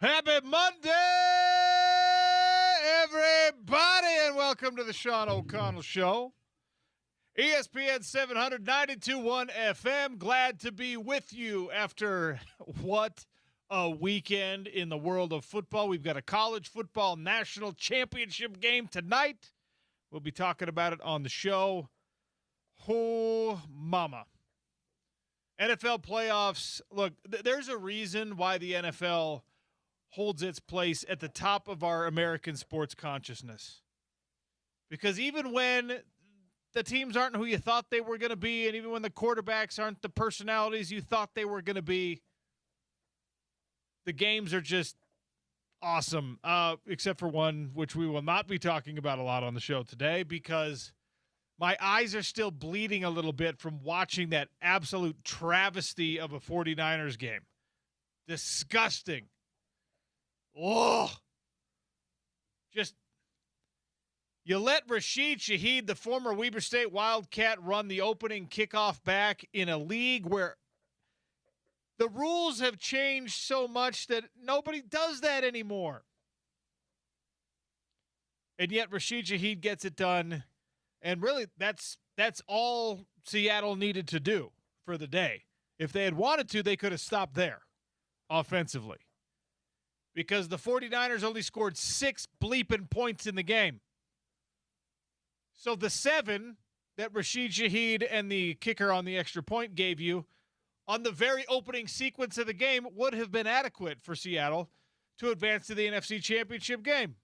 Happy Monday, everybody, and welcome to the Sean O'Connell Show. ESPN 792.1 FM. Glad to be with you after what a weekend in the world of football. We've got a college football national championship game tonight. We'll be talking about it on the show. Oh, mama. NFL playoffs. Look, there's a reason why the NFL holds its place at the top of our American sports consciousness. Because even when the teams aren't who you thought they were going to be, and even when the quarterbacks aren't the personalities you thought they were going to be, the games are just awesome, except for one, which we will not be talking about a lot on the show today, because my eyes are still bleeding a little bit from watching that absolute travesty of a 49ers game. Disgusting. Oh, just you let Rashid Shaheed, the former Weber State Wildcat, run the opening kickoff back in a league where the rules have changed so much that nobody does that anymore. And yet Rashid Shaheed gets it done, and really that's all Seattle needed to do for the day. If they had wanted to, they could have stopped there offensively. Because the 49ers only scored 6 bleeping points in the game. So the 7 that Rashid Shaheed and the kicker on the extra point gave you on the very opening sequence of the game would have been adequate for Seattle to advance to the NFC Championship game.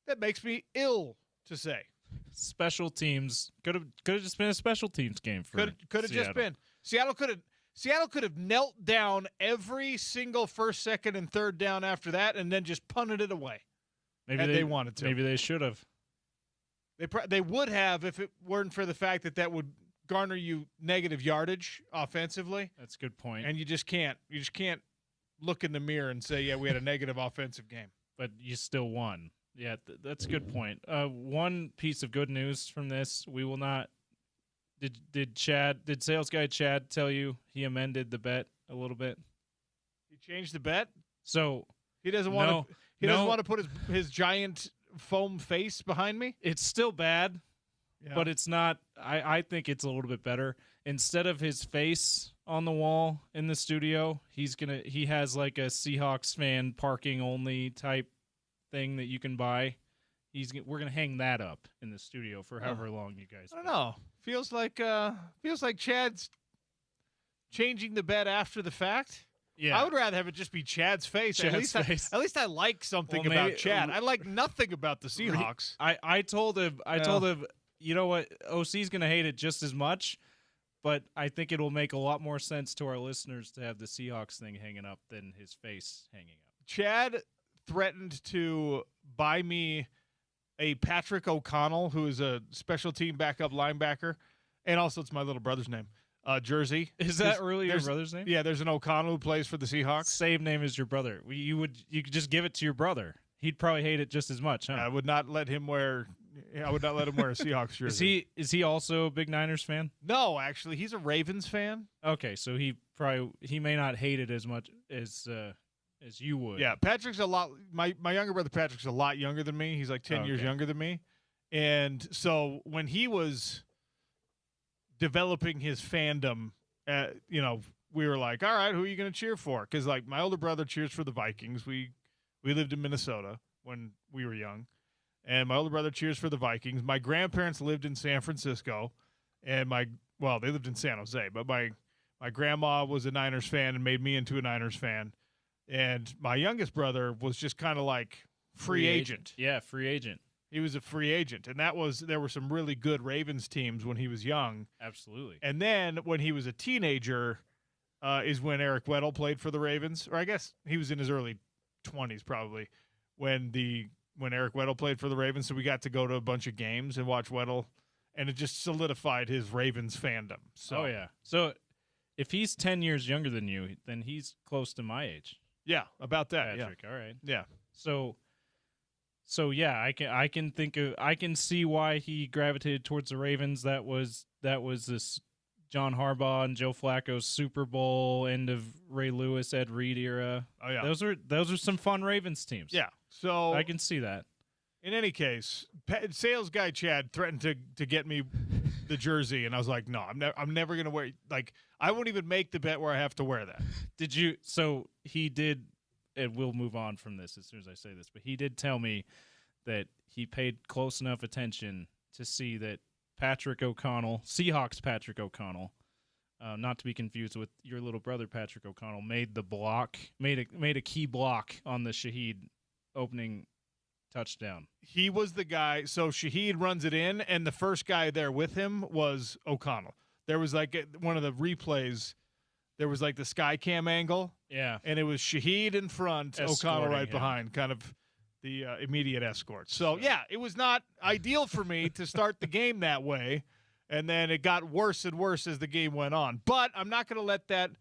That makes me ill to say. Special teams could have just been a special teams game for could have just been. Seattle could have knelt down every single first, second, and third down after that, and then just punted it away. Maybe they wanted to. Maybe they should have. They would have if it weren't for the fact that would garner you negative yardage offensively. That's a good point. And you just can't look in the mirror and say, yeah, we had a negative offensive game. But you still won. Yeah, that's a good point. One piece of good news from this: we will not. Did sales guy Chad tell you he amended the bet a little bit? He changed the bet? So he doesn't want to doesn't want to put his giant foam face behind me? It's still bad, but it's not. I think it's a little bit better. Instead of his face on the wall in the studio, he has like a Seahawks fan parking only type thing that you can buy. We're gonna hang that up in the studio for however long you guys. I don't know. Feels like Chad's changing the bet after the fact. Yeah, I would rather have it just be Chad's face. At least I like something about Chad. I like nothing about the Seahawks. I told him. You know what? OC's gonna hate it just as much, but I think it will make a lot more sense to our listeners to have the Seahawks thing hanging up than his face hanging up. Chad threatened to buy me a Patrick O'Connell, who is a special team backup linebacker, and also it's my little brother's name, jersey. Is that really your brother's name? Yeah, there's an O'Connell who plays for the Seahawks. Same name as your brother. You could just give it to your brother. He'd probably hate it just as much, huh? I would not let him wear a Seahawks jersey. Is he also a big Niners fan? No, actually, he's a Ravens fan. Okay, so he may not hate it as much as you would. Yeah, Patrick's a lot. My younger brother Patrick's a lot younger than me. He's like 10 years younger than me. And so when he was developing his fandom, we were like, all right, who are you going to cheer for? Because like my older brother cheers for the Vikings. We lived in Minnesota when we were young, and my older brother cheers for the Vikings. My grandparents lived in San Francisco, and they lived in San Jose, but my grandma was a Niners fan and made me into a Niners fan. And my youngest brother was just kind of like free agent. Yeah, free agent. He was a free agent. And there were some really good Ravens teams when he was young. Absolutely. And then when he was a teenager is when Eric Weddle played for the Ravens. Or I guess he was in his early 20s probably when Eric Weddle played for the Ravens. So we got to go to a bunch of games and watch Weddle. And it just solidified his Ravens fandom. So, oh, yeah. So if he's 10 years younger than you, then he's close to my age. Yeah, about that. Patrick, yeah. All right. Yeah. So yeah, I can see why he gravitated towards the Ravens. That was this John Harbaugh and Joe Flacco's Super Bowl, end of Ray Lewis, Ed Reed era. Oh yeah, those are some fun Ravens teams. Yeah, so I can see that. In any case, sales guy Chad threatened to get me the jersey, and I was like, no, I'm never gonna wear. Like, I won't even make the bet where I have to wear that. Did you? So he did, and we'll move on from this as soon as I say this. But he did tell me that he paid close enough attention to see that Patrick O'Connell, Seahawks Patrick O'Connell, not to be confused with your little brother Patrick O'Connell, made a key block on the Shaheed opening touchdown. He was the guy. So Shaheed runs it in, and the first guy there with him was O'Connell. There was like one of the replays. There was like the sky cam angle. Yeah. And it was Shaheed in front, O'Connell right behind, kind of the immediate escort. So, yeah, it was not ideal for me to start the game that way. And then it got worse and worse as the game went on. But I'm not going to let that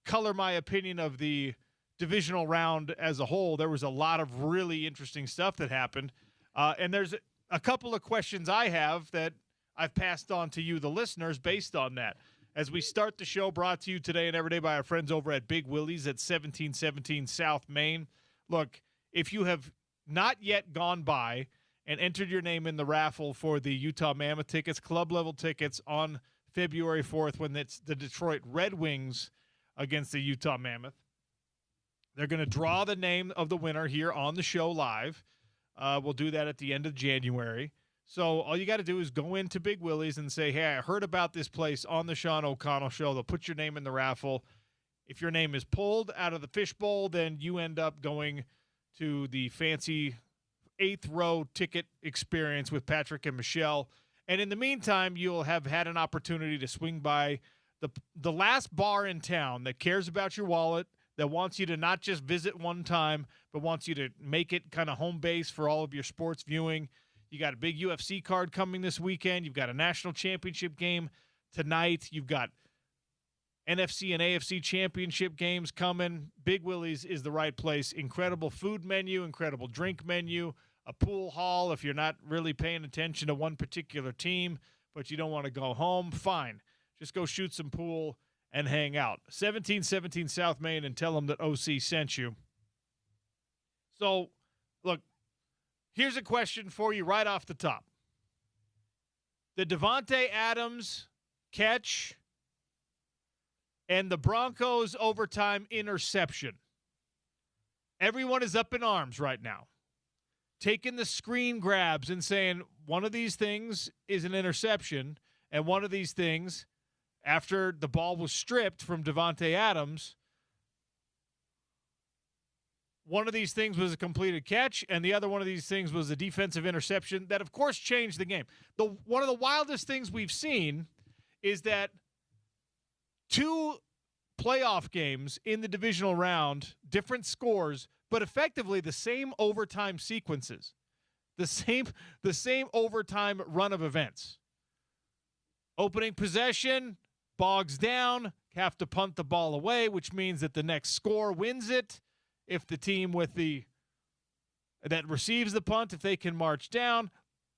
color my opinion of the divisional round as a whole. There was a lot of really interesting stuff that happened. And there's a couple of questions I have that I've passed on to you, the listeners, based on that. As we start the show, brought to you today and every day by our friends over at Big Willie's at 1717 South Main. Look, if you have not yet gone by and entered your name in the raffle for the Utah Mammoth tickets, club-level tickets on February 4th when it's the Detroit Red Wings against the Utah Mammoth, they're going to draw the name of the winner here on the show live. We'll do that at the end of January. So all you got to do is go into Big Willie's and say, hey, I heard about this place on the Sean O'Connell Show. They'll put your name in the raffle. If your name is pulled out of the fishbowl, then you end up going to the fancy 8th row ticket experience with Patrick and Michelle. And in the meantime, you'll have had an opportunity to swing by the last bar in town that cares about your wallet, that wants you to not just visit one time, but wants you to make it kind of home base for all of your sports viewing. You got a big UFC card coming this weekend. You've got a national championship game tonight. You've got NFC and AFC championship games coming. Big Willie's is the right place. Incredible food menu, incredible drink menu, a pool hall if you're not really paying attention to one particular team, but you don't want to go home. Fine. Just go shoot some pool and hang out. 1717 South Main, and tell them that OC sent you. So, look, here's a question for you right off the top. The Davante Adams catch and the Broncos overtime interception. Everyone is up in arms right now, taking the screen grabs and saying one of these things is an interception, and one of these things, after the ball was stripped from Davante Adams, one of these things was a completed catch, and the other one of these things was a defensive interception that, of course, changed the game. One of the wildest things we've seen is that 2 playoff games in the divisional round, different scores, but effectively the same overtime sequences, the same overtime run of events. Opening possession, bogs down, have to punt the ball away, which means that the next score wins it. If the team that receives the punt, if they can march down,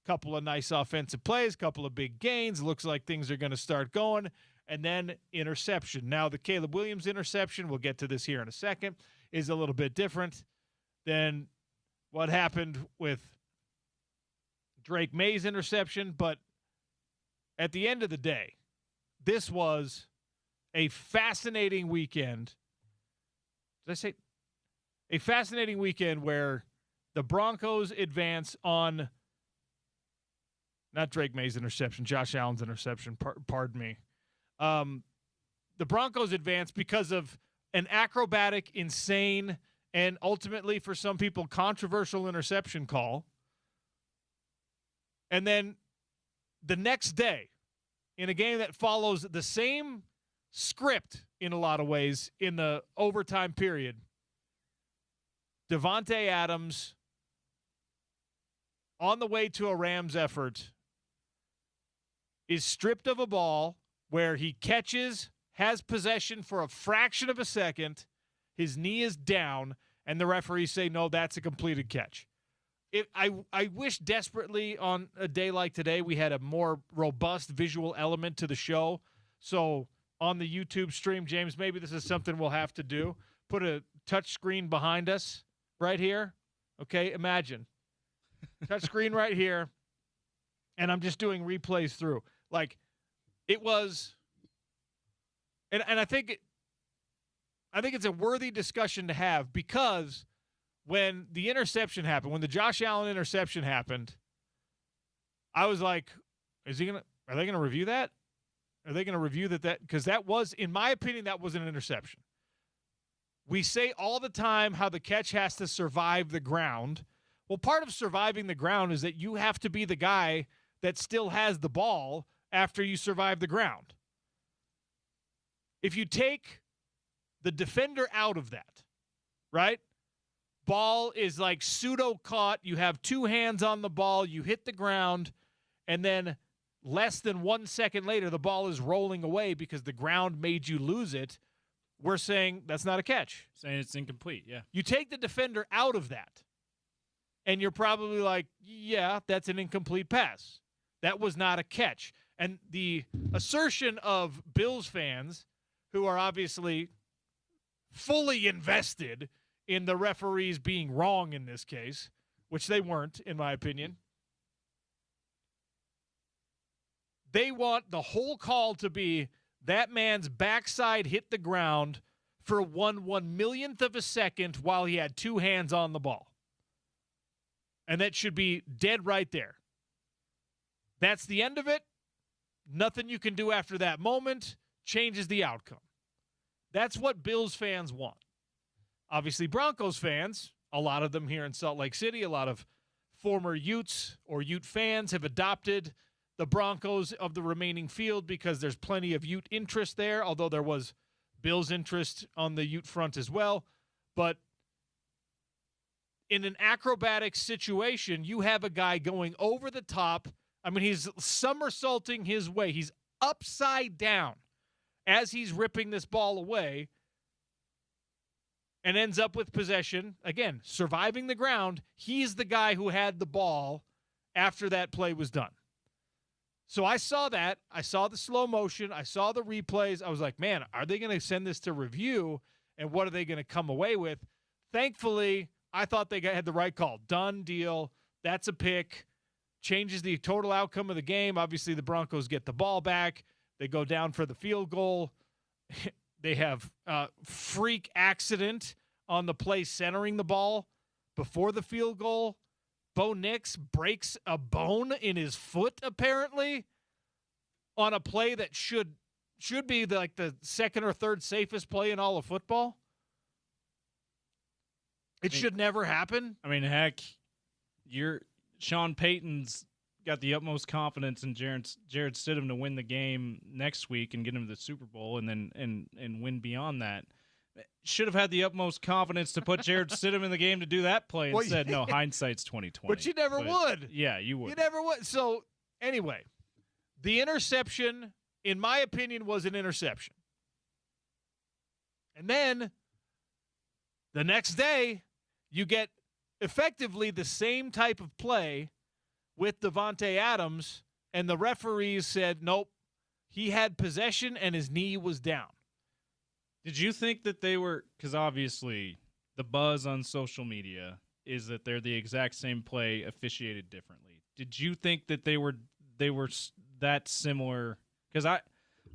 couple of nice offensive plays, couple of big gains, looks like things are going to start going, and then interception. Now, the Caleb Williams interception, we'll get to this here in a second, is a little bit different than what happened with Drake May's interception, but at the end of the day, this was a fascinating weekend. Did I say a fascinating weekend where the Broncos advance on not Drake May's interception, Josh Allen's interception, pardon me. The Broncos advance because of an acrobatic, insane, and ultimately for some people controversial interception call. And then the next day, in a game that follows the same script in a lot of ways in the overtime period, Davante Adams, on the way to a Rams effort, is stripped of a ball where he catches, has possession for a fraction of a second, his knee is down, and the referees say, no, that's a completed catch. I wish desperately on a day like today we had a more robust visual element to the show, So on the YouTube stream, James, maybe this is something we'll have to do. Put a touch screen behind us right here. Okay, imagine. Touch screen right here. And I'm just doing replays through. Like, it was – and I think it's a worthy discussion to have, because when the interception happened, when the Josh Allen interception happened, I was like, are they going to review that? Are they going to review that? Because that was, in my opinion, that was an interception. We say all the time how the catch has to survive the ground. Well, part of surviving the ground is that you have to be the guy that still has the ball after you survive the ground. If you take the defender out of that, right? Ball is like pseudo caught. You have two hands on the ball. You hit the ground, and then less than 1 second later, the ball is rolling away because the ground made you lose it. We're saying that's not a catch. Saying it's incomplete, yeah. You take the defender out of that, and you're probably like, yeah, that's an incomplete pass. That was not a catch. And the assertion of Bills fans, who are obviously fully invested in the referees being wrong in this case, which they weren't, in my opinion, they want the whole call to be that man's backside hit the ground for 1/1,000,000th of a second while he had two hands on the ball. And that should be dead right there. That's the end of it. Nothing you can do after that moment changes the outcome. That's what Bills fans want. Obviously, Broncos fans, a lot of them here in Salt Lake City, a lot of former Utes or Ute fans have adopted the Broncos of the remaining field because there's plenty of Ute interest there, although there was Bills interest on the Ute front as well. But in an acrobatic situation, you have a guy going over the top. I mean, he's somersaulting his way. He's upside down as he's ripping this ball away and ends up with possession. Again, surviving the ground. He's the guy who had the ball after that play was done. So I saw that. I saw the slow motion. I saw the replays. I was like, man, are they going to send this to review? And what are they going to come away with? Thankfully, I thought they had the right call. Done deal. That's a pick. Changes the total outcome of the game. Obviously, the Broncos get the ball back. They go down for the field goal. They have a freak accident on the play centering the ball before the field goal. Bo Nix breaks a bone in his foot, apparently, on a play that should be like the second or third safest play in all of football. It should never happen. I mean, heck, Sean Payton's got the utmost confidence in Jarrett Stidham to win the game next week and get him to the Super Bowl and then and win beyond that. Should have had the utmost confidence to put Jarrett Stidham in the game to do that play and said, no, hindsight's 20/20. But you never would. Yeah, you would. You never would. So, anyway, the interception, in my opinion, was an interception. And then the next day, you get effectively the same type of play with Davante Adams, and the referees said, nope, he had possession and his knee was down. Did you think that they were – because obviously the buzz on social media is that they're the exact same play officiated differently. Did you think that they were that similar? Because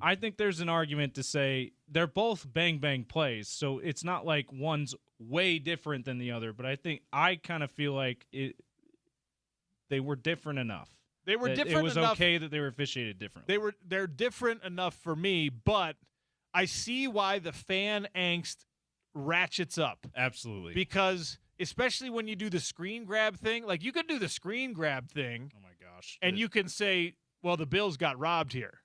I think there's an argument to say they're both bang-bang plays, so it's not like one's way different than the other, but I kind of feel like they were different enough. They were different enough. It was okay that they were officiated differently. They're different enough for me, but I see why the fan angst ratchets up. Absolutely. Because especially when you do the screen grab thing, like you could do the screen grab thing. Oh my gosh. And you can say, well, the Bills got robbed here.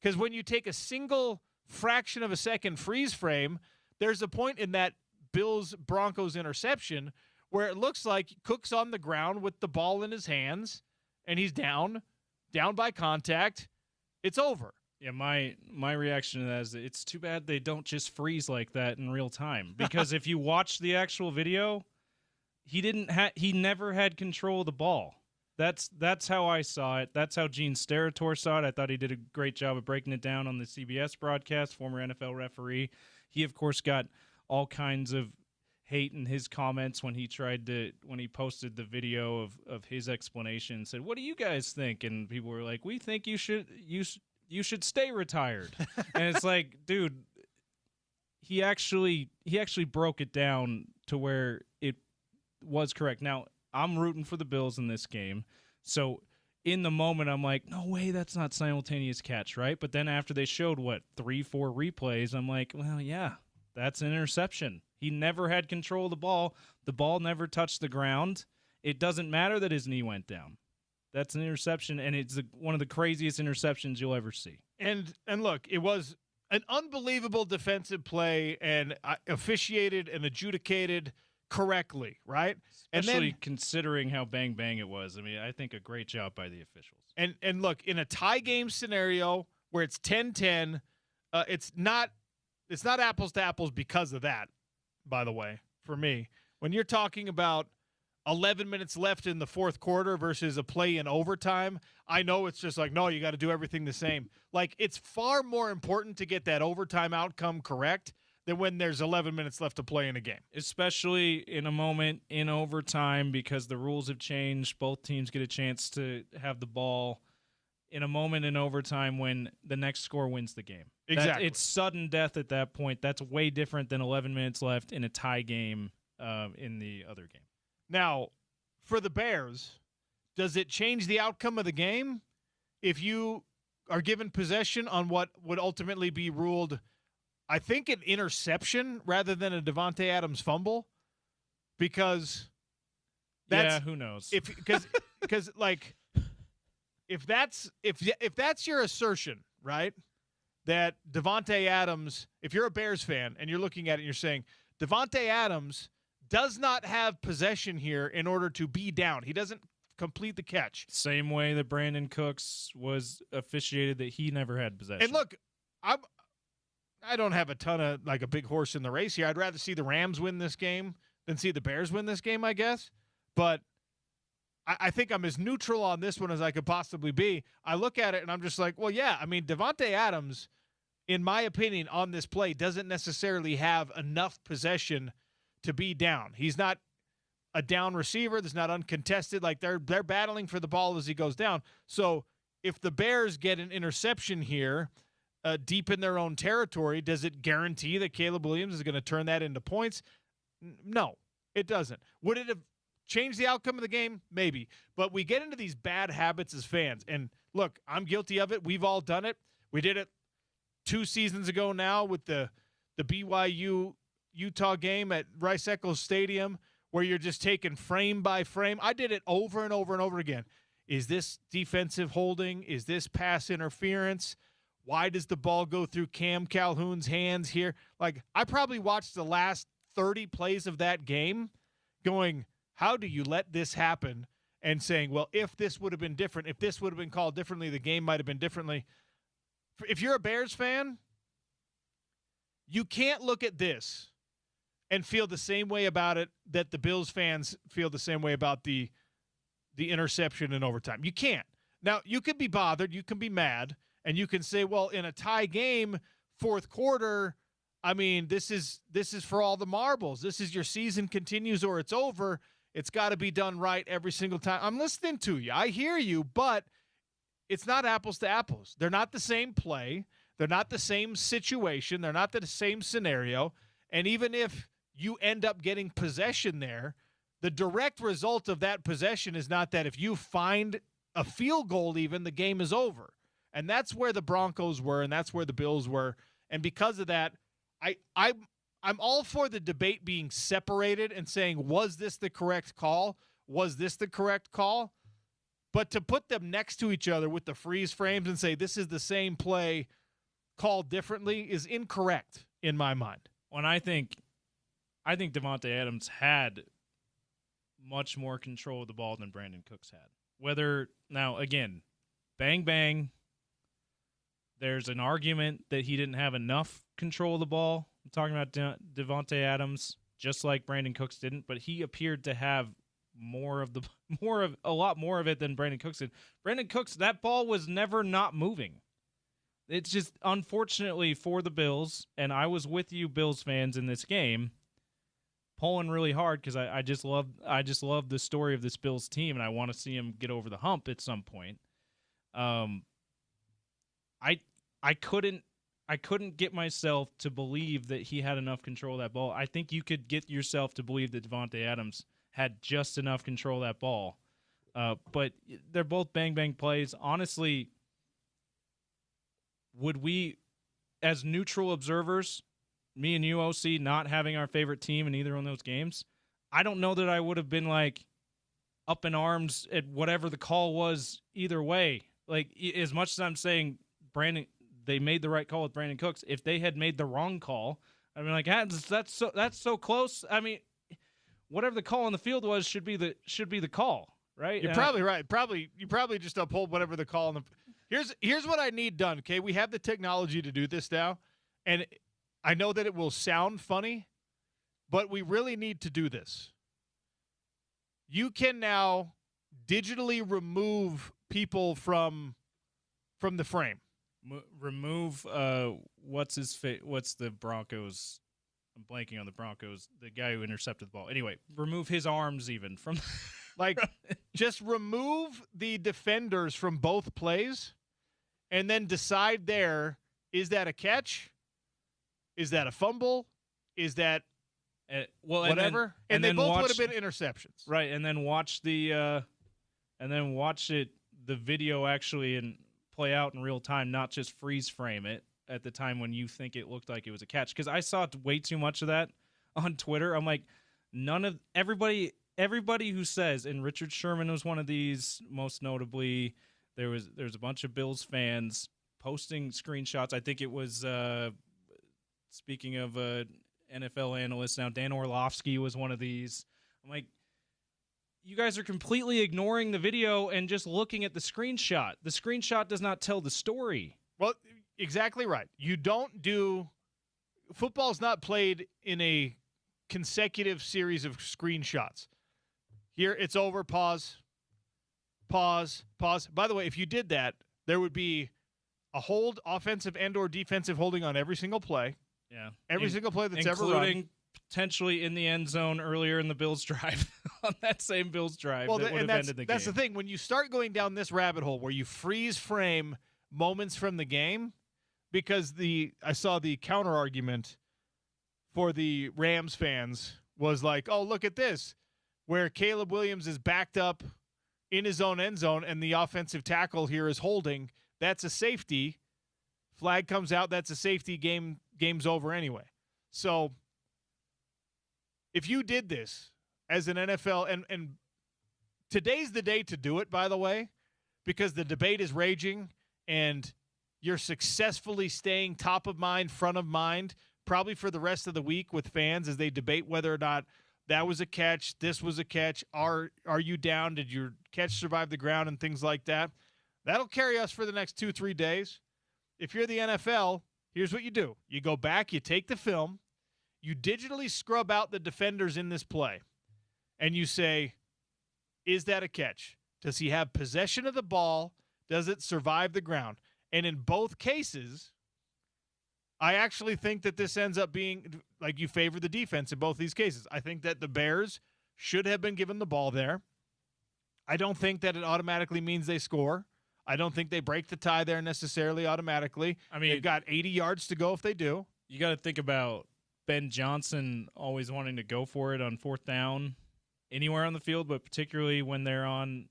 Because when you take a single fraction of a second freeze frame, there's a point in that Bills-Broncos interception where it looks like Cook's on the ground with the ball in his hands, and he's down by contact. It's over. Yeah, my reaction to that is that it's too bad they don't just freeze like that in real time. Because if you watch the actual video, he never had control of the ball. That's how I saw it. That's how Gene Steratore saw it. I thought he did a great job of breaking it down on the CBS broadcast, former NFL referee. He, of course, got all kinds of hate in his comments when he posted the video of his explanation and said, "What do you guys think?" And people were like, "We think you should stay retired." And it's like, dude, he actually broke it down to where it was correct. Now, I'm rooting for the Bills in this game. So in the moment, I'm like, no way, that's not simultaneous catch, right? But then after they showed, 3-4 replays, I'm like, well, yeah, that's an interception. He never had control of the ball. The ball never touched the ground. It doesn't matter that his knee went down. That's an interception, and it's one of the craziest interceptions you'll ever see. And look, it was an unbelievable defensive play and officiated and adjudicated correctly, right? Especially considering how bang it was. I mean, I think a great job by the officials. And look, in a tie game scenario where it's 10-10, it's not apples to apples because of that, by the way, for me. When you're talking about 11 minutes left in the fourth quarter versus a play in overtime, I know it's just like, no, you got to do everything the same. Like, it's far more important to get that overtime outcome correct than when there's 11 minutes left to play in a game. Especially in a moment in overtime because the rules have changed. Both teams get a chance to have the ball in a moment in overtime when the next score wins the game. Exactly. It's sudden death at that point. That's way different than 11 minutes left in a tie game in the other game. Now, for the Bears, does it change the outcome of the game if you are given possession on what would ultimately be ruled, I think, an interception rather than a Davante Adams fumble? Because that's, who knows? Because like, if that's your assertion, right, that Davante Adams, if you're a Bears fan and you're looking at it and you're saying Davante Adams does not have possession here in order to be down, he doesn't complete the catch. Same way that Brandon Cooks was officiated that he never had possession. And look, I don't have a ton of like a big horse in the race here. I'd rather see the Rams win this game than see the Bears win this game, I guess. But I think I'm as neutral on this one as I could possibly be. I look at it and I'm just like, well, yeah, I mean, Davante Adams, in my opinion, on this play doesn't necessarily have enough possession to be down. He's not a down receiver. That's not uncontested. Like they're battling for the ball as he goes down. So if the Bears get an interception here deep in their own territory, does it guarantee that Caleb Williams is going to turn that into points? No, it doesn't. Would it have changed the outcome of the game? Maybe. But we get into these bad habits as fans. And look, I'm guilty of it. We've all done it. We did it 2 seasons ago now with the BYU Utah game at Rice-Eccles Stadium where you're just taking frame by frame. I did it over and over and over again. Is this defensive holding? Is this pass interference? Why does the ball go through Cam Calhoun's hands here? Like, I probably watched the last 30 plays of that game going, how do you let this happen? And saying, well, if this would have been different, if this would have been called differently, the game might have been differently. If you're a Bears fan, you can't look at this and feel the same way about it that the Bills fans feel the same way about the interception in overtime. You can't. Now, you can be bothered, you can be mad, and you can say, well, in a tie game, fourth quarter, I mean, this is for all the marbles. This is your season continues or it's over. It's got to be done right every single time. I'm listening to you. I hear you, but it's not apples to apples. They're not the same play. They're not the same situation. They're not the same scenario. And even if you end up getting possession there, the direct result of that possession is not that if you find a field goal even, the game is over. And that's where the Broncos were, and that's where the Bills were. And because of that, I'm all for the debate being separated and saying, was this the correct call? Was this the correct call? But to put them next to each other with the freeze frames and say this is the same play called differently is incorrect in my mind. When I think Davante Adams had much more control of the ball than Brandon Cooks had. Whether, now, again, bang, bang, there's an argument that he didn't have enough control of the ball. I'm talking about Davante Adams, just like Brandon Cooks didn't, but he appeared to have a lot more of it than Brandon Cooks did. Brandon Cooks, that ball was never not moving. It's just, unfortunately for the Bills, and I was with you Bills fans in this game, pulling really hard because I just love the story of this Bills team, and I want to see him get over the hump at some point. I couldn't get myself to believe that he had enough control of that ball. I think you could get yourself to believe that Devontae Adams had just enough control of that ball. But they're both bang-bang plays. Honestly, would we, as neutral observers, me and you, OC, not having our favorite team in either one of those games, I don't know that I would have been, like, up in arms at whatever the call was either way. Like, as much as I'm saying they made the right call with Brandon Cooks, if they had made the wrong call, I mean, like, that's so close. I mean, whatever the call on the field was should be the call, right? You're probably right. You probably just uphold whatever the call on the. Here's what I need done. Okay, we have the technology to do this now, and I know that it will sound funny, but we really need to do this. You can now digitally remove people from the frame. Remove what's the Broncos? I'm blanking on the Broncos. The guy who intercepted the ball. Anyway, remove his arms even from. Like, just remove the defenders from both plays, and then decide there, is that a catch? Is that a fumble? Is that whatever? And they both would have been interceptions. Right, and then watch the video actually and play out in real time, not just freeze frame it at the time when you think it looked like it was a catch. Because I saw way too much of that on Twitter. I'm like, everybody who says, and Richard Sherman was one of these, most notably, there's a bunch of Bills fans posting screenshots. I think it was, speaking of NFL analysts now, Dan Orlovsky was one of these. I'm like, you guys are completely ignoring the video and just looking at the screenshot. The screenshot does not tell the story. Well, exactly right. Football's not played in a consecutive series of screenshots. Here, it's over, pause. By the way, if you did that, there would be a hold, offensive and or defensive holding on every single play. Yeah. Every single play that's ever run. Including potentially in the end zone earlier in the Bills drive, on that same Bills drive that would have ended the game. That's the thing. When you start going down this rabbit hole where you freeze frame moments from the game, because I saw the counter argument for the Rams fans was like, oh, look at this, where Caleb Williams is backed up in his own end zone and the offensive tackle here is holding. That's a safety. Flag comes out. That's a safety. Game's over anyway. So if you did this as an NFL, and today's the day to do it, by the way, because the debate is raging and you're successfully staying top of mind, front of mind, probably for the rest of the week with fans as they debate whether or not that was a catch, this was a catch, are you down, did your catch survive the ground, and things like that. That'll carry us for the next 2-3 days. If you're the NFL, here's what you do. You go back, you take the film, you digitally scrub out the defenders in this play, and you say, is that a catch? Does he have possession of the ball? Does it survive the ground? And in both cases, I actually think that this ends up being like you favor the defense in both these cases. I think that the Bears should have been given the ball there. I don't think that it automatically means they score. I don't think they break the tie there necessarily automatically. I mean, they've got 80 yards to go if they do. You got to think about Ben Johnson always wanting to go for it on fourth down anywhere on the field, but particularly when they're on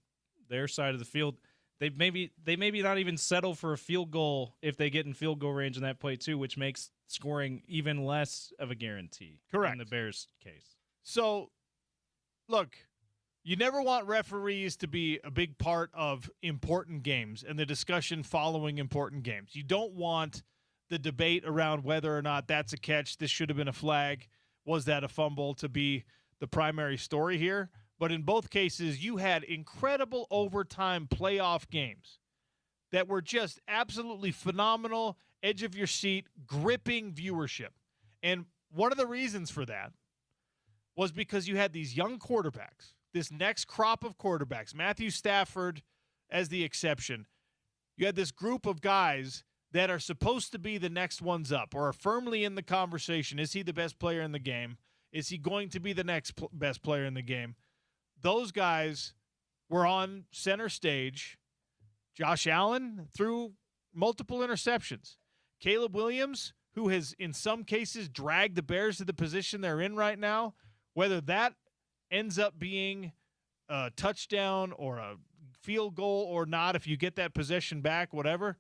their side of the field. They maybe not even settle for a field goal if they get in field goal range in that play too, which makes scoring even less of a guarantee. Correct. In the Bears case. So, look, you never want referees to be a big part of important games and the discussion following important games. You don't want the debate around whether or not that's a catch, this should have been a flag, was that a fumble, to be the primary story here. But in both cases, you had incredible overtime playoff games that were just absolutely phenomenal, edge of your seat, gripping viewership. And one of the reasons for that was because you had these young quarterbacks this next crop of quarterbacks, Matthew Stafford as the exception, you had this group of guys that are supposed to be the next ones up or are firmly in the conversation. Is he the best player in the game? Is he going to be the next best player in the game? Those guys were on center stage. Josh Allen threw multiple interceptions. Caleb Williams, who has in some cases dragged the Bears to the position they're in right now, whether that ends up being a touchdown or a field goal or not, if you get that possession back, whatever,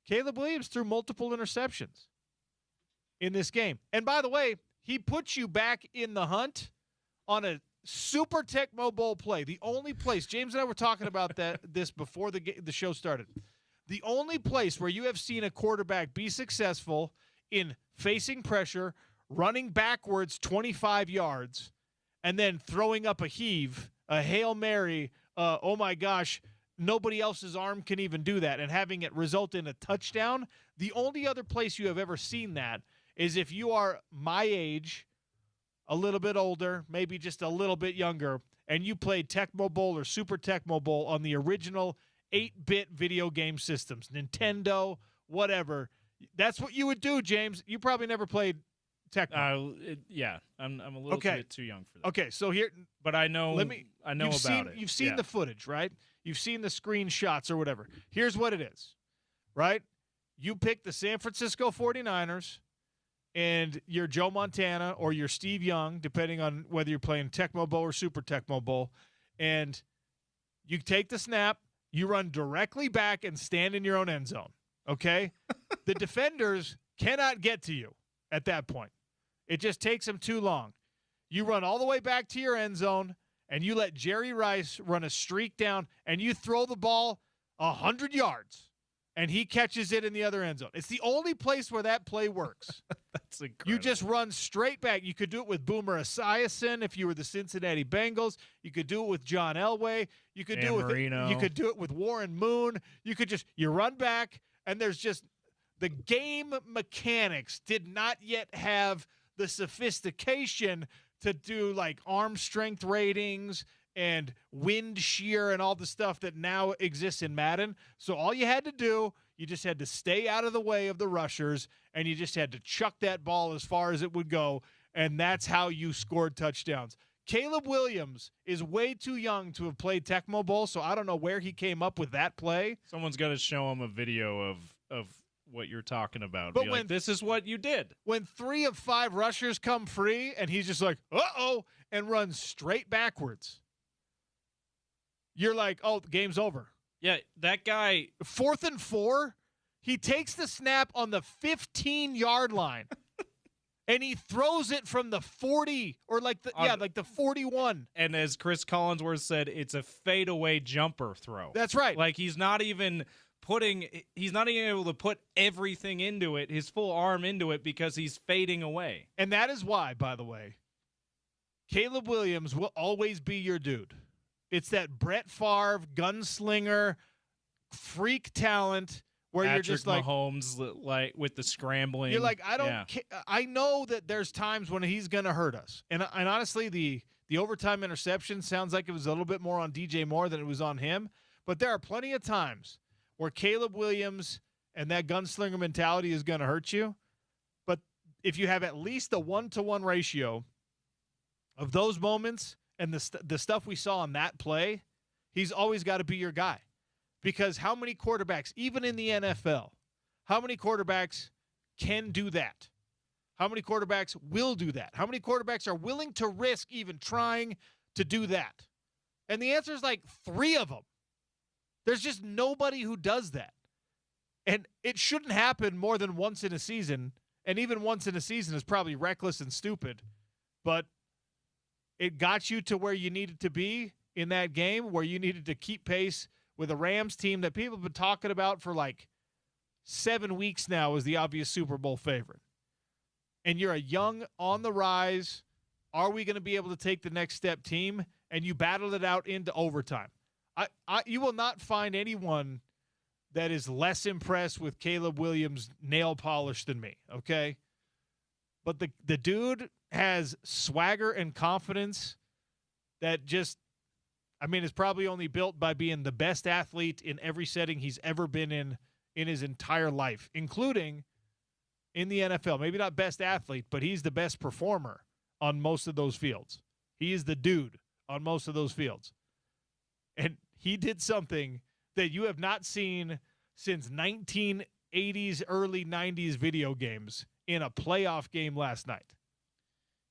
Caleb Williams threw multiple interceptions in this game. And by the way, he puts you back in the hunt on a Super Tecmo Bowl play. The only place, James and I were talking about this before the show started. The only place where you have seen a quarterback be successful in facing pressure, running backwards 25 yards, and then throwing up a heave, a Hail Mary, oh my gosh, nobody else's arm can even do that, and having it result in a touchdown, the only other place you have ever seen that is if you are my age, a little bit older, maybe just a little bit younger, and you played Tecmo Bowl or Super Tecmo Bowl on the original 8-bit video game systems, Nintendo, whatever. That's what you would do, James. You probably never played Tecmo. Yeah, I'm a little bit too young for that. Okay, so here, but I know about it. You've seen the footage, right? You've seen the screenshots or whatever. Here's what it is, right? You pick the San Francisco 49ers, and you're Joe Montana or you're Steve Young, depending on whether you're playing Tecmo Bowl or Super Tecmo Bowl, and you take the snap, you run directly back and stand in your own end zone, okay? The defenders cannot get to you at that point. It just takes them too long. You run all the way back to your end zone, and you let Jerry Rice run a streak down, and you throw the ball 100 yards, and he catches it in the other end zone. It's the only place where that play works. That's incredible. You just run straight back. You could do it with Boomer Esiason if you were the Cincinnati Bengals. You could do it with John Elway. You could do it with Warren Moon. You run back, and there's just the game mechanics did not yet have the sophistication to do like arm strength ratings and wind shear and all the stuff that now exists in Madden. So all you had to do, you just had to stay out of the way of the rushers, and you just had to chuck that ball as far as it would go, and that's how you scored touchdowns. Caleb Williams is way too young to have played Tecmo Bowl, so I don't know where he came up with that play. Someone's got to show him a video of what you're talking about. But when this is what you did. When 3 of 5 rushers come free, and he's just like, uh-oh, and runs straight backwards, you're like, oh, the game's over. Yeah, that guy. 4th and 4, he takes the snap on the 15-yard line, and he throws it from the 40 or like the 41. And as Chris Collinsworth said, it's a fadeaway jumper throw. That's right. Like he's not even able to put everything into it, his full arm into it, because he's fading away. And that is why, by the way, Caleb Williams will always be your dude. It's that Brett Favre gunslinger freak talent where Patrick you're just like Mahomes, like with the scrambling. You're like, I know that there's times when he's going to hurt us. And honestly, the overtime interception sounds like it was a little bit more on DJ Moore than it was on him. But there are plenty of times where Caleb Williams and that gunslinger mentality is going to hurt you. But if you have at least a 1-to-1 ratio of those moments and the stuff we saw on that play, he's always got to be your guy. Because how many quarterbacks, even in the NFL, how many quarterbacks can do that? How many quarterbacks will do that? How many quarterbacks are willing to risk even trying to do that? And the answer is like 3 of them. There's just nobody who does that. And it shouldn't happen more than once in a season. And even once in a season is probably reckless and stupid. But it got you to where you needed to be in that game, where you needed to keep pace with a Rams team that people have been talking about for like 7 weeks now as the obvious Super Bowl favorite. And you're a young, on the rise, are we going to be able to take the next step team? And you battled it out into overtime. You will not find anyone that is less impressed with Caleb Williams' nail polish than me, okay? But the dude has swagger and confidence that just I mean, is probably only built by being the best athlete in every setting he's ever been in his entire life, including in the NFL. Maybe not best athlete, but he's the best performer on most of those fields. He is the dude on most of those fields. And he did something that you have not seen since 1980s, early 90s video games in a playoff game last night.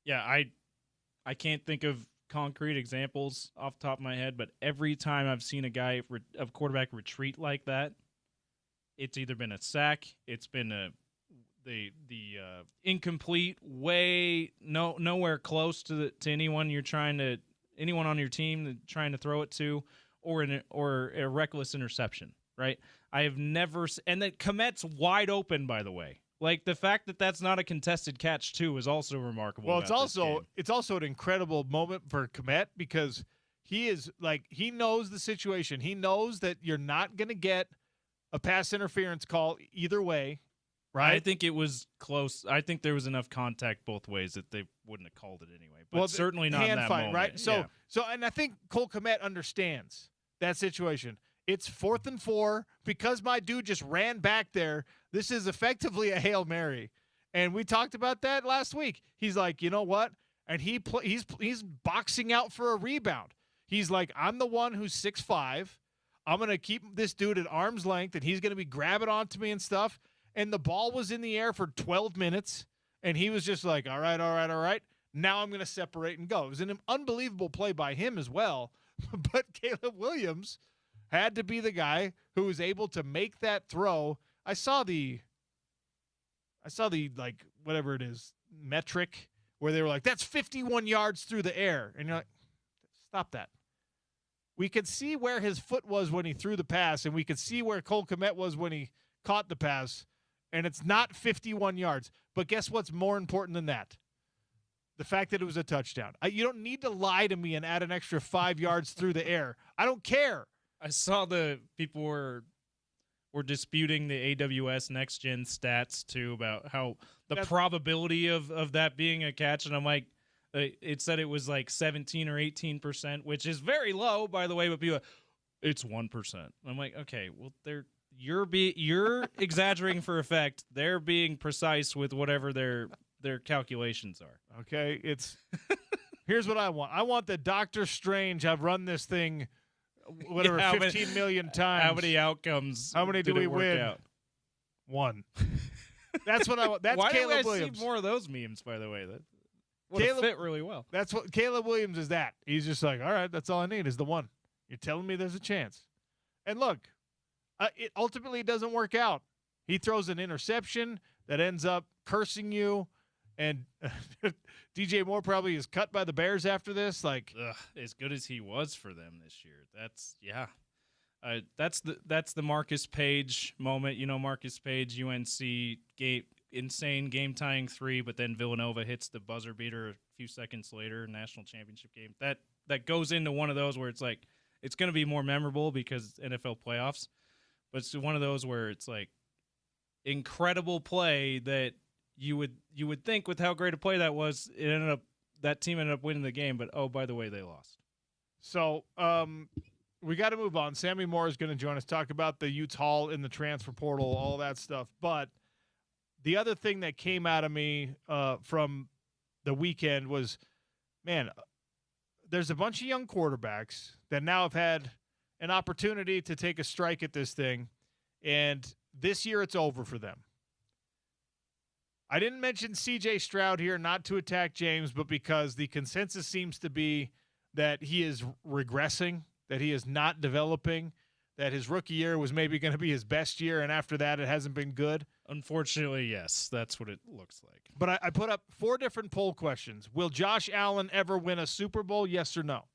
Yeah, I can't think of concrete examples off the top of my head, but every time I've seen a quarterback retreat like that, it's either been a sack, it's been the incomplete, nowhere close to anyone anyone on your team trying to throw it to, or a reckless interception, right? I have never, and that Kmet's wide open, by the way. Like, the fact that that's not a contested catch too is also remarkable. Well, it's also an incredible moment for Kmet, because he knows the situation. He knows that you're not going to get a pass interference call either way, right? I think it was close. I think there was enough contact both ways that they wouldn't have called it anyway. But certainly not in that moment, right? And I think Cole Kmet understands that situation. It's 4th and 4 because my dude just ran back there. This is effectively a Hail Mary. And we talked about that last week. He's like, you know what? And he's boxing out for a rebound. He's like, I'm the one who's 6'5". I'm going to keep this dude at arm's length, and he's going to be grabbing onto me and stuff. And the ball was in the air for 12 minutes, and he was just like, all right. Now I'm going to separate and go. It was an unbelievable play by him as well. But Caleb Williams had to be the guy who was able to make that throw. I saw the like, whatever it is, metric, where they were like, that's 51 yards through the air. And you're like, stop that. We could see where his foot was when he threw the pass, and we could see where Cole Kmet was when he caught the pass, and it's not 51 yards. But guess what's more important than that? The fact that it was a touchdown. You don't need to lie to me and add an extra 5 yards through the air. I don't care. I saw the people were disputing the AWS Next Gen stats too about how the probability of that being a catch, and I'm like, it said it was like 17 or 18%, which is very low, by the way. But people, it's 1%. I'm like, okay, well, you're exaggerating for effect. They're being precise with whatever their calculations are. Okay, here's what I want. I want the Doctor Strange. I've run this thing, 15 million times. How many outcomes? How many do we win? Out? 1. That's what I want. That's Caleb Williams. Why do I see more of those memes? By the way, that would fit really well. That's what Caleb Williams is. That he's just like, all right, that's all I need is the 1. You're telling me there's a chance. And look, it ultimately doesn't work out. He throws an interception that ends up cursing you. And DJ Moore probably is cut by the Bears after this. Like, as good as he was for them this year, that's the Marcus Page moment. You know, Marcus Page, UNC insane game tying 3, but then Villanova hits the buzzer beater a few seconds later, national championship game. That goes into one of those where it's like it's going to be more memorable because NFL playoffs, but it's one of those where it's like incredible play that. You would think with how great a play that was, that team ended up winning the game, but oh, by the way, they lost. So we got to move on. Sammy Moore is going to join us, talk about the Utah in the transfer portal, all that stuff. But the other thing that came out of me from the weekend was, man, there's a bunch of young quarterbacks that now have had an opportunity to take a strike at this thing, and this year it's over for them. I didn't mention C.J. Stroud here, not to attack James, but because the consensus seems to be that he is regressing, that he is not developing, that his rookie year was maybe going to be his best year, and after that it hasn't been good. Unfortunately, yes, that's what it looks like. But I put up 4 different poll questions. Will Josh Allen ever win a Super Bowl, yes or no?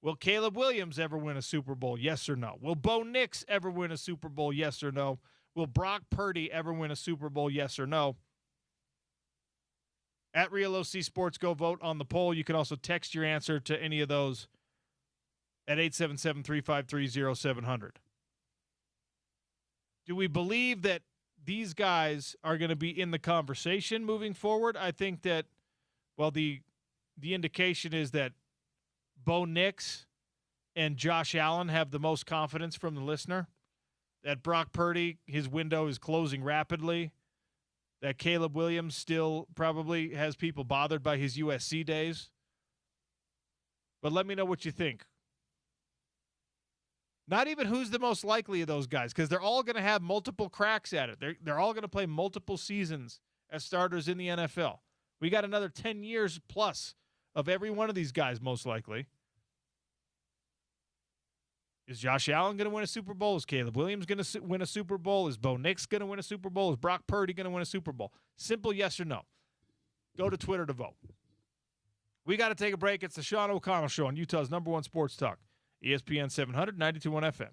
Will Caleb Williams ever win a Super Bowl, yes or no? Will Bo Nix ever win a Super Bowl, yes or no? Will Brock Purdy ever win a Super Bowl, yes or no? At Real OC Sports, go vote on the poll. You can also text your answer to any of those at 877-353-0700. Do we believe that these guys are going to be in the conversation moving forward? I think that, well, the indication is that Bo Nix and Josh Allen have the most confidence from the listener? That Brock Purdy, his window is closing rapidly? That Caleb Williams still probably has people bothered by his USC days? But let me know what you think. Not even who's the most likely of those guys, because they're all going to have multiple cracks at it. They're all going to play multiple seasons as starters in the NFL. We got another 10 years plus of every one of these guys, most likely. Is Josh Allen going to win a Super Bowl? Is Caleb Williams going to win a Super Bowl? Is Bo Nix going to win a Super Bowl? Is Brock Purdy going to win a Super Bowl? Simple yes or no. Go to Twitter to vote. We got to take a break. It's the Sean O'Connell Show on Utah's #1 sports talk, ESPN 700, 92.1 FM.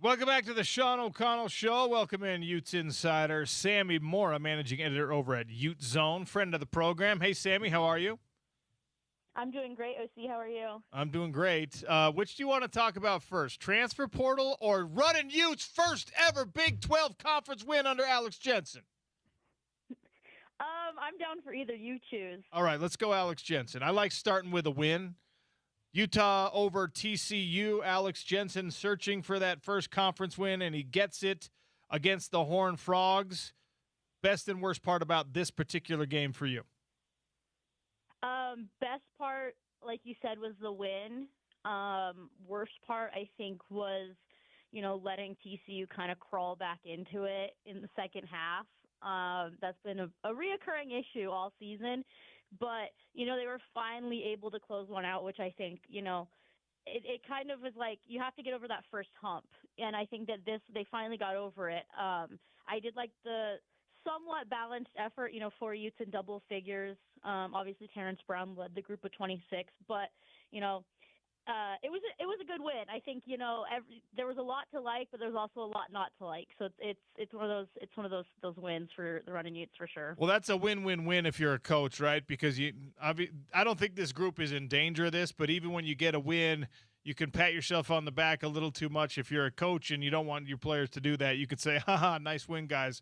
Welcome back to the Sean O'Connell Show. Welcome in Utes insider Sammy Mora, managing editor over at Ute Zone, friend of the program. Hey, Sammy, how are you? I'm doing great, OC. How are you? I'm doing great. Which do you want to talk about first, transfer portal or running Utes' first ever Big 12 conference win under Alex Jensen? I'm down for either. You choose. All right, let's go Alex Jensen. I like starting with a win. Utah over TCU. Alex Jensen searching for that first conference win, and he gets it against the Horned Frogs. Best and worst part about this particular game for you? Best part, like you said, was the win. Worst part, I think, was, letting TCU kind of crawl back into it in the second half. That's been a reoccurring issue all season. But, they were finally able to close one out, which I think, it kind of was like you have to get over that first hump. And I think that they finally got over it. I did like the somewhat balanced effort, 4 Utes in double figures. Obviously, Terrence Brown led the group of 26. But, it was a good win. I think there was a lot to like, but there's also a lot not to like. So it's one of those wins for the Running Utes for sure. Well, that's a win-win-win if you're a coach, right? Because I don't think this group is in danger of this, but even when you get a win, you can pat yourself on the back a little too much. If you're a coach and you don't want your players to do that, you could say, "Haha, nice win, guys,"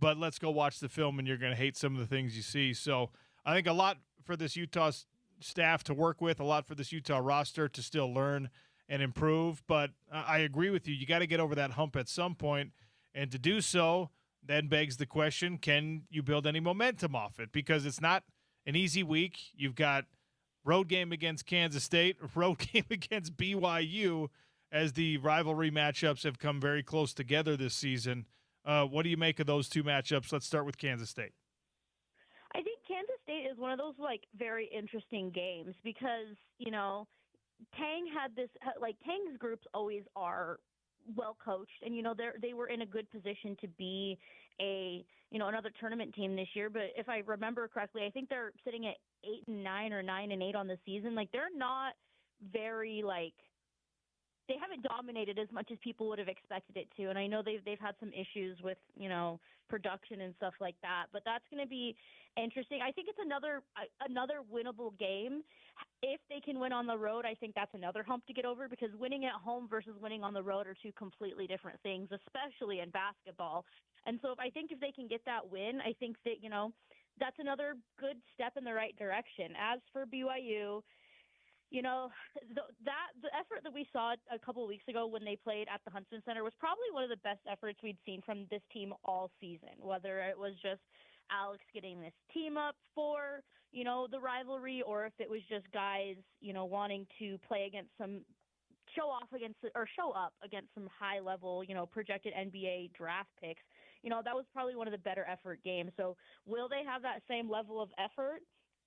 but let's go watch the film, and you're going to hate some of the things you see. So I think a lot for this Utah staff to work with, a lot for this Utah roster to still learn and improve. But I agree with you. You got to get over that hump at some point, and to do so then begs the question, can you build any momentum off it? Because it's not an easy week. You've got road game against Kansas State, road game against BYU, as the rivalry matchups have come very close together this season. What do you make of those two matchups? Let's start with Kansas State. I think Kansas State is one of those very interesting games because, Tang had this Tang's groups always are well coached, and they were in a good position to be another tournament team this year. But if I remember correctly, I think they're sitting at 8-9 or 9-8 on the season. They're not very they haven't dominated as much as people would have expected it to. And I know they've had some issues with, production and stuff like that, but that's going to be interesting. I think it's another winnable game. If they can win on the road, I think that's another hump to get over, because winning at home versus winning on the road are two completely different things, especially in basketball. And so I think if they can get that win, I think that, that's another good step in the right direction. As for BYU, the effort that we saw a couple of weeks ago when they played at the Huntsman Center was probably one of the best efforts we'd seen from this team all season, whether it was just Alex getting this team up for, the rivalry, or if it was just guys, wanting to play against show up against some high level, projected NBA draft picks. That was probably one of the better effort games. So will they have that same level of effort?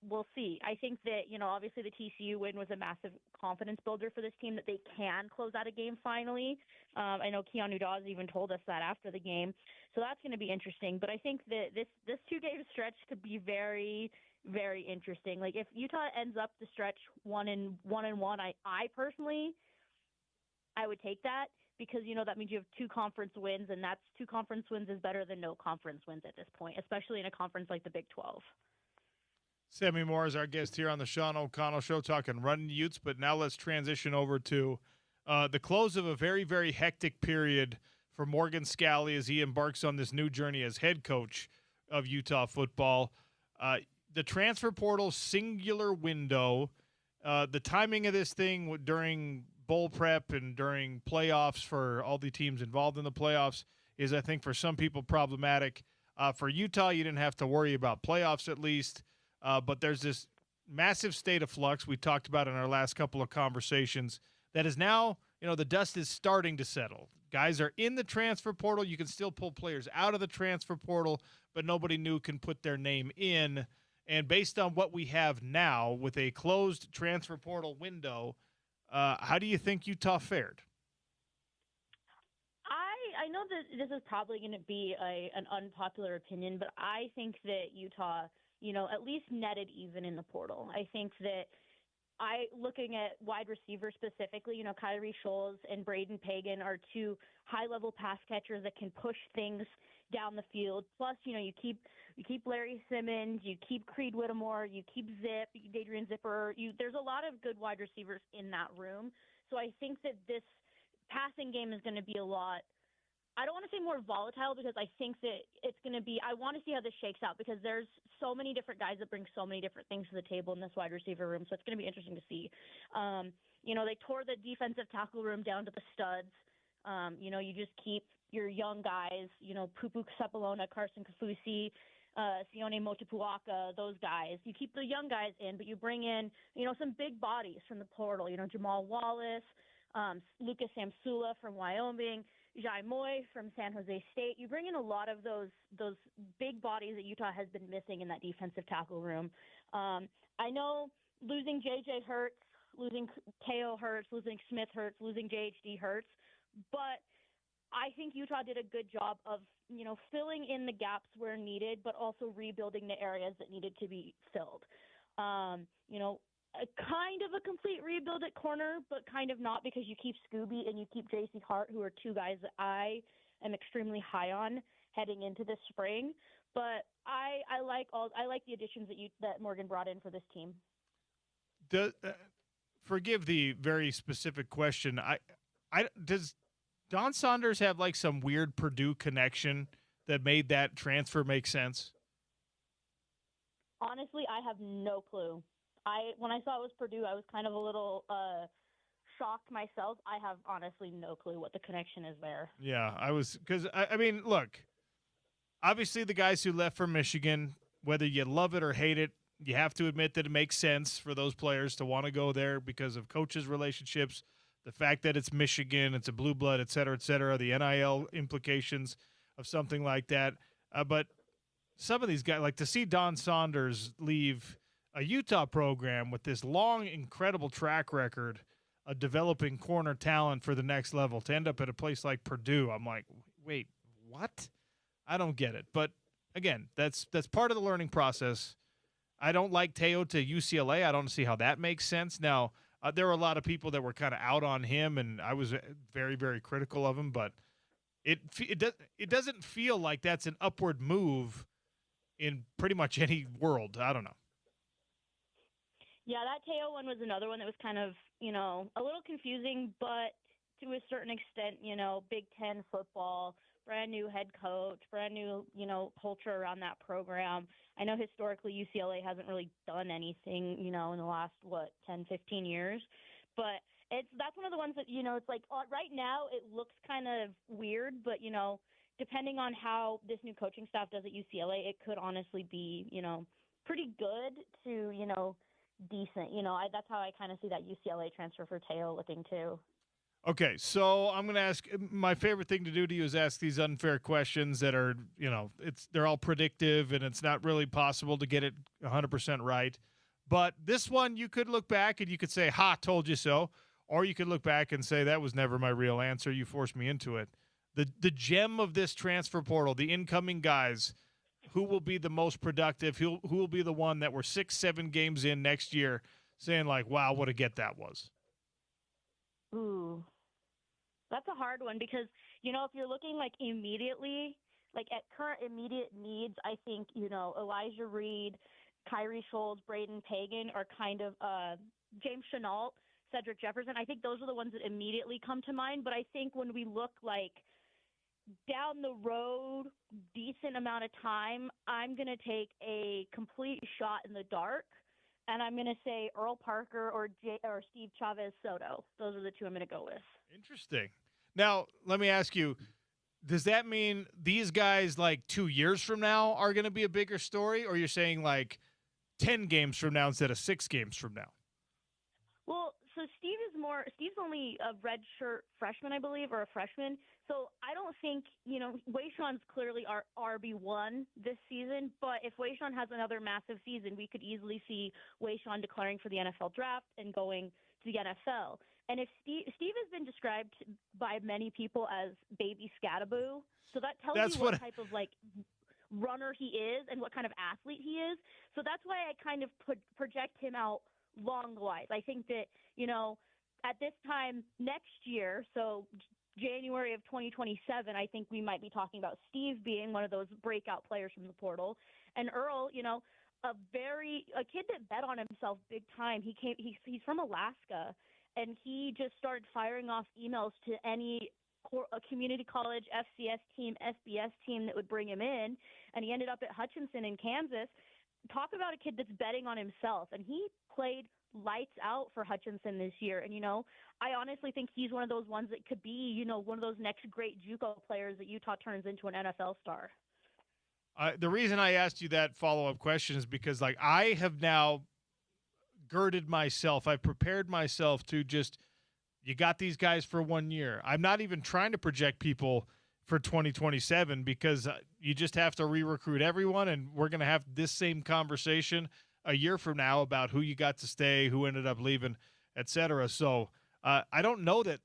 We'll see. I think that, obviously the TCU win was a massive confidence builder for this team, that they can close out a game finally. I know Keanu Dawes even told us that after the game. So that's going to be interesting. But I think that this 2-game stretch could be very, very interesting. If Utah ends up the stretch 1-1, I personally, I would take that, because, that means you have 2 conference wins, and that's 2 conference wins is better than no conference wins at this point, especially in a conference like the Big 12. Sammy Moore is our guest here on the Sean O'Connell Show, talking Running Utes. But now let's transition over to the close of a very, very hectic period for Morgan Scalley as he embarks on this new journey as head coach of Utah football. The transfer portal singular window, the timing of this thing during bowl prep and during playoffs for all the teams involved in the playoffs is, I think, for some people problematic. For Utah, you didn't have to worry about playoffs at least. But there's this massive state of flux we talked about in our last couple of conversations that is now, the dust is starting to settle. Guys are in the transfer portal. You can still pull players out of the transfer portal, but nobody new can put their name in. And based on what we have now with a closed transfer portal window, how do you think Utah fared? I know that this is probably going to be an unpopular opinion, but I think that Utah – at least netted even in the portal. I think that looking at wide receivers specifically, Kyrie Scholes and Braden Pagan are 2 high-level pass catchers that can push things down the field. Plus, you keep Larry Simmons, you keep Creed Whittemore, you keep Zip, Adrian Zipper. There's a lot of good wide receivers in that room. So I think that this passing game is going to be a lot. I don't want to say more volatile, because I think that it's going to be – I want to see how this shakes out, because there's so many different guys that bring so many different things to the table in this wide receiver room. So it's going to be interesting to see. They tore the defensive tackle room down to the studs. You just keep your young guys, Pupu Sepulona, Carson Kafusi, Sione Motupuaka, those guys. You keep the young guys in, but you bring in, some big bodies from the portal, Jamal Wallace, Lucas Samsula from Wyoming, Jai Moy from San Jose State. You bring in a lot of those big bodies that Utah has been missing in that defensive tackle room. I know losing J.J. hurts, losing K.O. hurts, losing Smith hurts, losing J.H.D. hurts, but I think Utah did a good job of, filling in the gaps where needed, but also rebuilding the areas that needed to be filled. kind of a complete rebuild at corner, but kind of not because you keep Scooby and you keep J.C. Hart, who are two guys that I am extremely high on heading into this spring. But I like the additions that Morgan brought in for this team. Forgive the very specific question. Does Don Saunders have like some weird Purdue connection that made that transfer make sense? Honestly, I have no clue. When I saw it was Purdue, I was kind of a little shocked myself. I have honestly no clue what the connection is there. Yeah, I was because I mean, look, obviously the guys who left for Michigan, whether you love it or hate it, you have to admit that it makes sense for those players to want to go there because of coaches' relationships, the fact that it's Michigan, it's a blue blood, et cetera, the NIL implications of something like that. But some of these guys, like to see Don Saunders leave a Utah program with this long, incredible track record of developing corner talent for the next level to end up at a place like Purdue, I'm like, wait, what? I don't get it. But again, that's part of the learning process. I don't like Teo to UCLA. I don't see how that makes sense. Now, there were a lot of people that were kind of out on him, and I was very, very critical of him. But it doesn't feel like that's an upward move in pretty much any world. I don't know. Yeah, that Teo one was another one that was kind of, a little confusing, but to a certain extent, Big Ten football, brand new head coach, brand new, culture around that program. I know historically UCLA hasn't really done anything, in the last, 10, 15 years. But that's one of the ones that, it's like right now it looks kind of weird, but, depending on how this new coaching staff does at UCLA, it could honestly be, pretty good to, decent. That's how I kind of see that UCLA transfer for Teo looking too. Okay, so I'm going to ask – my favorite thing to do to you is ask these unfair questions that are, they're all predictive and it's not really possible to get it 100% right. But this one you could look back and you could say, ha, told you so. Or you could look back and say, that was never my real answer. You forced me into it. The gem of this transfer portal, the incoming guys, who will be the most productive, who will be the one that we're 6-7 games in next year saying like, wow, what a get that was. Ooh, that's a hard one because, if you're looking like immediately, like at current immediate needs, I think, Elijah Reed, Kyrie Schultz, Braden Pagan are kind of James Chenault, Cedric Jefferson. I think those are the ones that immediately come to mind. But I think when we look like down the road, decent amount of time, I'm going to take a complete shot in the dark, and I'm going to say Earl Parker or Steve Chavez Soto. Those are the two I'm going to go with. Interesting. Now, let me ask you, does that mean these guys like 2 years from now are going to be a bigger story, or you're saying like 10 games from now instead of 6 games from now? Well, so Steve's only a redshirt freshman, I believe, or a freshman. So I don't think, Wayshawn's clearly our RB1 this season, but if Wayshawn has another massive season, we could easily see Wayshawn declaring for the NFL draft and going to the NFL. And if Steve has been described by many people as baby Scataboo, so that tells you what type of like runner he is and what kind of athlete he is. So that's why I kind of project him out long-wise. I think that, at this time next year, so January of 2027, I think we might be talking about Steve being one of those breakout players from the portal. And Earl, a kid that bet on himself big time. He's from Alaska, and he just started firing off emails to any a community college, FCS team, FBS team that would bring him in, and he ended up at Hutchinson in Kansas. Talk about a kid that's betting on himself, and he played lights out for Hutchinson this year. And, I honestly think he's one of those ones that could be, one of those next great JUCO players that Utah turns into an NFL star. The reason I asked you that follow-up question is because, like, I have now girded myself. I've prepared myself to just, you got these guys for 1 year. I'm not even trying to project people for 2027 because you just have to re-recruit everyone, and we're going to have this same conversation a year from now about who you got to stay, who ended up leaving, et cetera. So I don't know that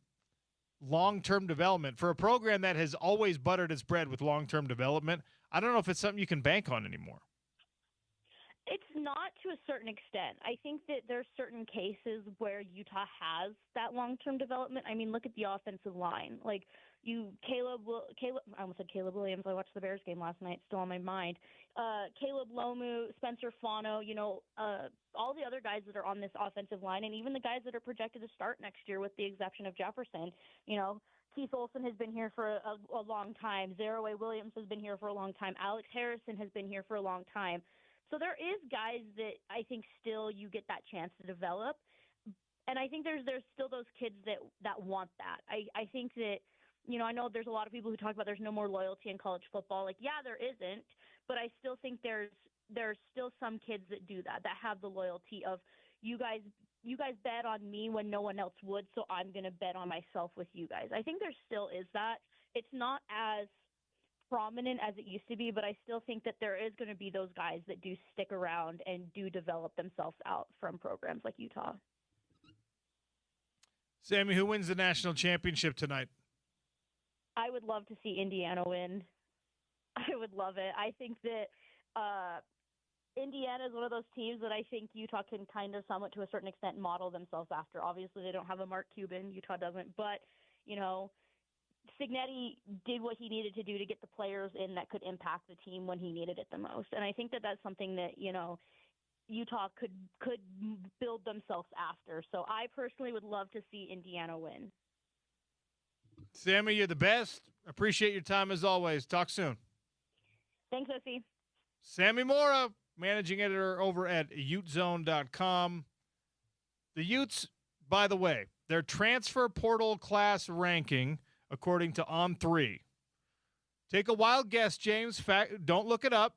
long-term development for a program that has always buttered its bread with long-term development, I don't know if it's something you can bank on anymore. It's not to a certain extent. I think that there's certain cases where Utah has that long-term development. I mean, look at the offensive line. Like I almost said Caleb Williams. I watched the Bears game last night. It's still on my mind. Caleb Lomu, Spencer Fano, all the other guys that are on this offensive line, and even the guys that are projected to start next year with the exception of Jefferson, Keith Olson has been here for a long time. Zaraway Williams has been here for a long time. Alex Harrison has been here for a long time. So there is guys that I think still you get that chance to develop. And I think there's still those kids that want that. I think that, I know there's a lot of people who talk about there's no more loyalty in college football. Like, yeah, there isn't, but I still think there's still some kids that do that have the loyalty of you guys bet on me when no one else would, so I'm going to bet on myself with you guys. I think there still is that. It's not as prominent as it used to be, but I still think that there is going to be those guys that do stick around and do develop themselves out from programs like Utah. Sammy, who wins the national championship tonight? I would love to see Indiana win. I would love it. I think that Indiana is one of those teams that I think Utah can kind of somewhat to a certain extent model themselves after. Obviously, they don't have a Mark Cuban. Utah doesn't. But, Cignetti did what he needed to do to get the players in that could impact the team when he needed it the most. And I think that that's something that, Utah could build themselves after. So I personally would love to see Indiana win. Sammy, you're the best. Appreciate your time as always. Talk soon. Thanks, OC. Sammy Mora, managing editor over at utezone.com. The Utes, by the way, their transfer portal class ranking, according to On3. Take a wild guess, James. Don't look it up.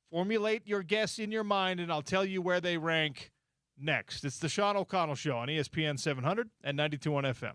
Formulate your guess in your mind, and I'll tell you where they rank next. It's the Sean O'Connell Show on ESPN 700 and 92.1 FM.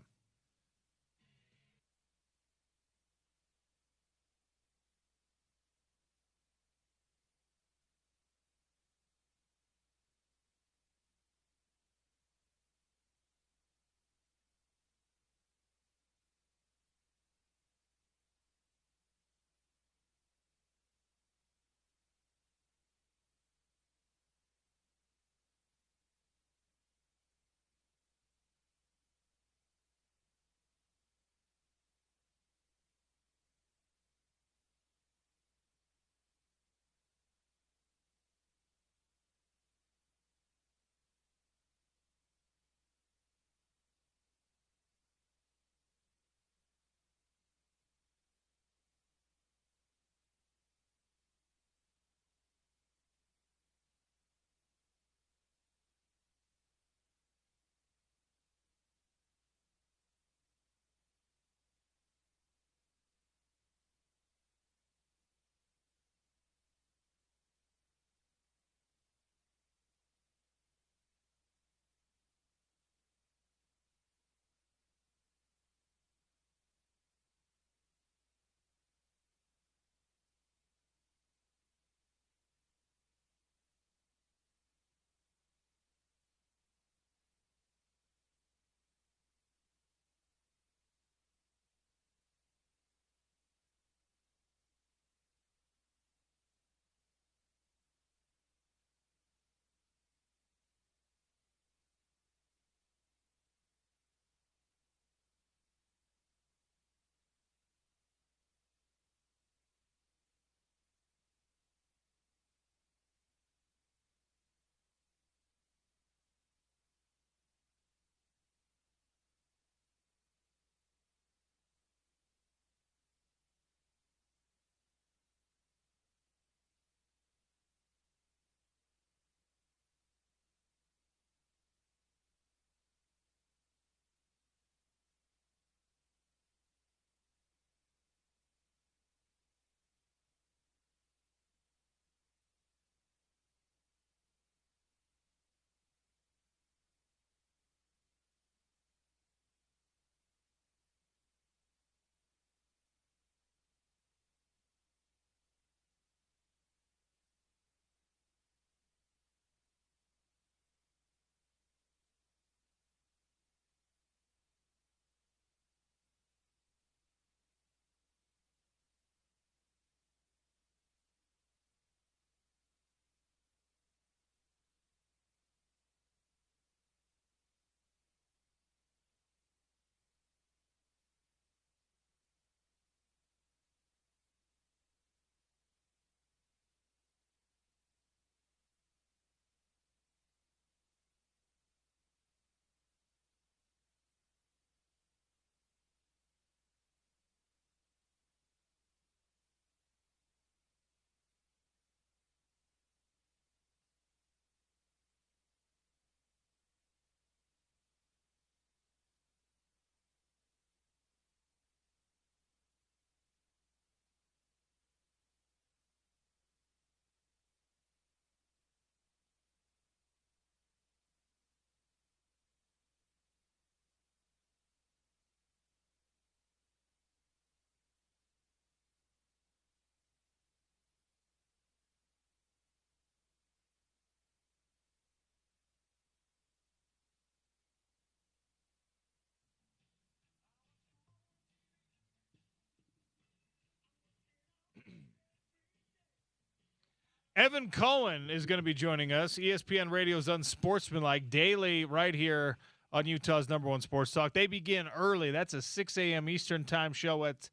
Evan Cohen is going to be joining us. ESPN Radio's Unsportsmanlike daily right here on Utah's #1 sports talk. They begin early. That's a 6 a.m. Eastern time show at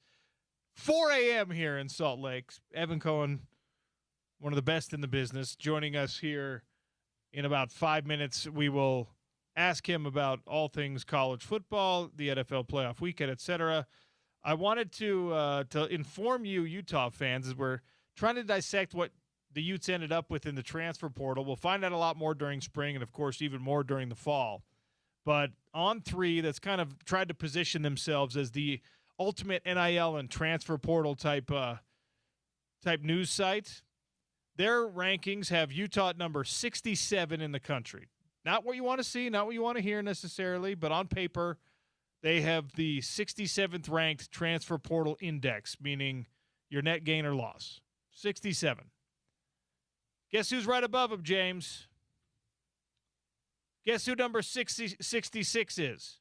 4 a.m. here in Salt Lake. Evan Cohen, one of the best in the business, joining us here in about 5 minutes. We will ask him about all things college football, the NFL playoff weekend, etc. I wanted to inform you, Utah fans, as we're trying to dissect what the Utes ended up with in the transfer portal. We'll find out a lot more during spring and, of course, even more during the fall. But On3, that's kind of tried to position themselves as the ultimate NIL and transfer portal type news site. Their rankings have Utah at number 67 in the country. Not what you want to see, not what you want to hear necessarily, but on paper, they have the 67th ranked transfer portal index, meaning your net gain or loss. 67. Guess who's right above him, James? Guess who number 66 is?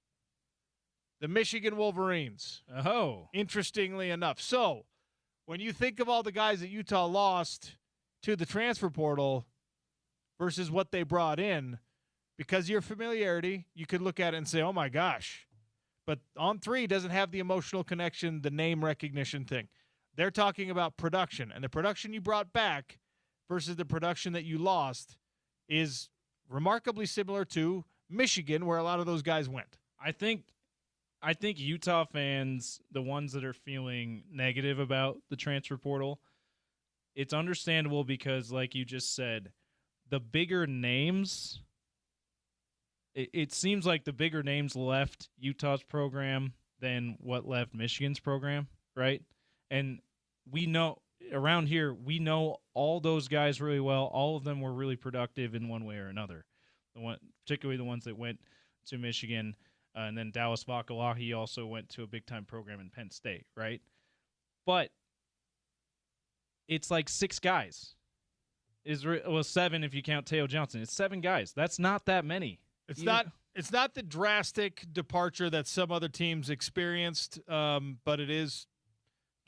The Michigan Wolverines. Oh. Interestingly enough. So, when you think of all the guys that Utah lost to the transfer portal versus what they brought in, because of your familiarity, you could look at it and say, oh my gosh. But On3 doesn't have the emotional connection, the name recognition thing. They're talking about production, and the production you brought back versus the production that you lost is remarkably similar to Michigan, where a lot of those guys went. I think Utah fans, the ones that are feeling negative about the transfer portal, it's understandable because, like you just said, the bigger names, it seems like the bigger names left Utah's program than what left Michigan's program, right? And we know around here, we know all those guys really well. All of them were really productive in one way or another. Particularly the ones that went to Michigan, and then Dallas Vakalahi also went to a big-time program in Penn State, right? But it's like 6 guys. Well, 7 if you count Teo Johnson. It's 7 guys. That's not that many. It's not the drastic departure that some other teams experienced, but it is.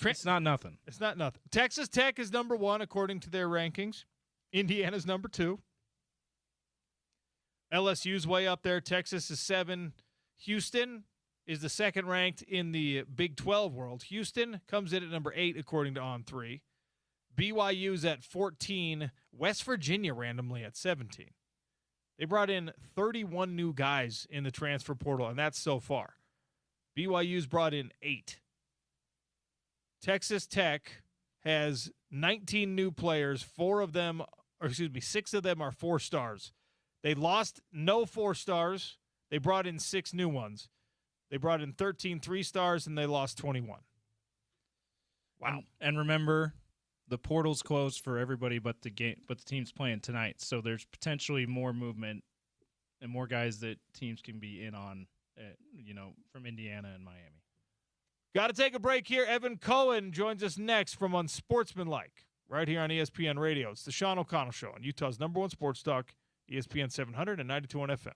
It's not nothing. It's not nothing. Texas Tech is number 1 according to their rankings. Indiana's number 2. LSU's way up there. Texas is 7. Houston is the second ranked in the Big 12 world. Houston comes in at number 8 according to On3. BYU's at 14. West Virginia randomly at 17. They brought in 31 new guys in the transfer portal, and that's so far. BYU's brought in 8. Texas Tech has 19 new players. 6 of them are 4 stars. They lost no 4 stars. They brought in 6 new ones. They brought in 13 3-stars, and they lost 21. Wow. And remember, the portal's closed for everybody but the teams playing tonight. So there's potentially more movement and more guys that teams can be in on, from Indiana and Miami. Got to take a break here. Evan Cohen joins us next from Unsportsmanlike, right here on ESPN Radio. It's the Sean O'Connell Show on Utah's #1 sports talk, ESPN 700 and 92.1 FM.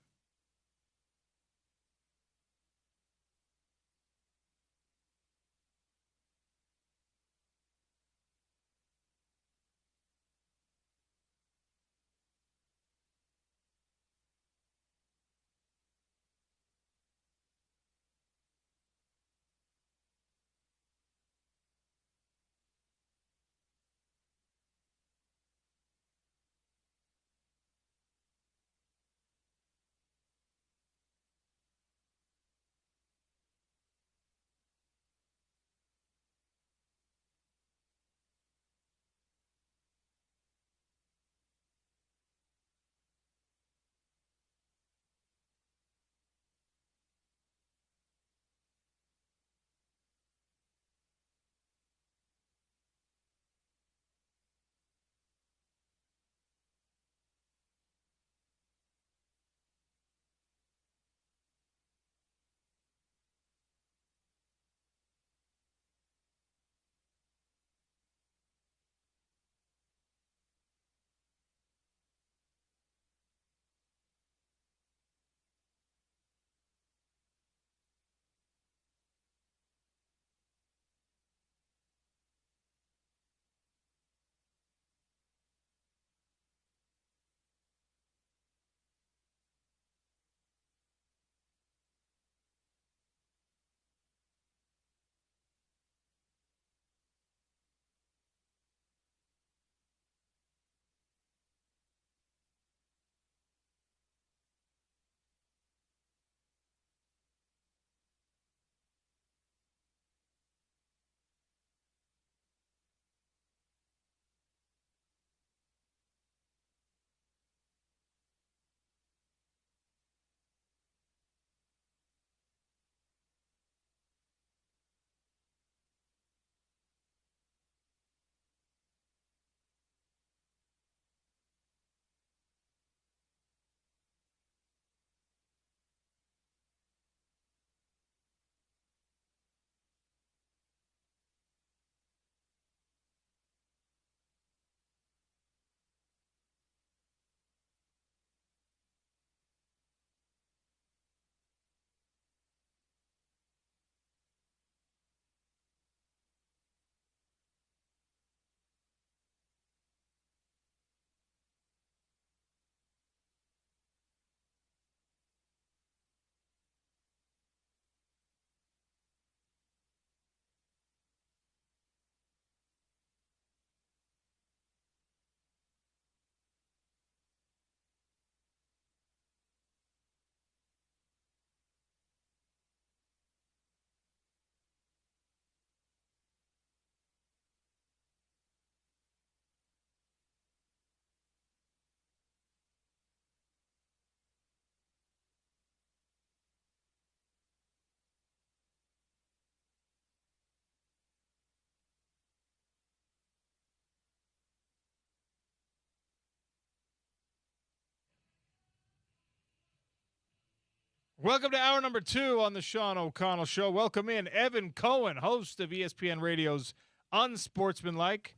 Welcome to hour number 2 on the Sean O'Connell Show. Welcome in Evan Cohen, host of ESPN Radio's Unsportsmanlike.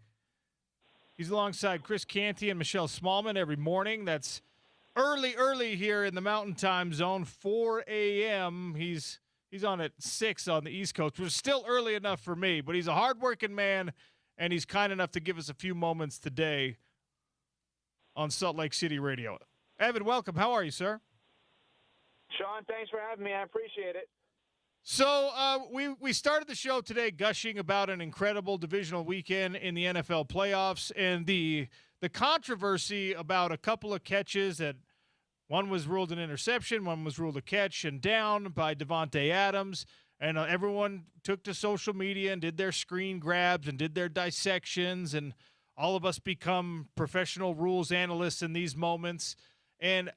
He's alongside Chris Canty and Michelle Smallman every morning. That's early here in the Mountain Time Zone, 4 a.m. He's on at 6 on the East Coast, which is still early enough for me, but he's a hardworking man, and he's kind enough to give us a few moments today on Salt Lake City Radio. Evan, welcome. How are you, sir? Sean, thanks for having me. I appreciate it. So we started the show today gushing about an incredible divisional weekend in the NFL playoffs and the controversy about a couple of catches that one was ruled an interception, one was ruled a catch and down by Devontae Adams, and everyone took to social media and did their screen grabs and did their dissections, and all of us become professional rules analysts in these moments. And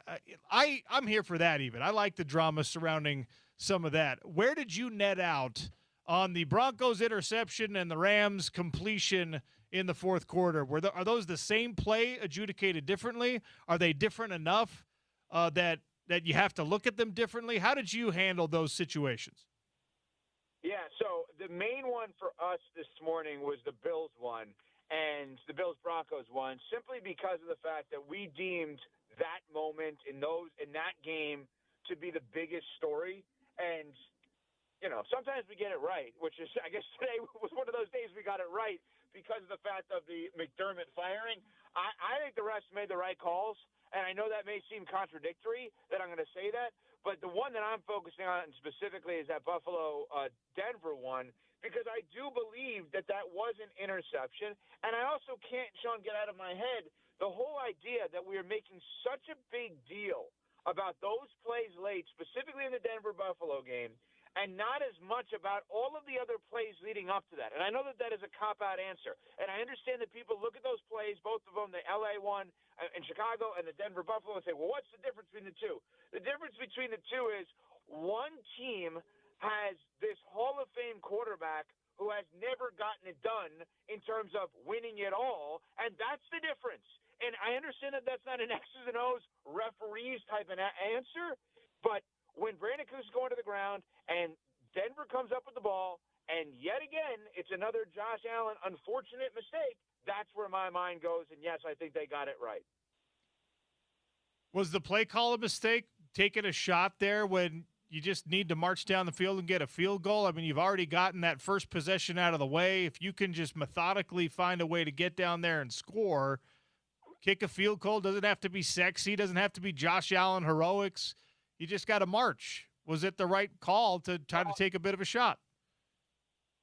I'm here for that even. I like the drama surrounding some of that. Where did you net out on the Broncos interception and the Rams completion in the fourth quarter? Are those the same play adjudicated differently? Are they different enough that you have to look at them differently? How did you handle those situations? Yeah, so the main one for us this morning was the Bills one and the Bills-Broncos one, simply because of the fact that we deemed that moment in that game to be the biggest story. And, sometimes we get it right, which is, I guess today was one of those days we got it right because of the fact of the McDermott firing. I think the refs made the right calls, and I know that may seem contradictory that I'm going to say that, but the one that I'm focusing on specifically is that Buffalo-Denver one, because I do believe that was an interception. And I also can't, Sean, get out of my head the whole idea that we are making such a big deal about those plays late, specifically in the Denver-Buffalo game, and not as much about all of the other plays leading up to that. And I know that is a cop-out answer. And I understand that people look at those plays, both of them, the L.A. one in Chicago and the Denver-Buffalo, and say, well, what's the difference between the two? The difference between the two is one team has this Hall of Fame quarterback who has never gotten it done in terms of winning it all, and that's the difference. And I understand that that's not an X's and O's referees type of answer, but when Brandon Cooks is going to the ground and Denver comes up with the ball, and yet again, it's another Josh Allen unfortunate mistake, that's where my mind goes, and yes, I think they got it right. Was the play call a mistake, taking a shot there when you just need to march down the field and get a field goal? I mean, you've already gotten that first possession out of the way. If you can just methodically find a way to get down there and score, kick a field goal, doesn't have to be sexy, doesn't have to be Josh Allen heroics. You just got to march. Was it the right call to try to take a bit of a shot?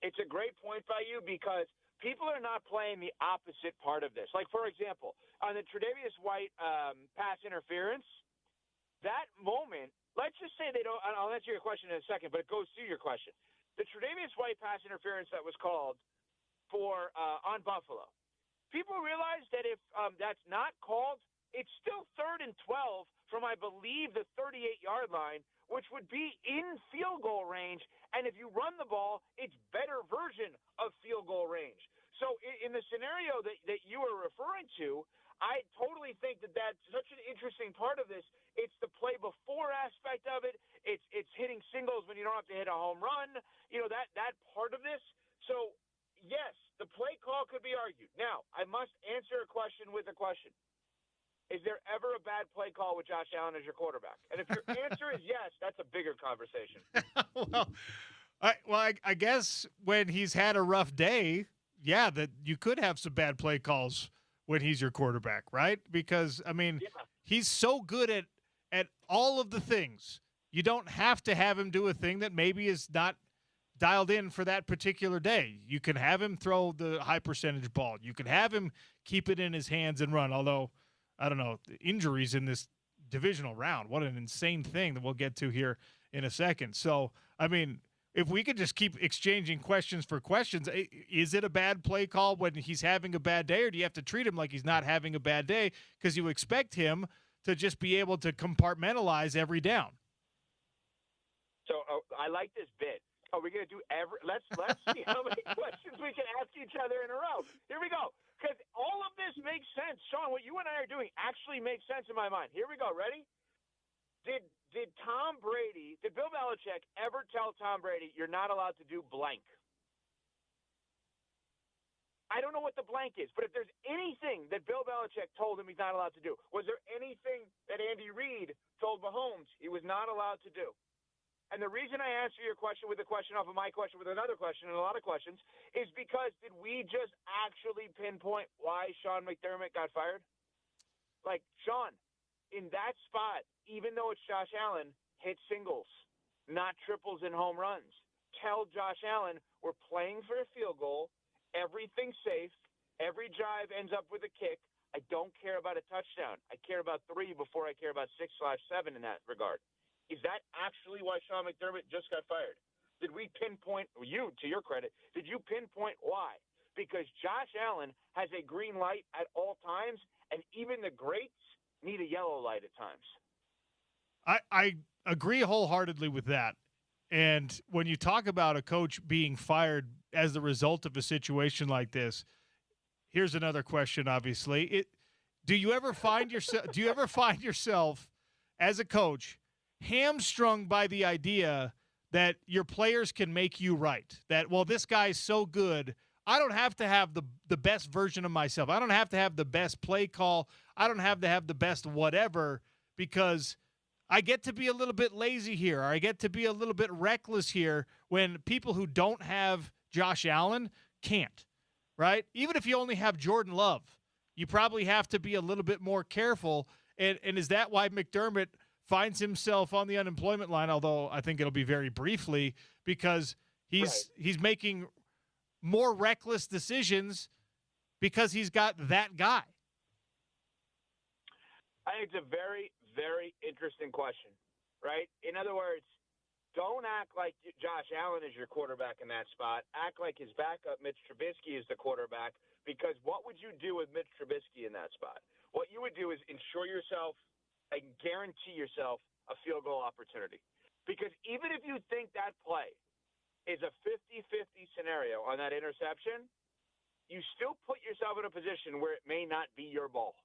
It's a great point by you because people are not playing the opposite part of this. Like, for example, on the Tre'Davious White pass interference, that moment, let's just say they don't – I'll answer your question in a second, but it goes to your question. The Tre'Davious White pass interference that was called for on Buffalo, people realize that if that's not called, it's still 3rd and 12 from, I believe, the 38-yard line, which would be in field goal range. And if you run the ball, it's better version of field goal range. So in the scenario that you are referring to, I totally think that that's such an interesting part of this. It's the play before aspect of it. It's hitting singles when you don't have to hit a home run. That part of this. So, yes, the play call could be argued. Now, I must answer a question with a question. Is there ever a bad play call with Josh Allen as your quarterback? And if your answer is yes, that's a bigger conversation. I guess when he's had a rough day, yeah, that you could have some bad play calls when he's your quarterback, right? Because, I mean, he's so good at all of the things. You don't have to have him do a thing that maybe is not dialed in for that particular day. You can have him throw the high percentage ball. You can have him keep it in his hands and run, although – I don't know, injuries in this divisional round. What an insane thing that we'll get to here in a second. So, I mean, if we could just keep exchanging questions for questions, is it a bad play call when he's having a bad day, or do you have to treat him like he's not having a bad day because you expect him to just be able to compartmentalize every down? So I like this bit. Are we going to do let's see how many questions we can ask each other in a row. Here we go. Because all of this makes sense. Sean, what you and I are doing actually makes sense in my mind. Here we go. Ready? Did did Bill Belichick ever tell Tom Brady, you're not allowed to do blank? I don't know what the blank is, but if there's anything that Bill Belichick told him he's not allowed to do, was there anything that Andy Reid told Mahomes he was not allowed to do? And the reason I answer your question with a question off of my question with another question and a lot of questions is because did we just actually pinpoint why Sean McDermott got fired? Like, Sean, in that spot, even though it's Josh Allen, hit singles, not triples and home runs. Tell Josh Allen we're playing for a field goal. Everything's safe. Every drive ends up with a kick. I don't care about a touchdown. I care about 3 before I care about 6/7 in that regard. Is that actually why Sean McDermott just got fired? Did we pinpoint, you, to your credit, did you pinpoint why? Because Josh Allen has a green light at all times, and even the greats need a yellow light at times. I agree wholeheartedly with that. And when you talk about a coach being fired as the result of a situation like this, here's another question, obviously. Do you ever find yourself as a coach hamstrung by the idea that your players can make you right? That, well, this guy's so good, I don't have to have the best version of myself. I don't have to have the best play call. I don't have to have the best whatever, because I get to be a little bit lazy here, or I get to be a little bit reckless here when people who don't have Josh Allen can't, right? Even if you only have Jordan Love, you probably have to be a little bit more careful. And is that why McDermott finds himself on the unemployment line, although I think it'll be very briefly, because he's making more reckless decisions because he's got that guy? I think it's a very, very interesting question, right? In other words, don't act like Josh Allen is your quarterback in that spot. Act like his backup, Mitch Trubisky, is the quarterback, because what would you do with Mitch Trubisky in that spot? What you would do is ensure yourself and guarantee yourself a field goal opportunity. Because even if you think that play is a 50-50 scenario on that interception, you still put yourself in a position where it may not be your ball.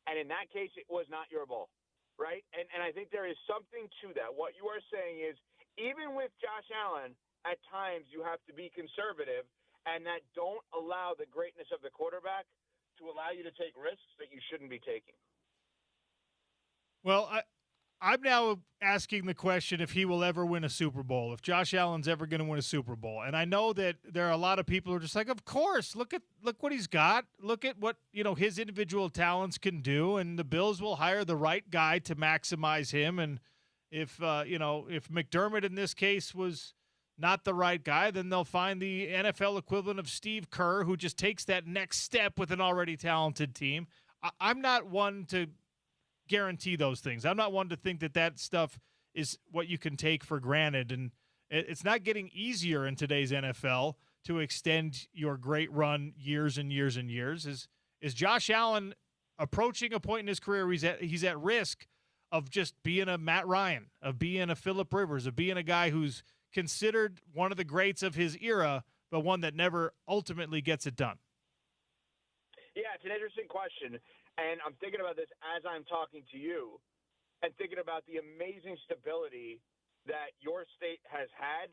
And in that case, it was not your ball, right? And I think there is something to that. What you are saying is, even with Josh Allen, at times you have to be conservative, and that don't allow the greatness of the quarterback to allow you to take risks that you shouldn't be taking. Well, I'm now asking the question if he will ever win a Super Bowl, if Josh Allen's ever going to win a Super Bowl. And I know that there are a lot of people who are just like, of course, look what he's got. Look at what, his individual talents can do, and the Bills will hire the right guy to maximize him. And if McDermott in this case was not the right guy, then they'll find the NFL equivalent of Steve Kerr, who just takes that next step with an already talented team. I'm not one to guarantee those things. I'm not one to think that stuff is what you can take for granted. And it's not getting easier in today's NFL to extend your great run years and years and years. Is Josh Allen approaching a point in his career where he's at risk of just being a Matt Ryan, of being a Phillip Rivers, of being a guy who's considered one of the greats of his era, but one that never ultimately gets it done? Yeah, it's an interesting question. And I'm thinking about this as I'm talking to you, and thinking about the amazing stability that your state has had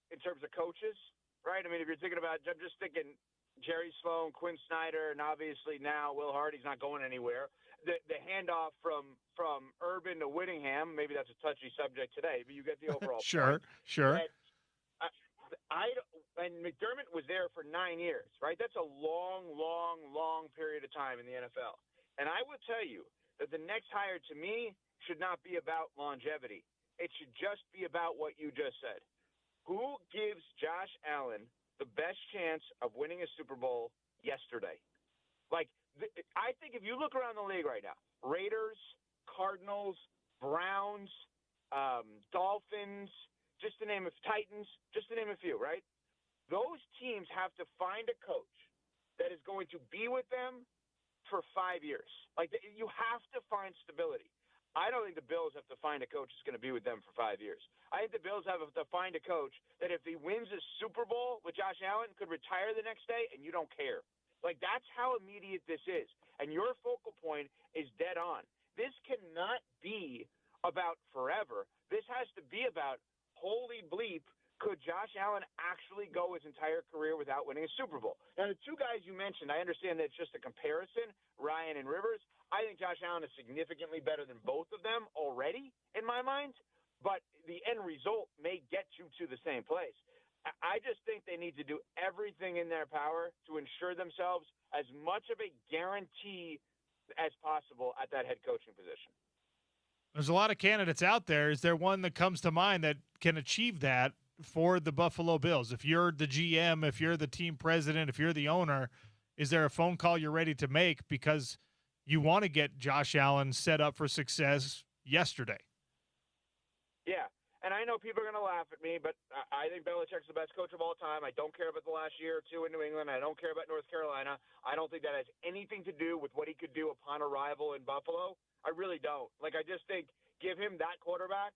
in terms of coaches, right? I mean, if you're thinking about, I'm just thinking Jerry Sloan, Quinn Snyder, and obviously now Will Hardy's not going anywhere. The handoff from Urban to Whittingham, maybe that's a touchy subject today, but you get the overall Sure. And McDermott was there for 9 years, right? That's a long, long, long period of time in the NFL. And I would tell you that the next hire, to me, should not be about longevity. It should just be about what you just said. Who gives Josh Allen the best chance of winning a Super Bowl yesterday? I think if you look around the league right now, Raiders, Cardinals, Browns, Dolphins, just to name Titans, just to name a few, right? Those teams have to find a coach that is going to be with them for 5 years. You have to find stability. I don't think the Bills have to find a coach that's going to be with them for 5 years. I think the Bills have to find a coach that if he wins a Super Bowl with Josh Allen, could retire the next day, and you don't care. That's how immediate this is. And your focal point is dead on. This cannot be about forever. This has to be about, holy bleep, could Josh Allen actually go his entire career without winning a Super Bowl? Now, the two guys you mentioned, I understand that it's just a comparison, Ryan and Rivers. I think Josh Allen is significantly better than both of them already, in my mind, but the end result may get you to the same place. I just think they need to do everything in their power to ensure themselves as much of a guarantee as possible at that head coaching position. There's a lot of candidates out there. Is there one that comes to mind that can achieve that for the Buffalo Bills? If you're the GM, if you're the team president, if you're the owner, is there a phone call you're ready to make because you want to get Josh Allen set up for success yesterday? Yeah, and I know people are going to laugh at me, but I think Belichick's the best coach of all time. I don't care about the last year or two in New England. I don't care about North Carolina. I don't think that has anything to do with what he could do upon arrival in Buffalo. I really don't. Like, I just think give him that quarterback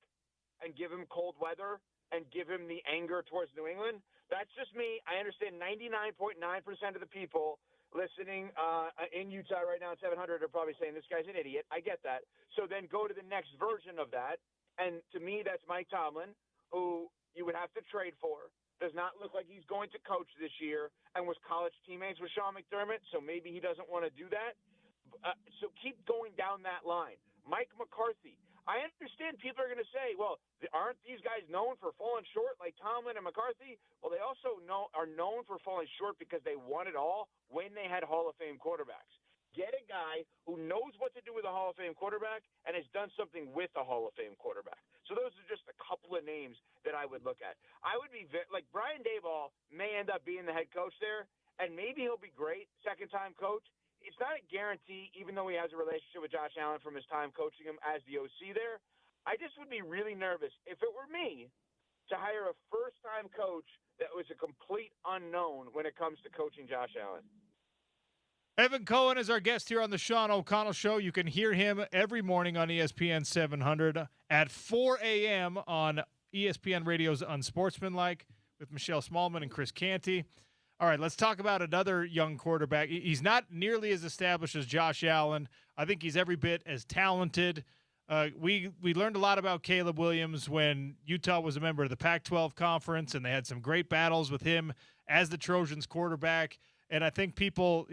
and give him cold weather and give him the anger towards New England. That's just me. I understand 99.9% of the people listening in Utah right now at 700 are probably saying this guy's an idiot. I get that. So then go to the next version of that. And to me, that's Mike Tomlin, who you would have to trade for. Does not look like he's going to coach this year and was college teammates with Sean McDermott, so maybe he doesn't want to do that. So keep going down that line. Mike McCarthy. I understand people are going to say, well, aren't these guys known for falling short like Tomlin and McCarthy? Well, they also are known for falling short because they won it all when they had Hall of Fame quarterbacks. Get a guy who knows what to do with a Hall of Fame quarterback and has done something with a Hall of Fame quarterback. So those are just a couple of names that I would look at. I would be like Brian Daboll may end up being the head coach there, and maybe he'll be great, second-time coach. It's not a guarantee, even though he has a relationship with Josh Allen from his time coaching him as the OC there. I just would be really nervous, if it were me, to hire a first-time coach that was a complete unknown when it comes to coaching Josh Allen. Evan Cohen is our guest here on the Sean O'Connell Show. You can hear him every morning on ESPN 700 at 4 a.m. on ESPN Radio's Unsportsmanlike with Michelle Smallman and Chris Canty. All right, let's talk about another young quarterback. He's not nearly as established as Josh Allen. I think he's every bit as talented. We learned a lot about Caleb Williams when Utah was a member of the Pac-12 Conference, and they had some great battles with him as the Trojans quarterback. And I think people,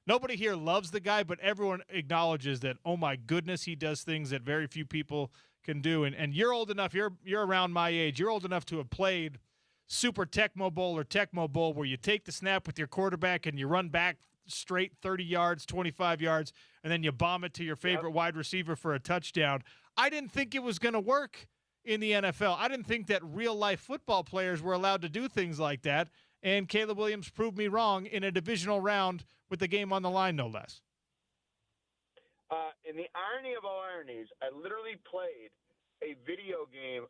nobody here loves the guy, but everyone acknowledges that, oh my goodness, he does things that very few people can do. And you're old enough, you're around my age, you're old enough to have played Super Tecmo Bowl or Tecmo Bowl where you take the snap with your quarterback and you run back straight 30 yards, 25 yards, and then you bomb it to your favorite wide receiver for a touchdown. I didn't think it was going to work in the NFL. I didn't think that real-life football players were allowed to do things like that, and Caleb Williams proved me wrong in a divisional round with the game on the line, no less. In the irony of all ironies, I literally played a video game.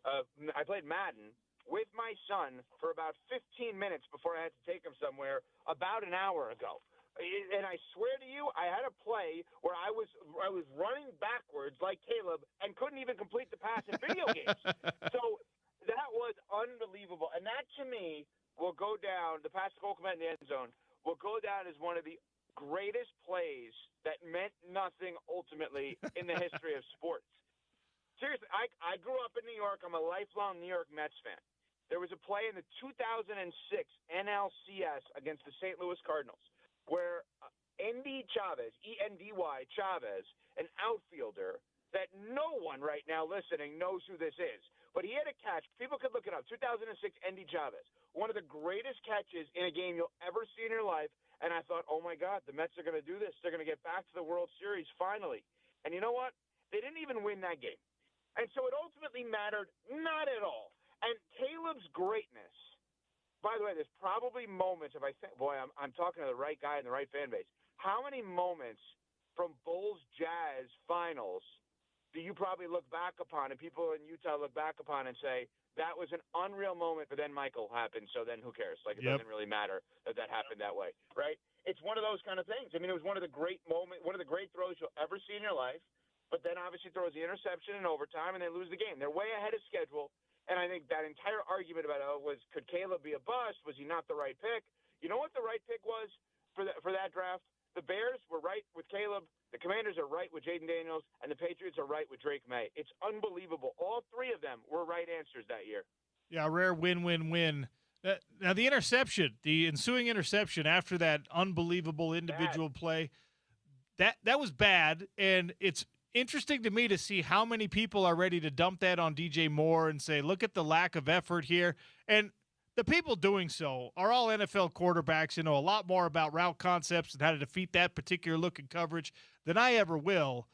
I played Madden with my son for about 15 minutes before I had to take him somewhere about an hour ago. And I swear to you, I had a play where I was running backwards like Caleb and couldn't even complete the pass in video games. So that was unbelievable. And that, to me, will go down, the pass to Cole Kmet in the end zone, will go down as one of the greatest plays that meant nothing ultimately in the history of sports. Seriously, I grew up in New York. I'm a lifelong New York Mets fan. There was a play in the 2006 NLCS against the St. Louis Cardinals where Endy Chavez, E-N-D-Y Chavez, an outfielder that no one right now listening knows who this is, but he had a catch. People could look it up. 2006 Endy Chavez, one of the greatest catches in a game you'll ever see in your life. And I thought, oh, my God, the Mets are going to do this. They're going to get back to the World Series finally. And you know what? They didn't even win that game. And so it ultimately mattered not at all. And Caleb's greatness, by the way, there's probably moments, if I think, boy, I'm talking to the right guy in the right fan base. How many moments from Bulls-Jazz finals do you probably look back upon and people in Utah look back upon and say, that was an unreal moment, but then Michael happened, so then who cares? Like, it doesn't really matter that happened that way, right? It's one of those kind of things. I mean, it was one of the great throws you'll ever see in your life, but then obviously throws the interception in overtime, and they lose the game. They're way ahead of schedule. And I think that entire argument about, could Caleb be a bust? Was he not the right pick? You know what the right pick was for that draft? the Bears were right with Caleb, the Commanders are right with Jaden Daniels, and the Patriots are right with Drake May. It's unbelievable. All three of them were right answers that year. Yeah, rare win-win-win. Now, the interception, the ensuing interception after that unbelievable individual play, that was bad, and it's interesting to me to see how many people are ready to dump that on DJ Moore and say, look at the lack of effort here. And the people doing so are all NFL quarterbacks who know a lot more about route concepts and how to defeat that particular look in coverage than I ever will.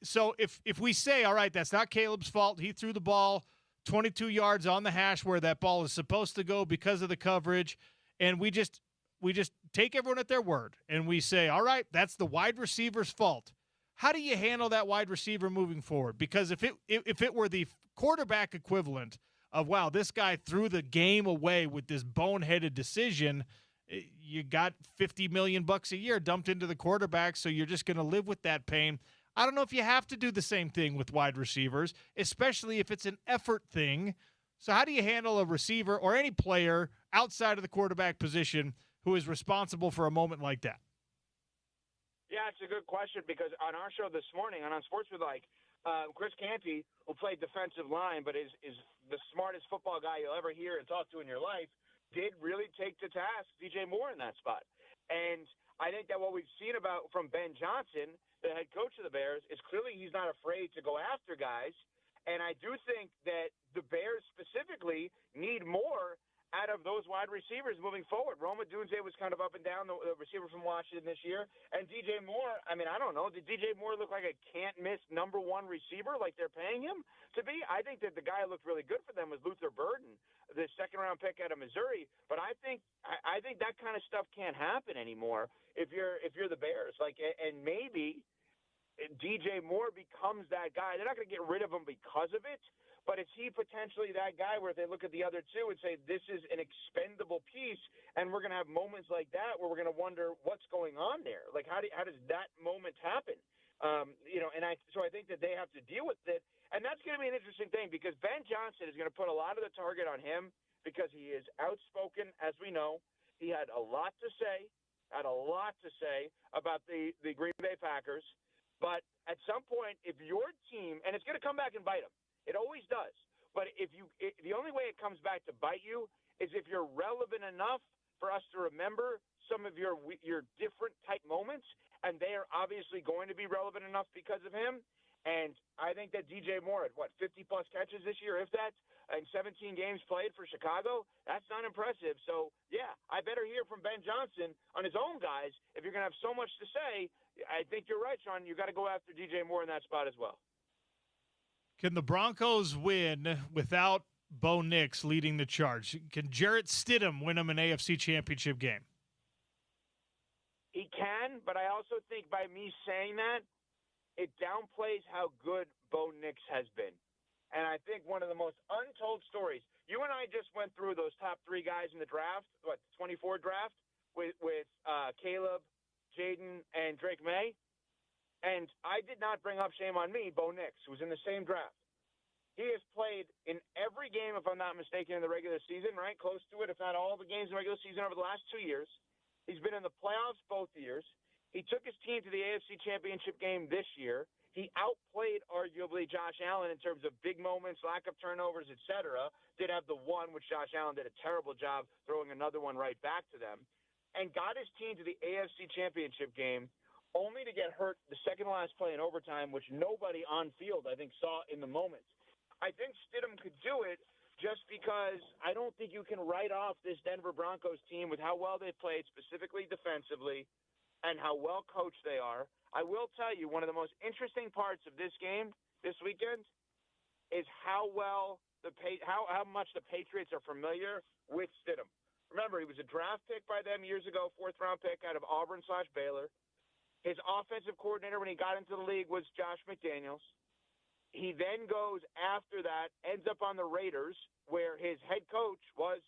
So if we say, all right, that's not Caleb's fault, he threw the ball 22 yards on the hash where that ball is supposed to go because of the coverage, and we just take everyone at their word, and we say, all right, that's the wide receiver's fault. How do you handle that wide receiver moving forward? Because if it were the quarterback equivalent of, wow, this guy threw the game away with this boneheaded decision, you got $50 million a year dumped into the quarterback, so you're just going to live with that pain. I don't know if you have to do the same thing with wide receivers, especially if it's an effort thing. So how do you handle a receiver or any player outside of the quarterback position who is responsible for a moment like that? Yeah, it's a good question because on our show this morning and on Sports With Chris Canty, who played defensive line but is the smartest football guy you'll ever hear and talk to in your life, did really take to task DJ Moore in that spot. And I think that what we've seen from Ben Johnson, the head coach of the Bears, is clearly he's not afraid to go after guys. And I do think that the Bears specifically need more out of those wide receivers moving forward. Rome Odunze was kind of up and down, the receiver from Washington this year. And DJ Moore, I mean, I don't know. Did DJ Moore look like a can't-miss number one receiver like they're paying him to be? I think that the guy who looked really good for them was Luther Burden, the second-round pick out of Missouri. But I think that kind of stuff can't happen anymore if you're the Bears. And maybe DJ Moore becomes that guy. They're not going to get rid of him because of it. But is he potentially that guy where they look at the other two and say, this is an expendable piece, and we're going to have moments like that where we're going to wonder what's going on there? Like, how does that moment happen? So I think that they have to deal with it. And that's going to be an interesting thing because Ben Johnson is going to put a lot of the target on him because he is outspoken, as we know. He had a lot to say about the Green Bay Packers. But at some point, if your team, and it's going to come back and bite him, it always does. But the only way it comes back to bite you is if you're relevant enough for us to remember some of your different type moments, and they are obviously going to be relevant enough because of him. And I think that DJ Moore had, 50-plus catches this year, if that, and 17 games played for Chicago, that's not impressive. So, yeah, I better hear from Ben Johnson on his own guys. If you're going to have so much to say, I think you're right, Sean. You got to go after DJ Moore in that spot as well. Can the Broncos win without Bo Nix leading the charge? Can Jarrett Stidham win them an AFC Championship game? He can, but I also think by me saying that, it downplays how good Bo Nix has been. And I think one of the most untold stories, you and I just went through those top three guys in the draft, 24 draft, with Caleb, Jaden, and Drake May. And I did not bring up, shame on me, Bo Nix, who was in the same draft. He has played in every game, if I'm not mistaken, in the regular season, right? Close to it, if not all the games in the regular season over the last 2 years. He's been in the playoffs both years. He took his team to the AFC Championship game this year. He outplayed, arguably, Josh Allen in terms of big moments, lack of turnovers, etc. Did have the one, which Josh Allen did a terrible job throwing another one right back to them. And got his team to the AFC Championship game, only to get hurt the second-to-last play in overtime, which nobody on field, I think, saw in the moment. I think Stidham could do it just because I don't think you can write off this Denver Broncos team with how well they played, specifically defensively, and how well coached they are. I will tell you, one of the most interesting parts of this game this weekend is how much the Patriots are familiar with Stidham. Remember, he was a draft pick by them years ago, fourth-round pick out of Auburn/Baylor. His offensive coordinator when he got into the league was Josh McDaniels. He then goes after that, ends up on the Raiders, where his head coach was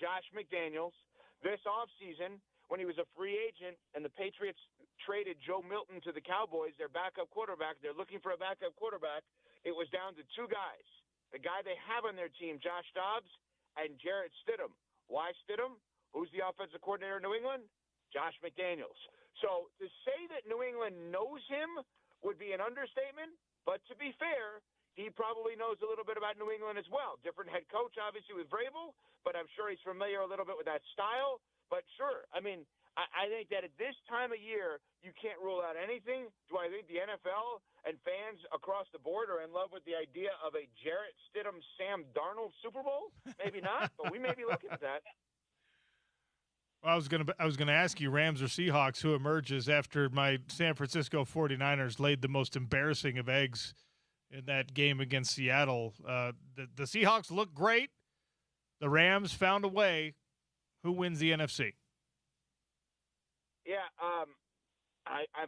Josh McDaniels. This offseason, when he was a free agent and the Patriots traded Joe Milton to the Cowboys, their backup quarterback, they're looking for a backup quarterback, it was down to two guys. The guy they have on their team, Josh Dobbs, and Jarrett Stidham. Why Stidham? Who's the offensive coordinator in New England? Josh McDaniels. So to say that New England knows him would be an understatement, but to be fair, he probably knows a little bit about New England as well. Different head coach, obviously, with Vrabel, but I'm sure he's familiar a little bit with that style. But sure, I mean, I think that at this time of year, you can't rule out anything. Do I think the NFL and fans across the board are in love with the idea of a Jarrett Stidham, Sam Darnold Super Bowl? Maybe not, but we may be looking at that. Well, I was gonna ask you, Rams or Seahawks, who emerges after my San Francisco 49ers laid the most embarrassing of eggs in that game against Seattle. The Seahawks look great. The Rams found a way. Who wins the NFC? Yeah, I'm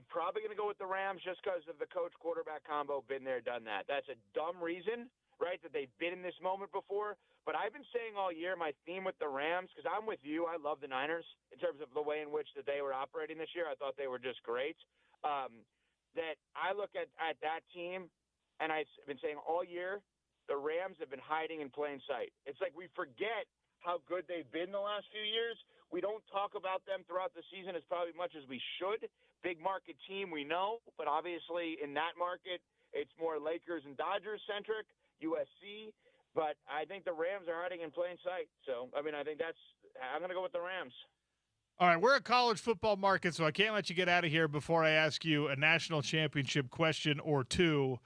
probably going to go with the Rams just because of the coach-quarterback combo. Been there, done that. That's a dumb reason, right, that they've been in this moment before. But I've been saying all year my theme with the Rams, because I'm with you, I love the Niners in terms of the way in which that they were operating this year. I thought they were just great. That I look at that team, and I've been saying all year, the Rams have been hiding in plain sight. It's like we forget how good they've been the last few years. We don't talk about them throughout the season as probably much as we should. Big market team, we know, but obviously in that market, it's more Lakers and Dodgers centric, USC. But I think the Rams are hiding in plain sight. So, I mean, I'm going to go with the Rams. All right, we're a college football market, so I can't let you get out of here before I ask you a national championship question or two.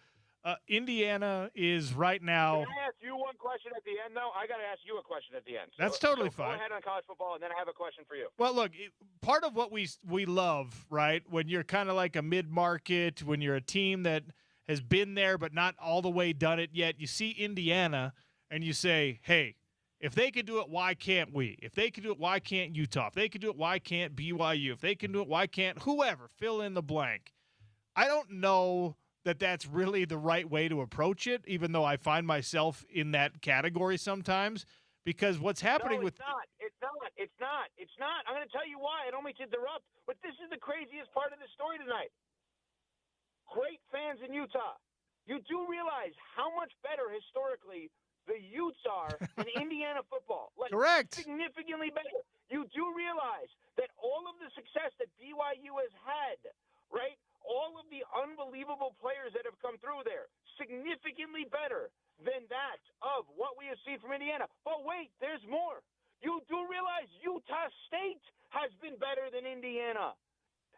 Indiana is right now. Can I ask you one question at the end, though? I got to ask you a question at the end. That's totally fine. Go ahead on college football, and then I have a question for you. Well, look, part of what we love, right, when you're kind of like a mid-market, when you're a team that has been there but not all the way done it yet, you see Indiana and you say, hey, if they could do it, why can't we? If they could do it, why can't Utah? If they could do it, why can't BYU? If they can do it, why can't whoever? Fill in the blank. I don't know that that's really the right way to approach it, even though I find myself in that category sometimes, because what's happening It's not. I'm going to tell you why. I don't mean to interrupt, but this is the craziest part of the story tonight. Great fans in Utah. You do realize how much better historically the Utes are than Indiana football. Correct. Significantly better. You do realize that all of the success that BYU has had, right? All of the unbelievable players that have come through there, significantly better than that of what we have seen from Indiana. But wait, there's more. You do realize Utah State has been better than Indiana.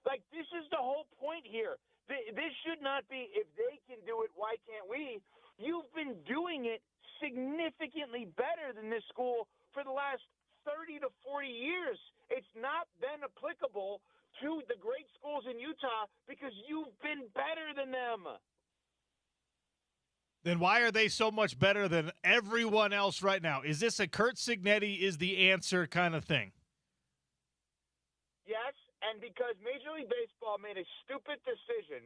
Like, this is the whole point here. This should not be, if they can do it, why can't we? You've been doing it significantly better than this school for the last 30 to 40 years. It's not been applicable to the great schools in Utah because you've been better than them. Then why are they so much better than everyone else right now? Is this a Curt Cignetti is the answer kind of thing? Yes, and because Major League Baseball made a stupid decision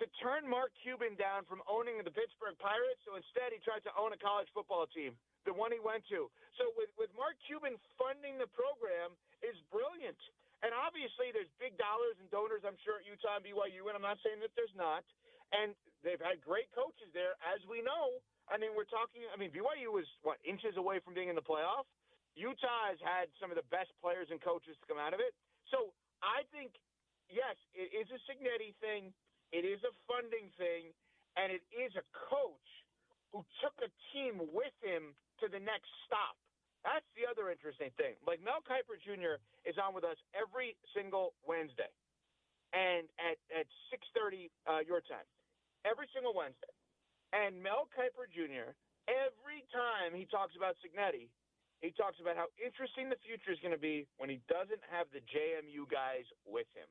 to turn Mark Cuban down from owning the Pittsburgh Pirates, so instead he tried to own a college football team, the one he went to. So with Mark Cuban funding the program is brilliant. And obviously there's big dollars and donors, I'm sure, at Utah and BYU, and I'm not saying that there's not. And they've had great coaches there, as we know. I mean, BYU was, inches away from being in the playoff. Utah has had some of the best players and coaches to come out of it. So I think, yes, it is a Cignetti thing. It is a funding thing. And it is a coach who took a team with him to the next stop. That's the other interesting thing. Like, Mel Kiper Jr. is on with us every single Wednesday. And at 6:30 your time. Every single Wednesday. And Mel Kiper Jr., every time he talks about Cignetti, he talks about how interesting the future is going to be when he doesn't have the JMU guys with him.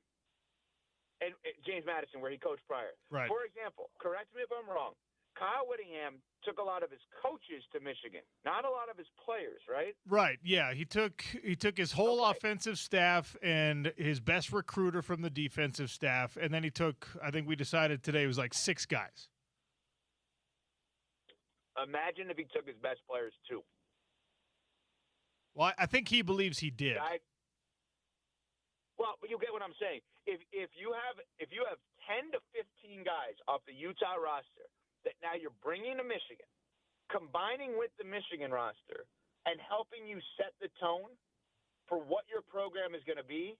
And James Madison, where he coached prior. Right. For example, correct me if I'm wrong, Kyle Whittingham took a lot of his coaches to Michigan, not a lot of his players, right? Right. Yeah, he took his whole offensive staff and his best recruiter from the defensive staff, and then he took, I think we decided today it was like 6 guys. Imagine if he took his best players too. Well, I think he believes he did. Well, you get what I'm saying. If you have 10 to 15 guys off the Utah roster that now you're bringing to Michigan, combining with the Michigan roster, and helping you set the tone for what your program is going to be,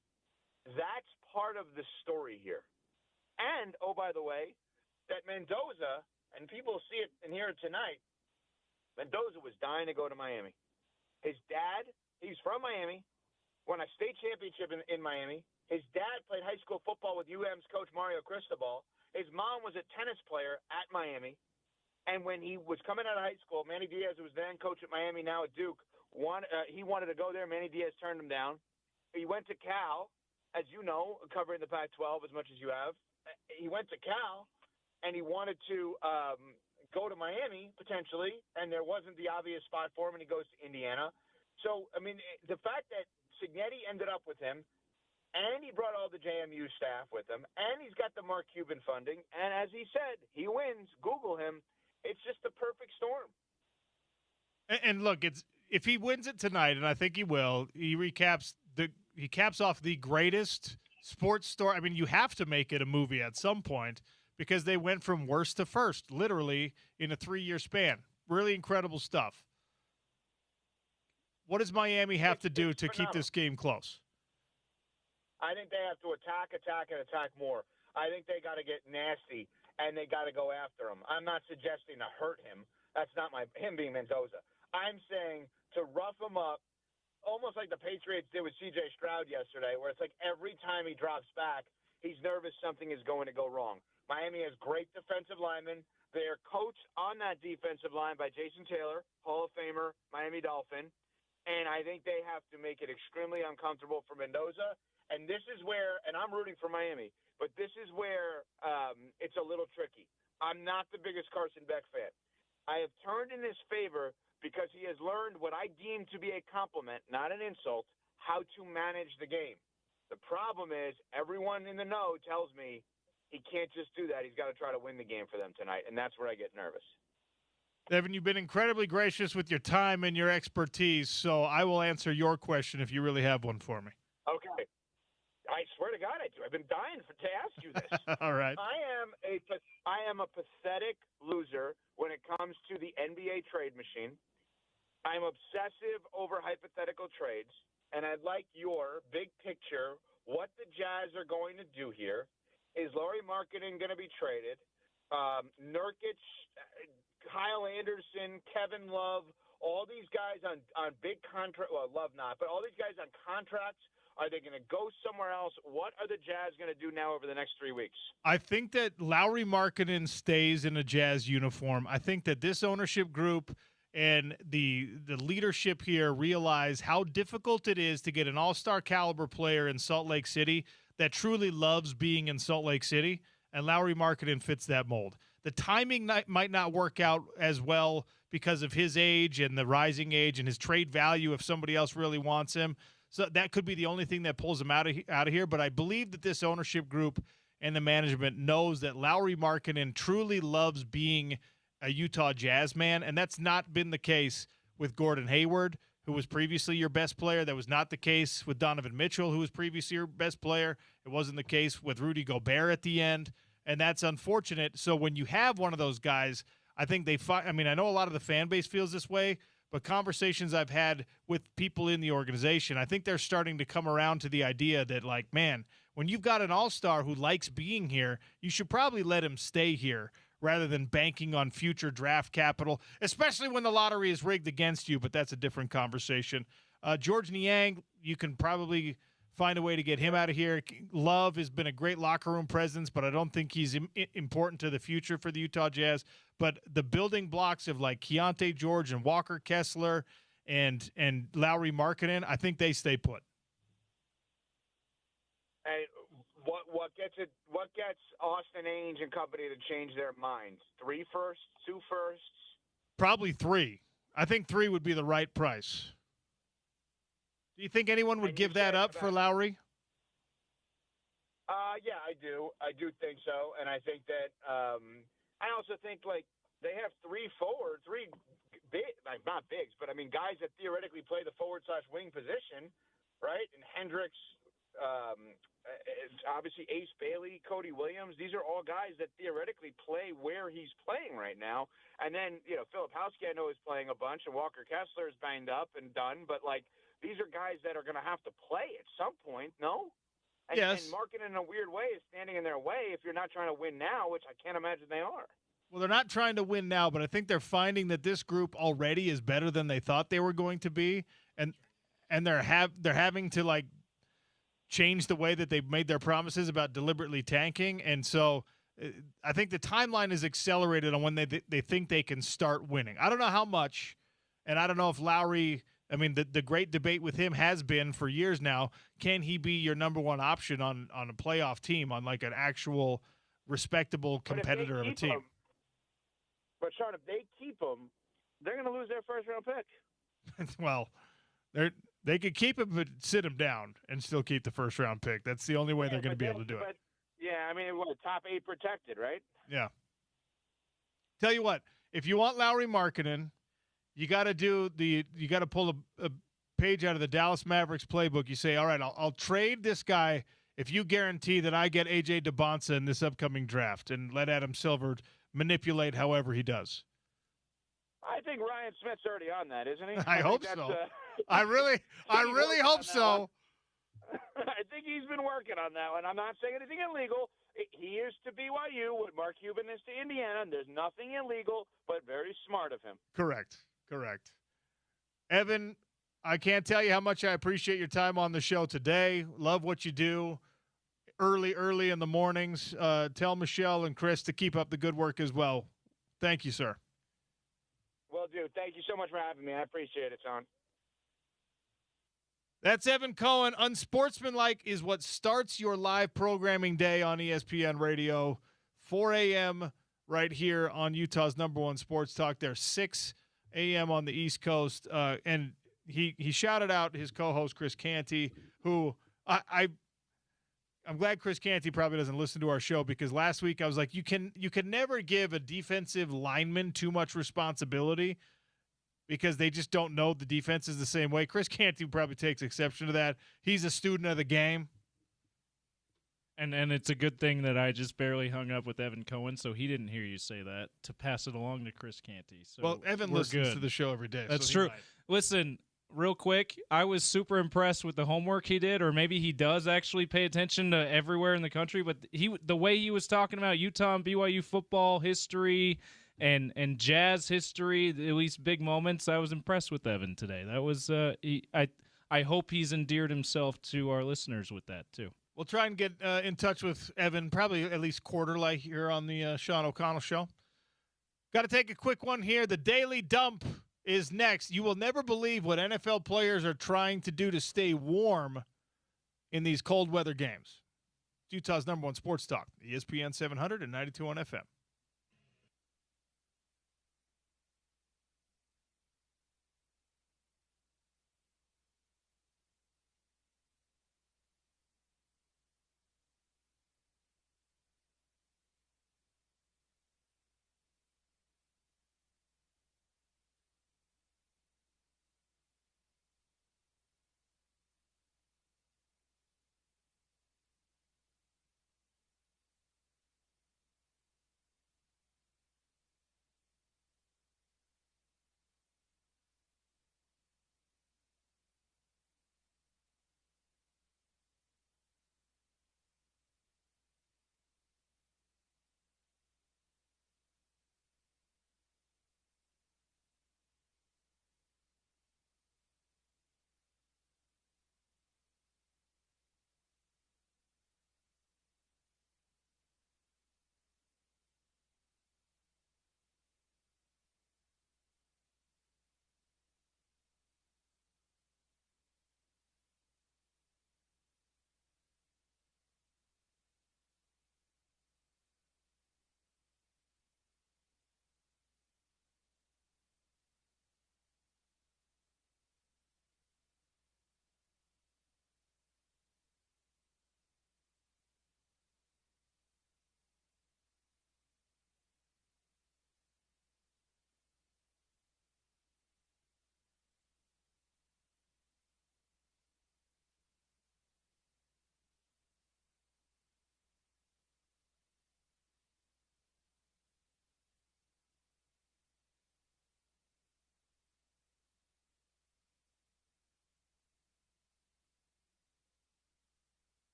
that's part of the story here. And, oh, by the way, that Mendoza, and people see it and hear it tonight, Mendoza was dying to go to Miami. His dad, he's from Miami, won a state championship in Miami. His dad played high school football with UM's coach Mario Cristobal. His mom was a tennis player at Miami. And when he was coming out of high school, Manny Diaz, who was then coach at Miami, now at Duke, he wanted to go there. Manny Diaz turned him down. He went to Cal, as you know, covering the Pac-12 as much as you have. He went to Cal, and he wanted to go to Miami, potentially, and there wasn't the obvious spot for him, and he goes to Indiana. So, I mean, the fact that Cignetti ended up with him, and he brought all the JMU staff with him, and he's got the Mark Cuban funding, and as he said, he wins. Google him. It's just the perfect storm. And look, if he wins it tonight, and I think he will, he caps off the greatest sports story. I mean, you have to make it a movie at some point because they went from worst to first, literally in a 3-year span. Really incredible stuff. What does Miami have to do to keep this game close? I think they have to attack more. I think they got to get nasty, and they got to go after him. I'm not suggesting to hurt him. That's not him being Mendoza. I'm saying to rough him up, almost like the Patriots did with C.J. Stroud yesterday, where it's like every time he drops back, he's nervous something is going to go wrong. Miami has great defensive linemen. They're coached on that defensive line by Jason Taylor, Hall of Famer, Miami Dolphin. And I think they have to make it extremely uncomfortable for Mendoza. And this is where, and I'm rooting for Miami, but this is where it's a little tricky. I'm not the biggest Carson Beck fan. I have turned in his favor because he has learned what I deem to be a compliment, not an insult, how to manage the game. The problem is everyone in the know tells me he can't just do that. He's got to try to win the game for them tonight, and that's where I get nervous. Evan, you've been incredibly gracious with your time and your expertise, so I will answer your question if you really have one for me. Okay. I swear to God I do. I've been dying to ask you this. All right. I am a pathetic loser when it comes to the NBA trade machine. I'm obsessive over hypothetical trades, and I'd like your big picture, what the Jazz are going to do here. Is Lauri Markkanen going to be traded? Nurkic, Kyle Anderson, Kevin Love, all these guys on big contract. Well, Love not, but all these guys on contracts. Are they going to go somewhere else? What are the Jazz going to do now over the next 3 weeks? I think that Lauri Markkanen stays in a Jazz uniform. I think that this ownership group and the leadership here realize how difficult it is to get an all-star caliber player in Salt Lake City that truly loves being in Salt Lake City, and Lauri Markkanen fits that mold. The timing might not work out as well because of his age and the rising age and his trade value if somebody else really wants him. So that could be the only thing that pulls him out of here. But I believe that this ownership group and the management knows that Lauri Markkanen truly loves being a Utah Jazz man, and that's not been the case with Gordon Hayward, who was previously your best player. That was not the case with Donovan Mitchell, who was previously your best player. It wasn't the case with Rudy Gobert at the end, and that's unfortunate. So when you have one of those guys, I think I know a lot of the fan base feels this way, but conversations I've had with people in the organization, I think they're starting to come around to the idea that, like, man, when you've got an all-star who likes being here, you should probably let him stay here rather than banking on future draft capital, especially when the lottery is rigged against you, but that's a different conversation. George Niang, you can probably find a way to get him out of here. Love has been a great locker room presence, but I don't think he's important to the future for the Utah Jazz. But the building blocks of like Keontae George and Walker Kessler and Lauri Markkanen, I think they stay put. And what gets Austin Ainge and company to change their minds? 3 firsts, 2 firsts? Probably 3. I think 3 would be the right price. Do you think anyone would give that up for Lauri? Yeah, I do. I do think so, and I think that I also think like they have 3 forwards, 3 big, like not bigs, but I mean guys that theoretically play the forward/wing position, right? And Hendricks, obviously Ace Bailey, Cody Williams. These are all guys that theoretically play where he's playing right now. And then Philip Houski, I know, is playing a bunch, and Walker Kessler is banged up and done, but like these are guys that are going to have to play at some point. No. And, Yes. And Markin, in a weird way, is standing in their way if you're not trying to win now, which I can't imagine they are. Well, they're not trying to win now, but I think they're finding that this group already is better than they thought they were going to be, and they're having to like change the way that they've made their promises about deliberately tanking, and so I think the timeline is accelerated on when they think they can start winning. I don't know how much, and I don't know if Lowry. I mean, the great debate with him has been for years now. Can he be your number one option on a playoff team, on like an actual respectable competitor of a team? But Sean, if they keep him, they're going to lose their first-round pick. Well, they could keep him but sit him down and still keep the first-round pick. That's the only way they're going to be able to do it. Yeah, I mean, what, top 8 protected, right? Yeah. Tell you what, if you want Lowry Markkanen, you got to pull a page out of the Dallas Mavericks playbook. You say, all right, I'll trade this guy if you guarantee that I get A.J. DeBonsa in this upcoming draft and let Adam Silver manipulate however he does. I think Ryan Smith's already on that, isn't he? I hope so. I really hope so. I think he's been working on that one. I'm not saying anything illegal. He is to BYU what Mark Cuban is to Indiana, and there's nothing illegal, but very smart of him. Correct. Evan, I can't tell you how much I appreciate your time on the show today. Love what you do early in the mornings. Tell Michelle and Chris to keep up the good work as well. Thank you, sir. Will do. Thank you so much for having me. I appreciate it, Sean. That's Evan Cohen. Unsportsmanlike is what starts your live programming day on ESPN Radio. 4 a.m. right here on Utah's number one sports talk. There, 6 a.m. on the East Coast. And he shouted out his co-host, Chris Canty, who I'm glad Chris Canty probably doesn't listen to our show, because last week I was like, you can never give a defensive lineman too much responsibility because they just don't know the defenses the same way. Chris Canty probably takes exception to that. He's a student of the game. And it's a good thing that I just barely hung up with Evan Cohen, so he didn't hear you say that, to pass it along to Chris Canty. So well, Evan listens to the show every day. That's so true. Might. Listen, real quick, I was super impressed with the homework he did, or maybe he does actually pay attention to everywhere in the country, but the way he was talking about Utah and BYU football history and Jazz history, at least big moments, I was impressed with Evan today. That was I hope he's endeared himself to our listeners with that too. We'll try and get in touch with Evan probably at least quarterly here on the Sean O'Connell Show. Got to take a quick one here. The Daily Dump is next. You will never believe what NFL players are trying to do to stay warm in these cold weather games. It's Utah's number one sports talk, ESPN 700 and 92 on FM.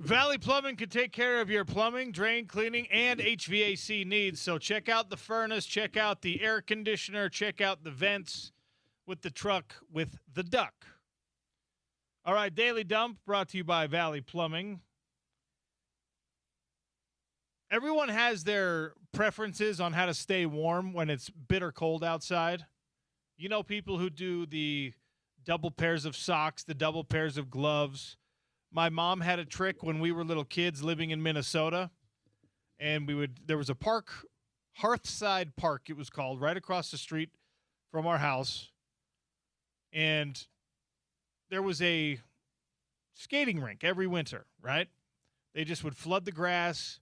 Valley Plumbing can take care of your plumbing, drain cleaning, and HVAC needs. So check out the furnace, check out the air conditioner, check out the vents with the truck with the duck. All right, Daily Dump brought to you by Valley Plumbing. Everyone has their preferences on how to stay warm when it's bitter cold outside. You know, people who do the double pairs of socks, the double pairs of gloves. My mom had a trick when we were little kids living in Minnesota, and there was a park, Hearthside Park it was called, right across the street from our house, and there was a skating rink every winter, right? They just would flood the grass,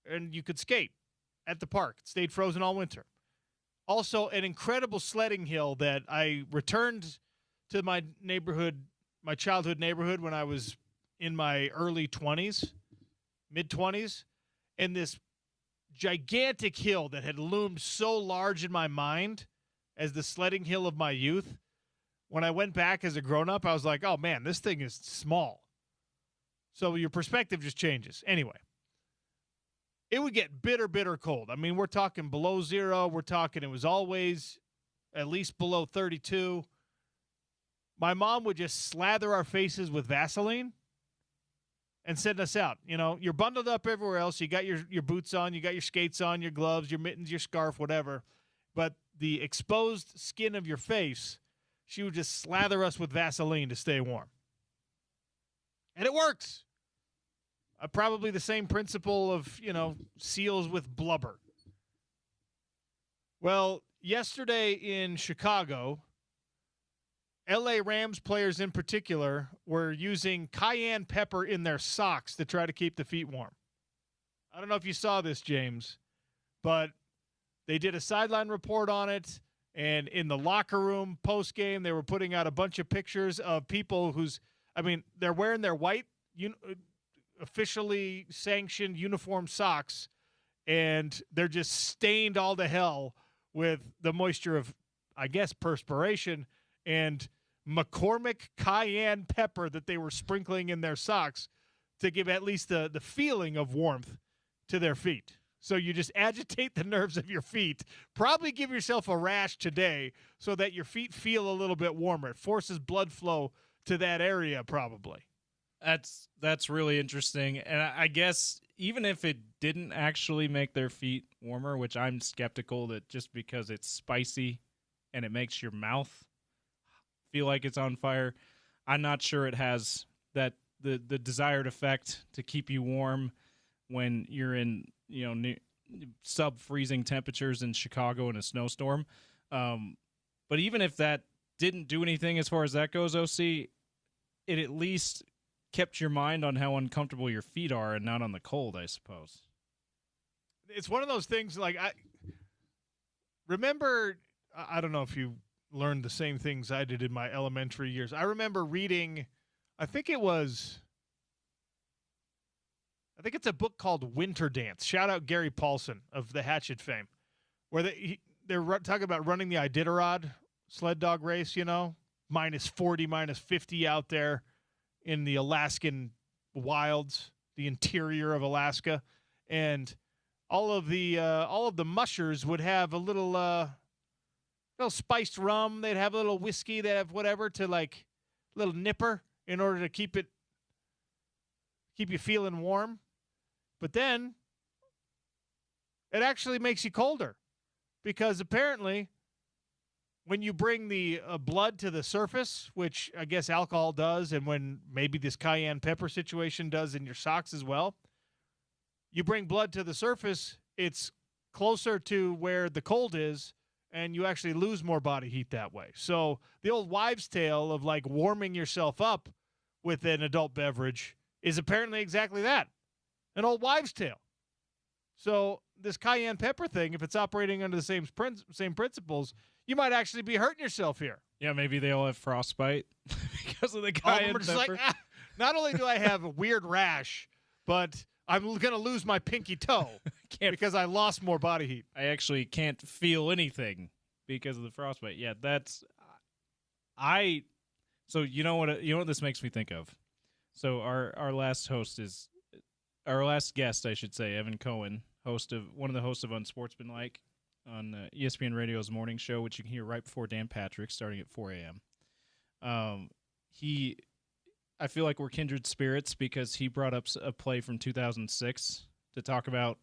and you could skate at the park. It stayed frozen all winter. Also, an incredible sledding hill that I returned to my neighborhood, my childhood neighborhood, when I was in my early 20s, mid-20s, and this gigantic hill that had loomed so large in my mind as the sledding hill of my youth. When I went back as a grown-up, I was like, oh, man, this thing is small. So your perspective just changes. Anyway, it would get bitter, bitter cold. I mean, we're talking below zero. We're talking it was always at least below 32. My mom would just slather our faces with Vaseline and send us out. You know, you're bundled up everywhere else. You got your boots on. You got your skates on, your gloves, your mittens, your scarf, whatever. But the exposed skin of your face, she would just slather us with Vaseline to stay warm. And it works. Probably the same principle of, seals with blubber. Well, yesterday in Chicago, L.A. Rams players in particular were using cayenne pepper in their socks to try to keep the feet warm. I don't know if you saw this, James, but they did a sideline report on it, and in the locker room post-game, they were putting out a bunch of pictures of people they're wearing their white, officially sanctioned uniform socks, and they're just stained all to hell with the moisture of, I guess, perspiration and McCormick cayenne pepper that they were sprinkling in their socks to give at least the feeling of warmth to their feet. So you just agitate the nerves of your feet, probably give yourself a rash today so that your feet feel a little bit warmer. It forces blood flow to that area probably. That's really interesting. And I guess even if it didn't actually make their feet warmer, which I'm skeptical that just because it's spicy and it makes your mouth feel like it's on fire, I'm not sure it has the desired effect to keep you warm when you're in sub-freezing temperatures in Chicago in a snowstorm. But even if that didn't do anything as far as that goes, OC, it at least kept your mind on how uncomfortable your feet are and not on the cold, I suppose. It's one of those things, like, I remember, I don't know if you learned the same things I did in my elementary years. I remember reading, I think it's a book called Winter Dance. Shout out Gary Paulson of the Hatchet fame, where they're talking about running the Iditarod sled dog race, minus 40, minus 50 out there in the Alaskan wilds, the interior of Alaska, and all of the mushers would have a little spiced rum. They'd have a little whiskey. They'd have whatever to like little nipper in order to keep you feeling warm. But then it actually makes you colder because apparently when you bring the blood to the surface, which I guess alcohol does, and when maybe this cayenne pepper situation does in your socks as well, you bring blood to the surface, it's closer to where the cold is, and you actually lose more body heat that way. So the old wives' tale of like warming yourself up with an adult beverage is apparently exactly that, an old wives' tale. So this cayenne pepper thing, if it's operating under the same principles, you might actually be hurting yourself here. Yeah, maybe they all have frostbite because of the cayenne pepper. Not only do I have a weird rash, but I'm going to lose my pinky toe because I lost more body heat. I actually can't feel anything because of the frostbite. Yeah, so you know what this makes me think of? So our last guest, I should say, Evan Cohen, one of the hosts of Unsportsmanlike on ESPN Radio's morning show, which you can hear right before Dan Patrick, starting at 4 a.m. I feel like we're kindred spirits because he brought up a play from 2006 to talk about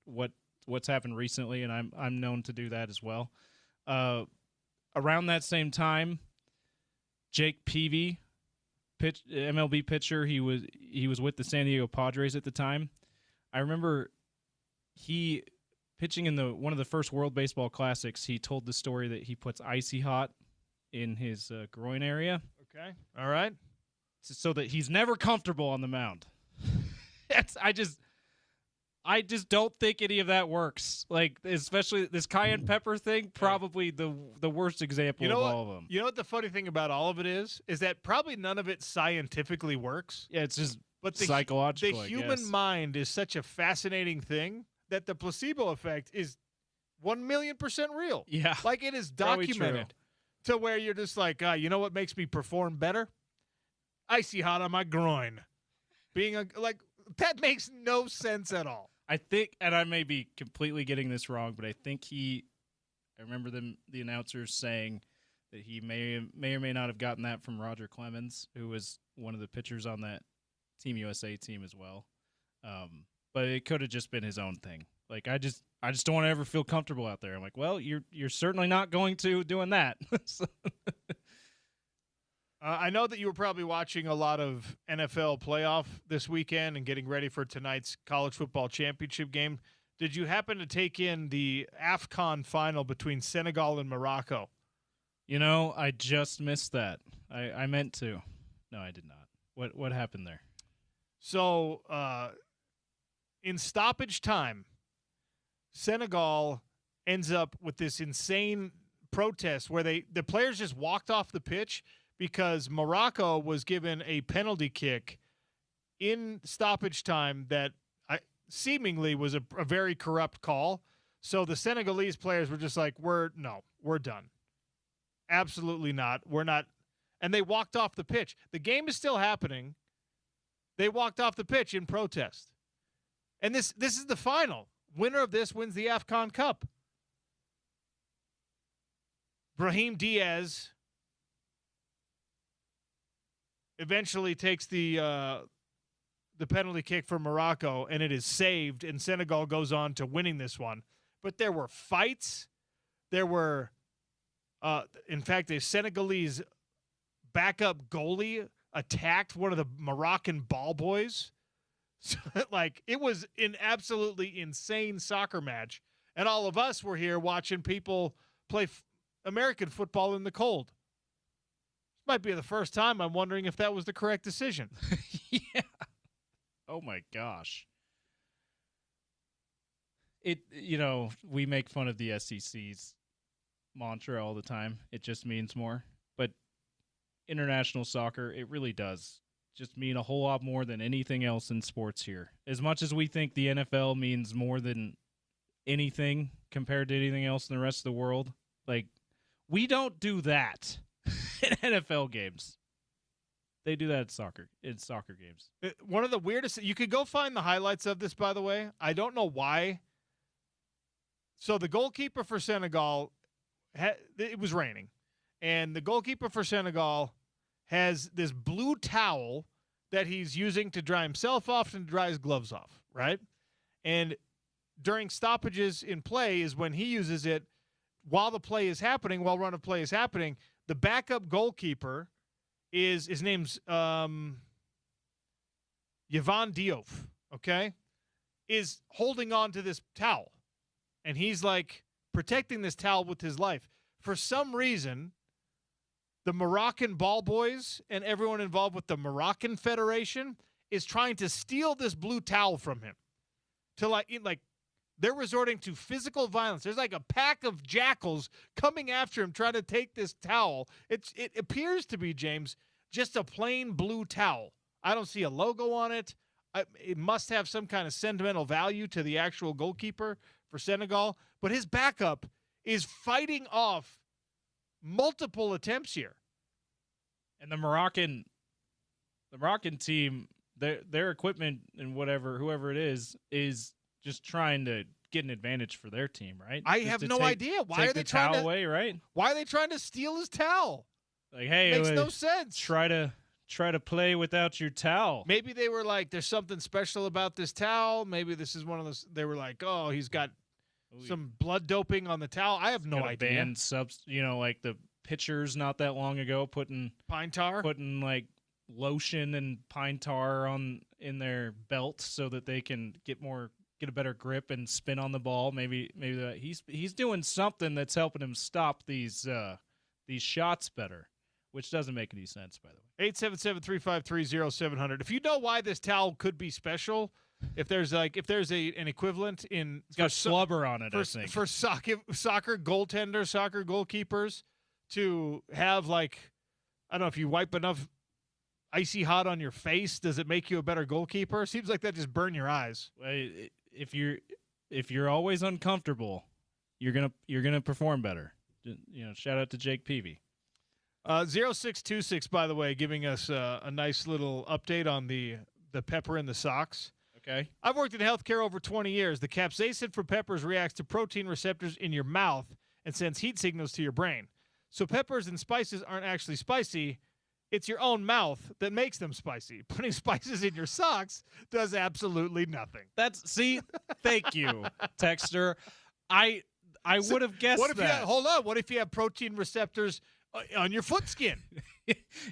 what's happened recently, and I'm known to do that as well. Around that same time, Jake Peavy, MLB pitcher, he was with the San Diego Padres at the time. I remember he pitching in one of the first World Baseball Classics. He told the story that he puts Icy Hot in his groin area. Okay, all right, so that he's never comfortable on the mound. I just don't think any of that works. Like, especially this cayenne pepper thing, probably the worst example of all of them. You know what the funny thing about all of it is that probably none of it scientifically works. Yeah, it's just psychological. The human mind is such a fascinating thing that the placebo effect is 1,000,000% real. Yeah. Like, it is documented to where you're just like, you know what makes me perform better? Icy Hot on my groin. That makes no sense at all. I think, and I may be completely getting this wrong, but I think I remember the announcers saying that he may or may not have gotten that from Roger Clemens, who was one of the pitchers on that Team USA team as well. But it could have just been his own thing. Like, I just don't want to ever feel comfortable out there. I'm like, well, you're certainly not going to doing that. I know that you were probably watching a lot of NFL playoff this weekend and getting ready for tonight's college football championship game. Did you happen to take in the AFCON final between Senegal and Morocco? You know, I just missed that. I meant to. No, I did not. What happened there? So, in stoppage time, Senegal ends up with this insane protest where the players just walked off the pitch because Morocco was given a penalty kick in stoppage time that seemingly was a very corrupt call. So the Senegalese players were just like, we're done. Absolutely not. We're not. And they walked off the pitch. The game is still happening. They walked off the pitch in protest. And this is the final. Winner of this wins the AFCON Cup. Brahim Diaz eventually takes the penalty kick for Morocco, and it is saved, and Senegal goes on to winning this one. But there were fights. There were, in fact, a Senegalese backup goalie attacked one of the Moroccan ball boys. So, it was an absolutely insane soccer match, and all of us were here watching people play American football in the cold. Might be the first time I'm wondering if that was the correct decision. Yeah. Oh my gosh. We make fun of the SEC's mantra all the time. It just means more. But international soccer, it really does just mean a whole lot more than anything else in sports here. As much as we think the NFL means more than anything compared to anything else in the rest of the world, we don't do that. In NFL games. They do that in soccer games. One of the weirdest, you could go find the highlights of this, by the way. I don't know why. So the goalkeeper for Senegal, it was raining, and the goalkeeper for Senegal has this blue towel that he's using to dry himself off and dry his gloves off, right? And during stoppages in play is when he uses it while run of play is happening. The backup goalkeeper his name's Yvan Diop, okay, is holding on to this towel. And he's protecting this towel with his life. For some reason, the Moroccan ball boys and everyone involved with the Moroccan Federation is trying to steal this blue towel from him. They're resorting to physical violence. There's a pack of jackals coming after him trying to take this towel. It appears to be, James, just a plain blue towel. I don't see a logo on it. It must have some kind of sentimental value to the actual goalkeeper for Senegal. But his backup is fighting off multiple attempts here. And the Moroccan the Moroccan team, their equipment and whoever it is just trying to get an advantage for their team, right? I Just have to no idea. Why are they trying to away, right? Why are they trying to steal his towel? Like, hey, Makes no sense. Try to play without your towel. Maybe they were like, there's something special about this towel. Maybe this is one of those. They were like, oh, he's got some blood doping on the towel. I have no idea. Banned like the pitchers not that long ago putting pine tar, putting like lotion and pine tar in their belt so that they can get a better grip and spin on the ball. Maybe he's doing something that's helping him stop these shots better, which doesn't make any sense, by the way. 877-353-0700. If you know why this towel could be special, if there's an equivalent in it's got slubber on it, I think. For soccer goalkeepers to have, like, I don't know, if you wipe enough icy hot on your face, does it make you a better goalkeeper? Seems like that just burn your eyes. If you're always uncomfortable, you're gonna perform better. Shout out to Jake Peavy. 0626, by the way, giving us a nice little update on the pepper in the socks. Okay. I've worked in healthcare over 20 years. The capsaicin from peppers reacts to protein receptors in your mouth and sends heat signals to your brain. So peppers and spices aren't actually spicy. It's your own mouth that makes them spicy. Putting spices in your socks does absolutely nothing. Thank you, Texter. I would have guessed that. Hold on. What if you have protein receptors on your foot skin?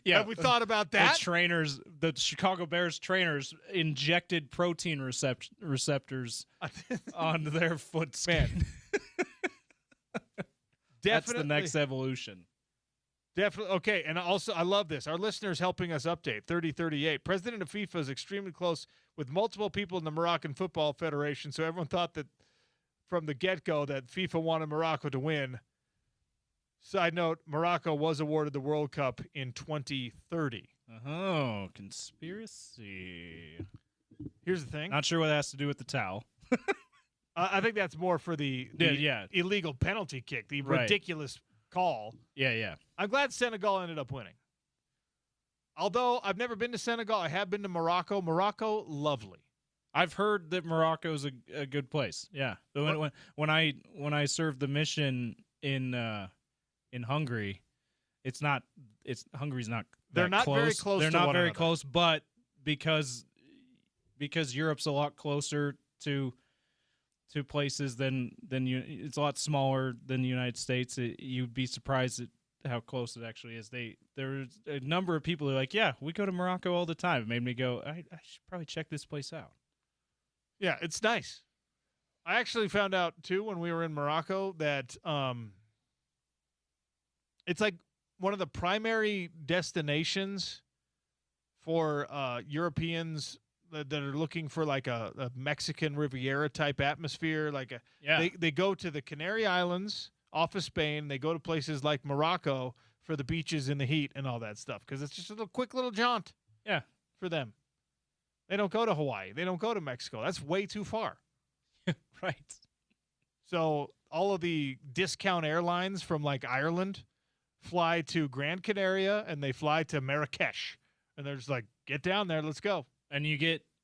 Yeah. Have we thought about that? The Chicago Bears trainers injected protein receptors on their foot skin. That's the next evolution. Definitely. Okay, and also, I love this. Our listeners helping us update. 3038. President of FIFA is extremely close with multiple people in the Moroccan Football Federation, so everyone thought that from the get-go that FIFA wanted Morocco to win. Side note, Morocco was awarded the World Cup in 2030. Oh, conspiracy. Here's the thing. Not sure what that has to do with the towel. I think that's more for the illegal penalty kick, the ridiculous call. Yeah. I'm glad Senegal ended up winning. Although I've never been to Senegal, I have been to Morocco. Morocco, lovely. I've heard that Morocco's a good place. Yeah. When I served the mission in Hungary, Hungary's not. They're not close. very close. They're to not one very another. close, but because Europe's a lot closer to places than it's a lot smaller than the United States. You'd be surprised at how close it actually is. There's a number of people who are like, yeah, we go to Morocco all the time. It made me go, I should probably check this place out. Yeah, it's nice. I actually found out too when we were in Morocco that it's like one of the primary destinations for Europeans that are looking for like a Mexican Riviera type atmosphere. They go to the Canary Islands off of Spain. They go to places like Morocco for the beaches and the heat and all that stuff because it's just a quick little jaunt. Yeah, for them. They don't go to Hawaii. They don't go to Mexico. That's way too far. Right. So all of the discount airlines from like Ireland fly to Gran Canaria and they fly to Marrakesh. And they're just like, get down there, let's go. And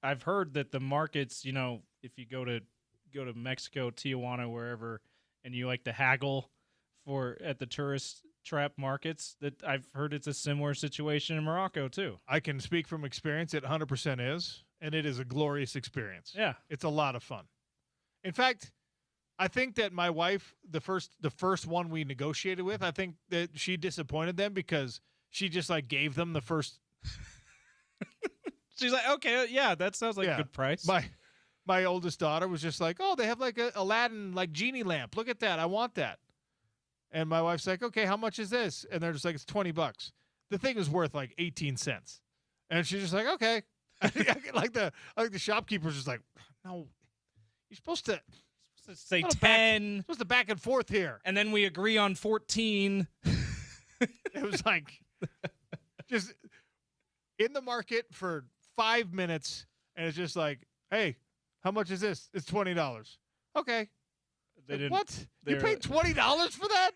I've heard that the markets, if you go to Mexico, Tijuana, wherever, and you like to haggle at the tourist trap markets, that I've heard it's a similar situation in Morocco too. I can speak from experience. It 100% is, and it is a glorious experience. Yeah. It's a lot of fun. In fact, I think that my wife, the first one we negotiated with, I think that she disappointed them because she just like gave them the first. She's like, okay, yeah, that sounds like a good price. My oldest daughter was just like, oh, they have like a Aladdin like genie lamp. Look at that. I want that. And my wife's like, okay, how much is this? And they're just like, it's $20. The thing was worth like 18 cents. And she's just like, okay. like the shopkeeper's just like, no, you're supposed to say 10. Supposed to back and forth here. And then we agree on 14. It was like just in the market for 5 minutes. And it's just like, hey, how much is this? It's $20. Okay. What? You paid $20 for that?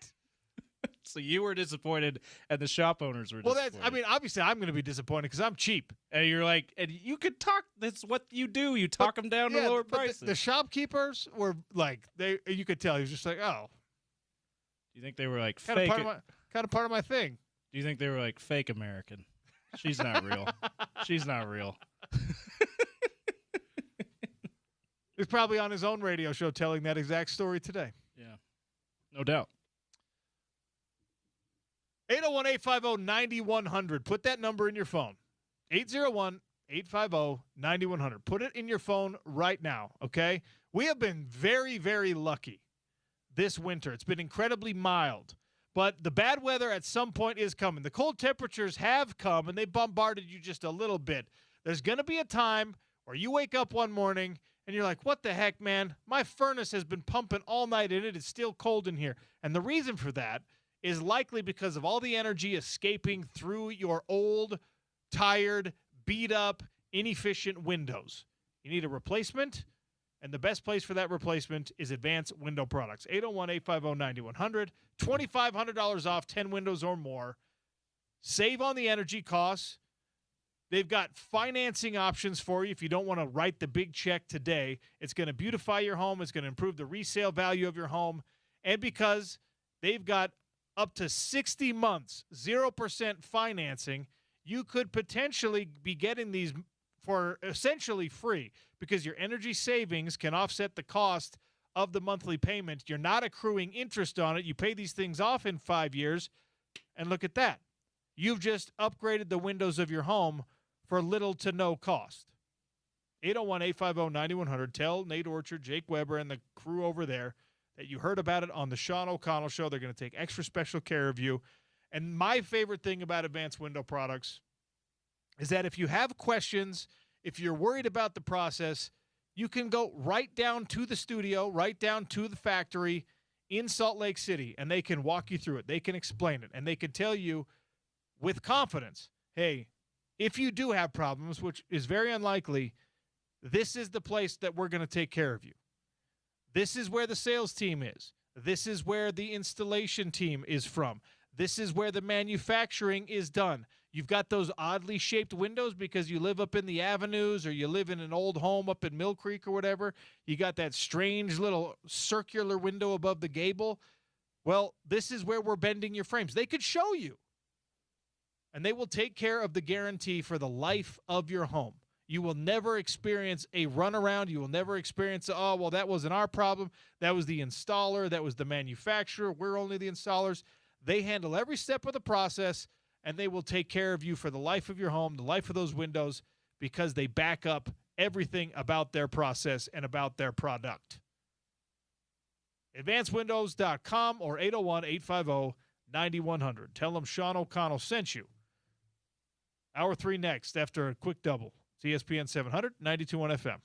So you were disappointed, and the shop owners were disappointed. Obviously I'm going to be disappointed because I'm cheap. And you're like, and you could talk. That's what you do. You talk them down to lower prices. The shopkeepers were like, you could tell he was just like, oh. Do you think they were like kind fake? Kind of part of my thing. Do you think they were like fake American? She's not real. She's not real. He's probably on his own radio show telling that exact story today. Yeah, no doubt. 801-850-9100. Put that number in your phone. 801-850-9100. Put it in your phone right now, okay? We have been very, very lucky this winter. It's been incredibly mild. But the bad weather at some point is coming. The cold temperatures have come, and they bombarded you just a little bit. There's going to be a time where you wake up one morning, and you're like, what the heck, man? My furnace has been pumping all night, and it is still cold in here. And the reason for that is likely because of all the energy escaping through your old, tired, beat-up, inefficient windows. You need a replacement, and the best place for that replacement is Advanced Window Products. 801-850-9100. $2,500 off 10 windows or more. Save on the energy costs. They've got financing options for you if you don't want to write the big check today. It's going to beautify your home. It's going to improve the resale value of your home. And because they've got up to 60 months, 0% financing, you could potentially be getting these for essentially free because your energy savings can offset the cost of the monthly payment. You're not accruing interest on it. You pay these things off in 5 years, and look at that. You've just upgraded the windows of your home for little to no cost. 801-850-9100. Tell Nate Orchard, Jake Weber, and the crew over there that you heard about it on the Sean O'Connell Show. They're going to take extra special care of you. And my favorite thing about Advanced Window Products is that if you have questions, if you're worried about the process, you can go right down to the studio, right down to the factory in Salt Lake City, and they can walk you through it. They can explain it, and they can tell you with confidence, hey, if you do have problems, which is very unlikely, this is the place that we're going to take care of you. This is where the sales team is. This is where the installation team is from. This is where the manufacturing is done. You've got those oddly shaped windows because you live up in the avenues or you live in an old home up in Mill Creek or whatever. You got that strange little circular window above the gable. Well, this is where we're bending your frames. They could show you. And they will take care of the guarantee for the life of your home. You will never experience a runaround. You will never experience, oh, well, that wasn't our problem. That was the installer. That was the manufacturer. We're only the installers. They handle every step of the process, and they will take care of you for the life of your home, the life of those windows, because they back up everything about their process and about their product. AdvancedWindows.com or 801-850-9100. Tell them Sean O'Connell sent you. Hour 3 next after a quick double. It's ESPN 700, 92.1 FM.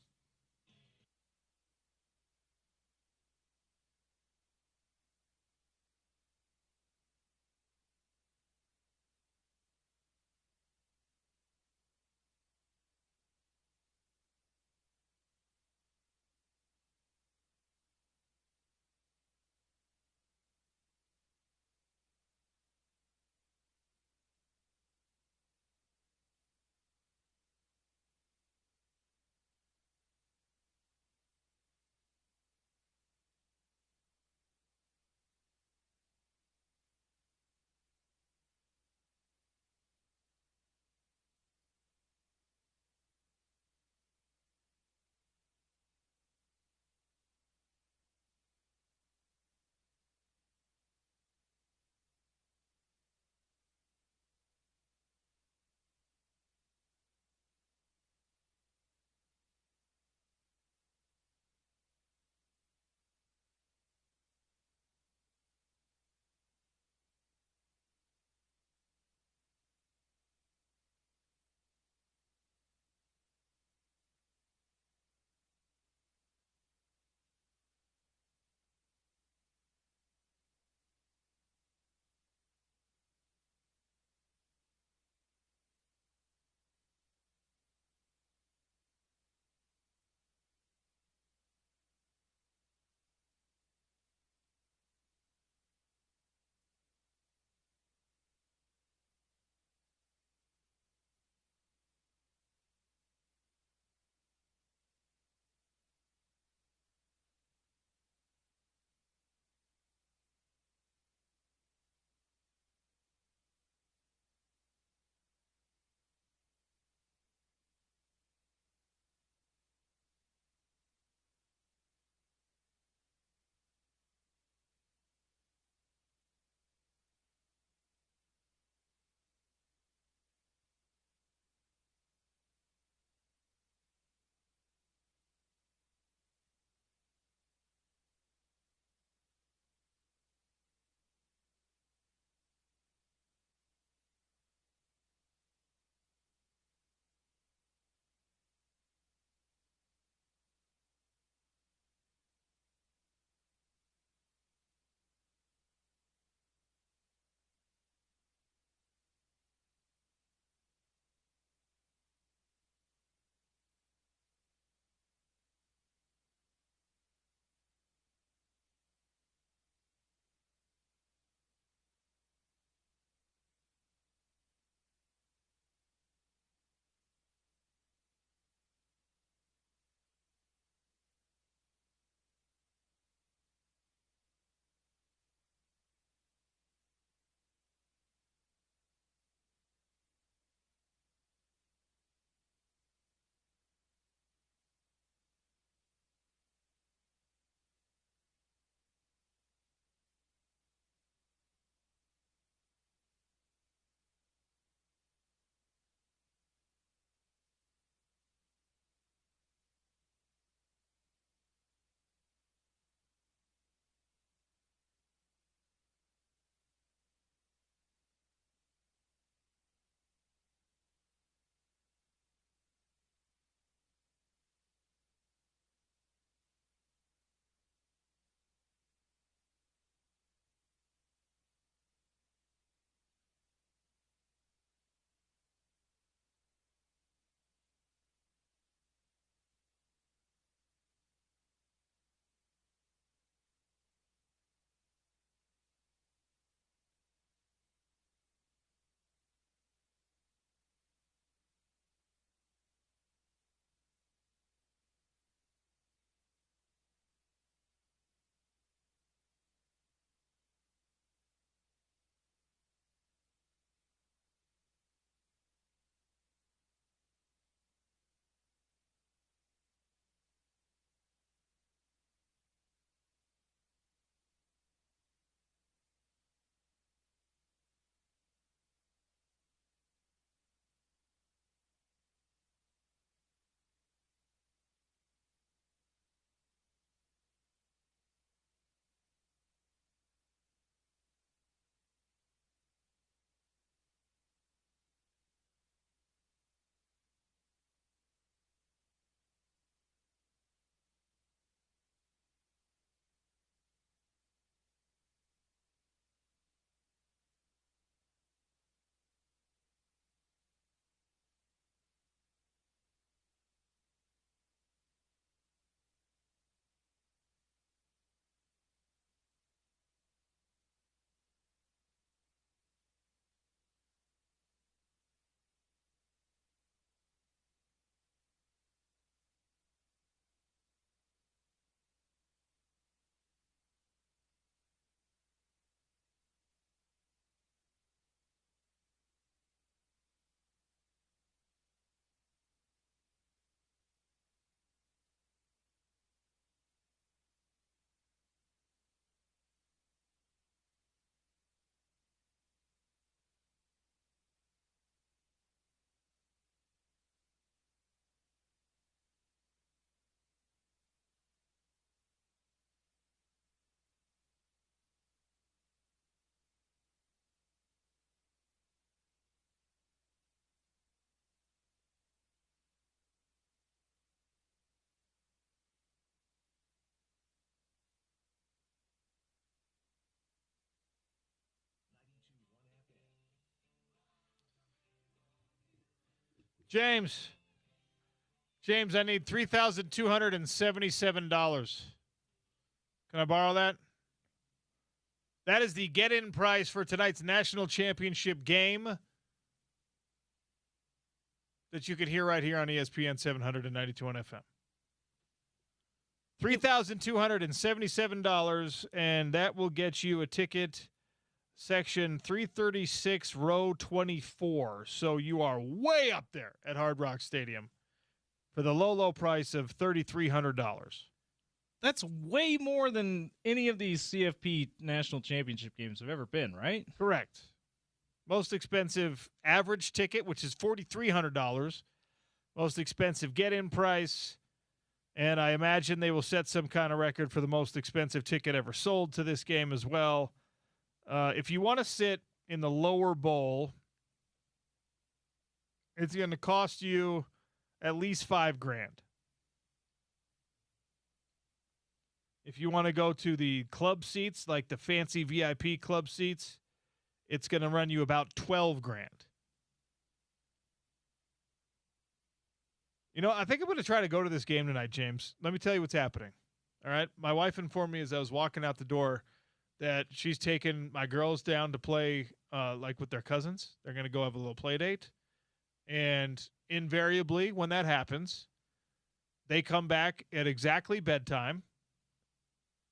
James, I need $3,277. Can I borrow that? That is the get-in price for tonight's national championship game that you could hear right here on ESPN 792 on FM. $3,277, and that will get you a ticket, section 336, row 24. So you are way up there at Hard Rock Stadium for the low price of $3,300. That's way more than any of these CFP national championship games have ever been, right? Correct. Most expensive average ticket, which is $4,300. Most expensive get-in price. And I imagine they will set some kind of record for the most expensive ticket ever sold to this game as well. If you want to sit in the lower bowl, it's going to cost you at least $5,000. If you want to go to the club seats, like the fancy VIP club seats, it's going to run you about $12,000. You know, I think I'm going to try to go to this game tonight, James. Let me tell you what's happening. All right? My wife informed me as I was walking out the door that she's taking my girls down to play like with their cousins. They're going to go have a little play date. And invariably, when that happens, they come back at exactly bedtime,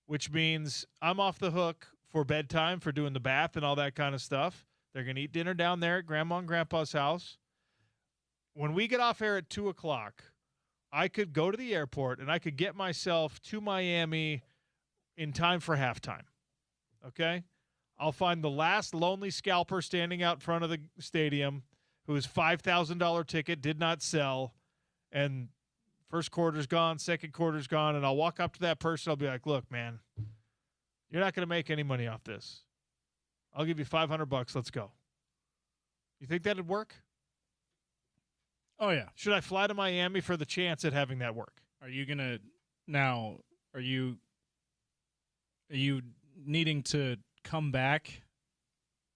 which means I'm off the hook for bedtime for doing the bath and all that kind of stuff. They're going to eat dinner down there at Grandma and Grandpa's house. When we get off air at 2 o'clock, I could go to the airport and I could get myself to Miami in time for halftime. Okay? I'll find the last lonely scalper standing out front of the stadium whose $5,000 ticket did not sell, and first quarter's gone, second quarter's gone, and I'll walk up to that person. I'll be like, look, man, you're not going to make any money off this. I'll give you $500. Let's go. You think that'd work? Oh, yeah. Should I fly to Miami for the chance at having that work? Are you going to now, are you needing to come back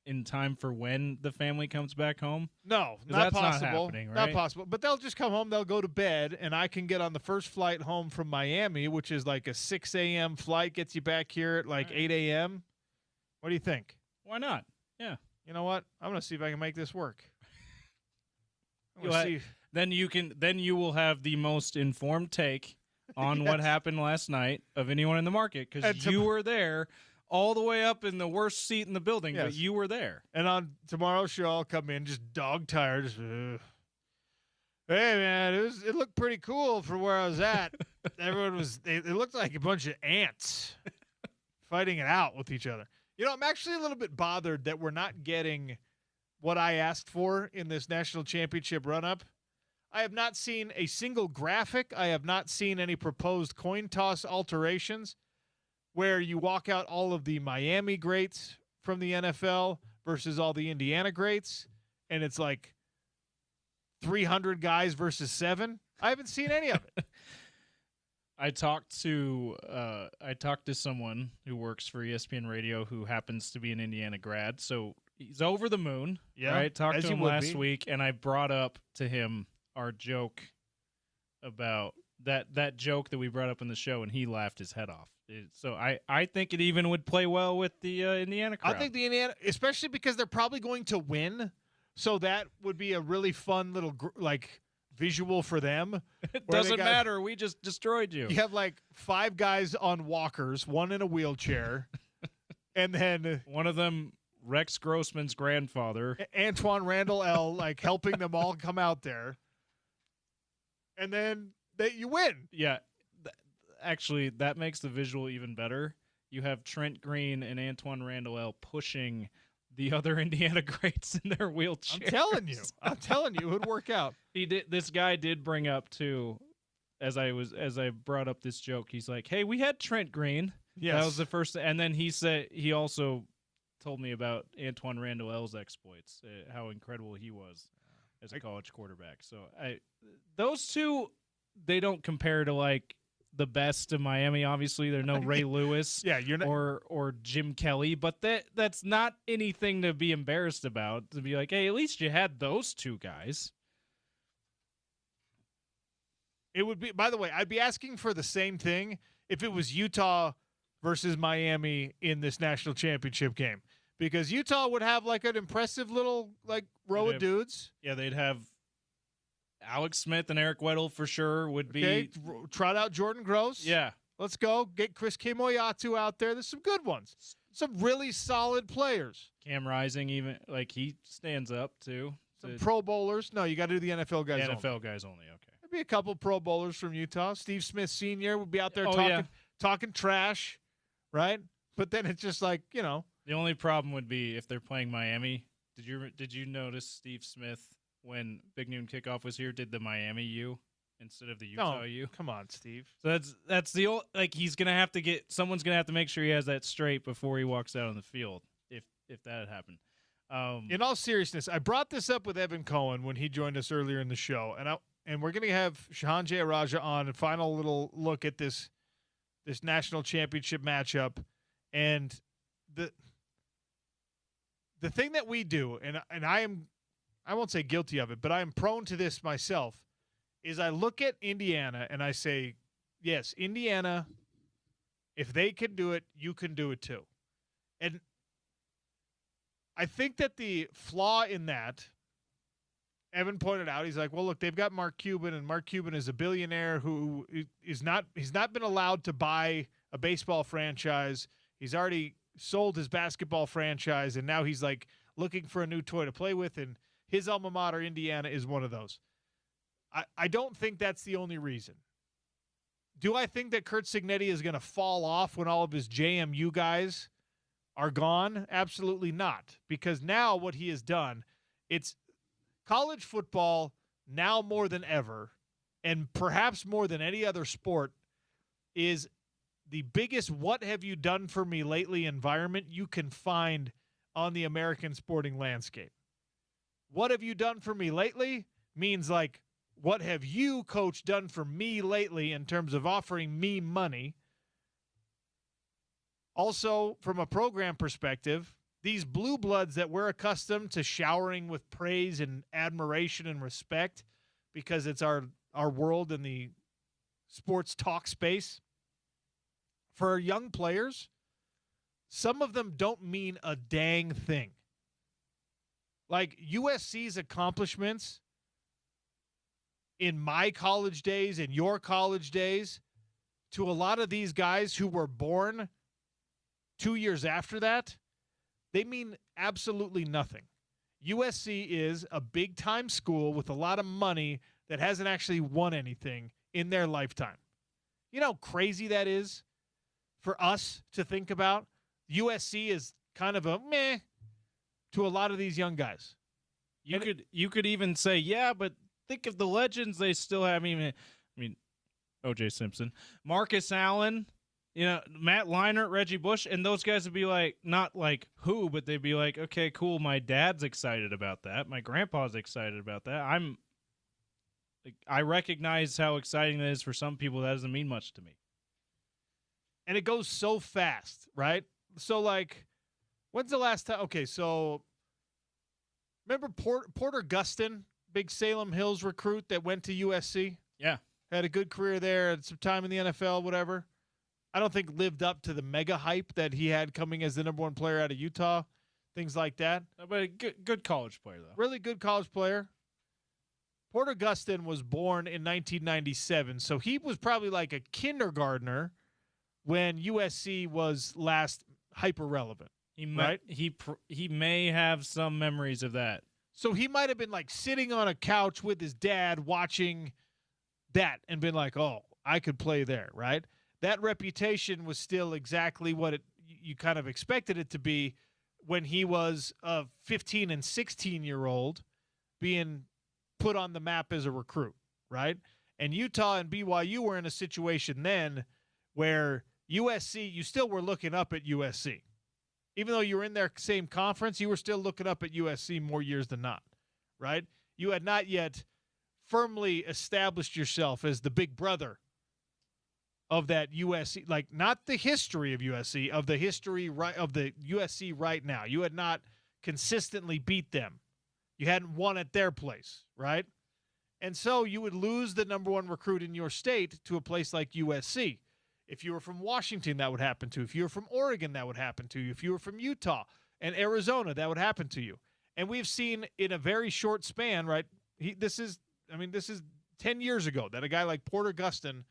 in time for when the family comes back home? No, not possible. Not happening, right? Not possible. But they'll just come home, they'll go to bed, and I can get on the first flight home from Miami, which is like a 6 a.m. flight, gets you back here at like 8 a.m. What do you think? Why not? Yeah. You know what? I'm going to see if I can make this work. Then you will have the most informed take on what happened last night of anyone in the market, because you were there all the way up in the worst seat in the building, but you were there. And on tomorrow's show, I'll come in just dog tired. Hey, man, it looked pretty cool for where I was at. Everyone it looked like a bunch of ants fighting it out with each other. You know, I'm actually a little bit bothered that we're not getting what I asked for in this national championship run-up. I have not seen a single graphic. I have not seen any proposed coin toss alterations where you walk out all of the Miami greats from the NFL versus all the Indiana greats, and it's like 300 guys versus 7. I haven't seen any of it. I talked to someone who works for ESPN Radio who happens to be an Indiana grad, so he's over the moon. Yeah, right? Talked to him last week, and I brought up to him our joke about that joke that we brought up in the show, and he laughed his head off. So I think it even would play well with the Indiana crowd. I think the Indiana, especially because they're probably going to win, so that would be a really fun little visual for them. It doesn't matter. We just destroyed you. You have like 5 guys on walkers, one in a wheelchair, and then one of them, Rex Grossman's grandfather, Antoine Randall L., like helping them all come out there, and then you win. Yeah. Actually, that makes the visual even better. You have Trent Green and Antoine Randall L. pushing the other Indiana greats in their wheelchairs. I'm telling you, it would work out. This guy did bring up too, as I brought up this joke. He's like, "Hey, we had Trent Green. Yes. That was the first." And then he also told me about Antoine Randall L's exploits, how incredible he was as a college quarterback. So those two, they don't compare to like the best of Miami. Obviously, they're no Ray Lewis you're not, or Jim Kelly, but that's not anything to be embarrassed about. To be like, hey, at least you had those two guys. It would be, by the way, I'd be asking for the same thing if it was Utah versus Miami in this national championship game, because Utah would have like an impressive little like row of dudes. Yeah, they'd have Alex Smith and Eric Weddle for sure would be. Trot out Jordan Gross. Yeah. Let's go. Get Chris Kemoyatu out there. There's some good ones. Some really solid players. Cam Rising, even, like, he stands up, too. Some Pro Bowlers. No, you got to do the NFL guys only. NFL guys only, okay. There'd be a couple Pro Bowlers from Utah. Steve Smith Sr. would be out there talking trash, right? But then it's just like, you know. The only problem would be if they're playing Miami. Did you notice Steve Smith, when Big Noon Kickoff was here, did the Miami U instead of the Utah U? Come on, Steve. So that's the old, like, he's gonna have to someone's gonna have to make sure he has that straight before he walks out on the field. If that had happened. In all seriousness, I brought this up with Evan Cohen when he joined us earlier in the show, and we're gonna have Shahan Jayaraja on a final little look at this national championship matchup, and the thing that we do, and I won't say guilty of it, but I am prone to this myself, is I look at Indiana and I say, yes, Indiana, if they can do it, you can do it too. And I think that the flaw in that, Evan pointed out, he's like, well, look, they've got Mark Cuban, and Mark Cuban is a billionaire who he's not been allowed to buy a baseball franchise. He's already sold his basketball franchise, and now he's like looking for a new toy to play with, and his alma mater, Indiana, is one of those. I don't think that's the only reason. Do I think that Curt Cignetti is going to fall off when all of his JMU guys are gone? Absolutely not. Because now what he has done, it's college football now more than ever, and perhaps more than any other sport, is the biggest what have you done for me lately environment you can find on the American sporting landscape. What have you done for me lately means like, what have you, coach, done for me lately in terms of offering me money? Also, from a program perspective, these blue bloods that we're accustomed to showering with praise and admiration and respect because it's our world in the sports talk space, for young players, some of them don't mean a dang thing. Like USC's accomplishments in my college days, in your college days, to a lot of these guys who were born 2 years after that, they mean absolutely nothing. USC is a big-time school with a lot of money that hasn't actually won anything in their lifetime. You know how crazy that is for us to think about? USC is kind of a meh to a lot of these young guys. You could even say, yeah, but think of the legends they still have. I mean, O.J. Simpson, Marcus Allen, Matt Leinart, Reggie Bush, and those guys would be like, not like who, but they'd be like, okay, cool, my dad's excited about that. My grandpa's excited about that. I recognize how exciting that is for some people. That doesn't mean much to me. And it goes so fast, right? So, like, when's the last time? Okay, so remember Porter Gustin, big Salem Hills recruit that went to USC? Yeah. Had a good career there, had some time in the NFL, whatever. I don't think lived up to the mega hype that he had coming as the number one player out of Utah, things like that. But a good college player, though. Really good college player. Porter Gustin was born in 1997, so he was probably like a kindergartner when USC was last hyper relevant. Right? He may have some memories of that. So he might have been like sitting on a couch with his dad watching that and been like, oh, I could play there, right? That reputation was still exactly what you kind of expected it to be when he was a 15 and 16-year-old being put on the map as a recruit, right? And Utah and BYU were in a situation then where USC, you still were looking up at USC. Even though you were in their same conference, you were still looking up at USC more years than not, right? You had not yet firmly established yourself as the big brother of that USC, like not the history of USC, of the history of the USC right now. You had not consistently beat them. You hadn't won at their place, right? And so you would lose the number one recruit in your state to a place like USC. If you were from Washington, that would happen to you. If you were from Oregon, that would happen to you. If you were from Utah and Arizona, that would happen to you. And we've seen in a very short span, right? This is 10 years ago that a guy like Porter Gustin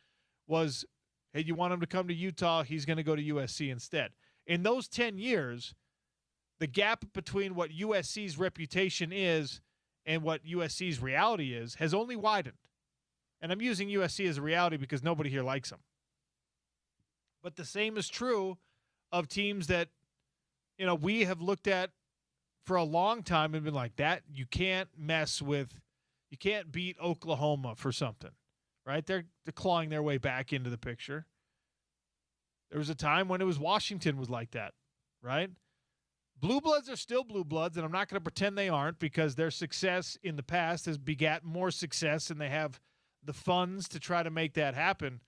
was, hey, you want him to come to Utah, he's going to go to USC instead. In those 10 years, the gap between what USC's reputation is and what USC's reality is has only widened. And I'm using USC as a reality because nobody here likes them. But the same is true of teams that, we have looked at for a long time and been like, that you can't beat Oklahoma for something, right? They're clawing their way back into the picture. There was a time when it was Washington was like that, right? Blue Bloods are still Blue Bloods, and I'm not going to pretend they aren't because their success in the past has begat more success, and they have the funds to try to make that happen.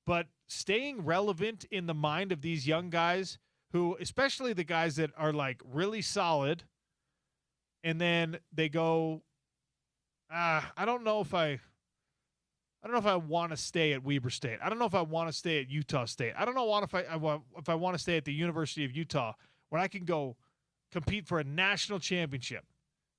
But staying relevant in the mind of these young guys who, especially the guys that are like really solid, and then they go, I don't know if I want to stay at Weber State. I don't know if I want to stay at Utah State. I don't know if I want to stay at the University of Utah where I can go compete for a national championship.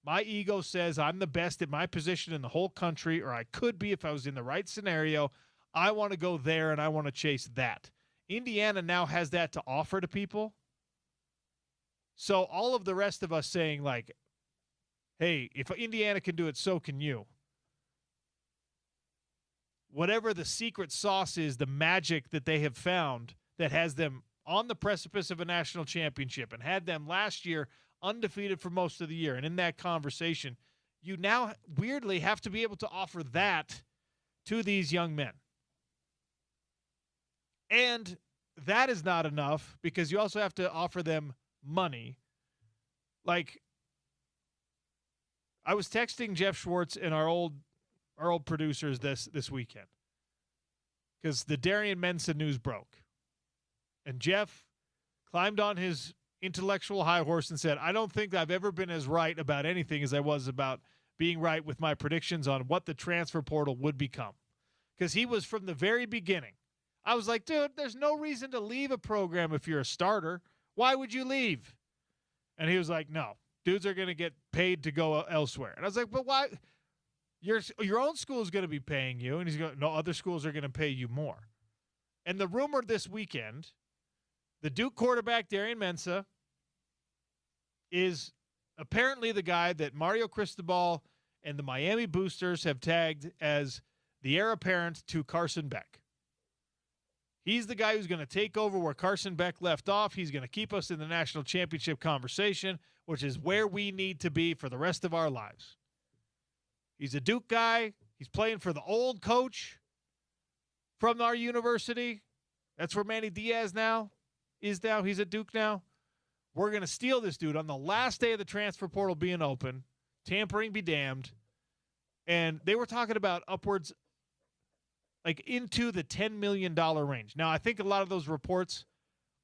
My ego says I'm the best at my position in the whole country, or I could be if I was in the right scenario. I want to go there, and I want to chase that. Indiana now has that to offer to people. So all of the rest of us saying, like, hey, if Indiana can do it, so can you. Whatever the secret sauce is, the magic that they have found that has them on the precipice of a national championship and had them last year undefeated for most of the year. And in that conversation, you now weirdly have to be able to offer that to these young men. And that is not enough because you also have to offer them money. Like, I was texting Jeff Schwartz and our old producers this weekend because the Darian Mensa news broke. And Jeff climbed on his intellectual high horse and said, I don't think I've ever been as right about anything as I was about being right with my predictions on what the transfer portal would become. Because he was from the very beginning. I was like, dude, there's no reason to leave a program if you're a starter. Why would you leave? And he was like, no, dudes are going to get paid to go elsewhere. And I was like, but why? Your own school is going to be paying you. And he's going, no, other schools are going to pay you more. And the rumor this weekend, the Duke quarterback, Darian Mensa, is apparently the guy that Mario Cristobal and the Miami Boosters have tagged as the heir apparent to Carson Beck. He's the guy who's going to take over where Carson Beck left off. He's going to keep us in the national championship conversation, which is where we need to be for the rest of our lives. He's a Duke guy. He's playing for the old coach from our university. That's where Manny Diaz is now. He's at Duke now. We're going to steal this dude on the last day of the transfer portal being open. Tampering be damned. And they were talking about upwards, like into the $10 million range. Now, I think a lot of those reports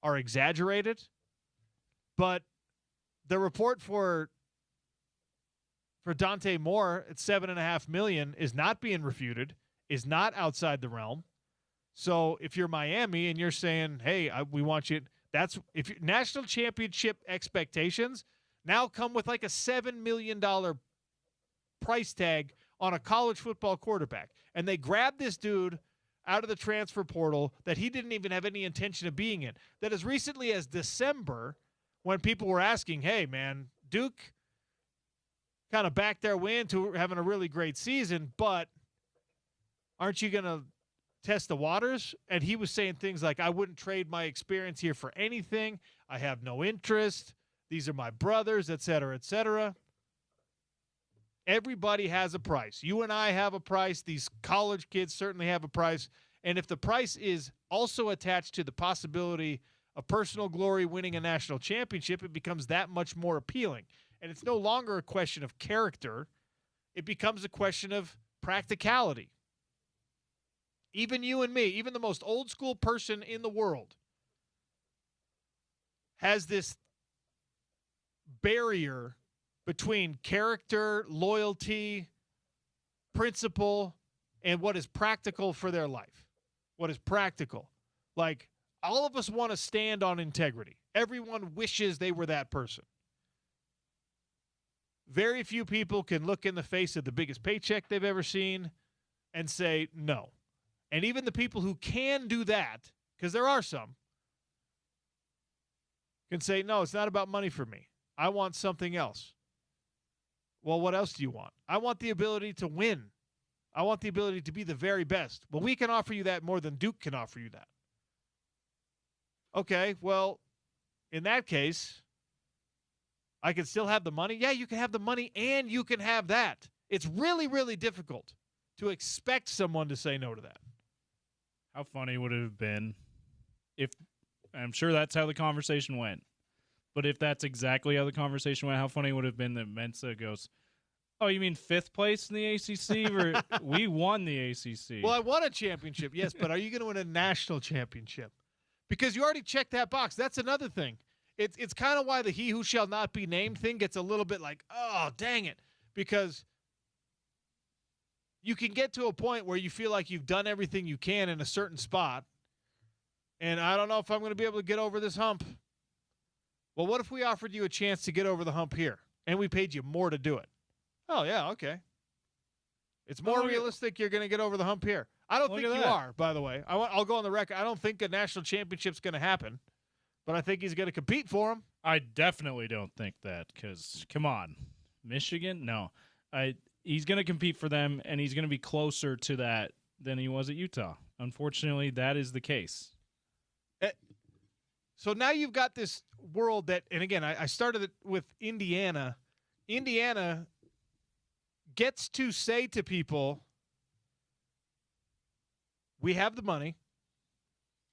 are exaggerated, but the report for Dante Moore at $7.5 million is not being refuted, is not outside the realm. So if you're Miami and you're saying, hey, we want you, that's if national championship expectations now come with like a $7 million price tag on a college football quarterback. And they grabbed this dude out of the transfer portal that he didn't even have any intention of being in. That as recently as December, when people were asking, hey, man, Duke kind of backed their way into having a really great season, but aren't you going to test the waters? And he was saying things like, I wouldn't trade my experience here for anything. I have no interest. These are my brothers, et cetera, et cetera. Everybody has a price. You and I have a price. These college kids certainly have a price. And if the price is also attached to the possibility of personal glory winning a national championship, it becomes that much more appealing. And it's no longer a question of character. It becomes a question of practicality. Even you and me, even the most old school person in the world, has this barrier between character, loyalty, principle and what is practical for their life. What is practical. Like, all of us want to stand on integrity. Everyone wishes they were that person. Very few people can look in the face of the biggest paycheck they've ever seen and say no. And even the people who can do that, because there are some, can say, no, it's not about money for me. I want something else. Well, what else do you want? I want the ability to win. I want the ability to be the very best. Well, we can offer you that more than Duke can offer you that. Okay, well, in that case, I can still have the money. Yeah, you can have the money and you can have that. It's really, really difficult to expect someone to say no to that. How funny would it have been if, I'm sure that's how the conversation went, but if that's exactly how the conversation went, how funny would it have been that Mensa goes, oh, you mean 5th place in the ACC? Or we won the ACC. Well, I won a championship, yes, but are you going to win a national championship? Because you already checked that box. That's another thing. It's kind of why the he who shall not be named thing gets a little bit like, oh, dang it. Because you can get to a point where you feel like you've done everything you can in a certain spot, and I don't know if I'm going to be able to get over this hump. Well, what if we offered you a chance to get over the hump here, and we paid you more to do it? Oh, yeah, okay. It's more realistic you're going to get over the hump here. I don't think you are, by the way. I'll go on the record. I don't think a national championship's going to happen, but I think he's going to compete for them. I definitely don't think that because, come on, Michigan? No. He's going to compete for them, and he's going to be closer to that than he was at Utah. Unfortunately, that is the case. So now you've got this world that, and again, I started it with Indiana. Indiana gets to say to people, we have the money.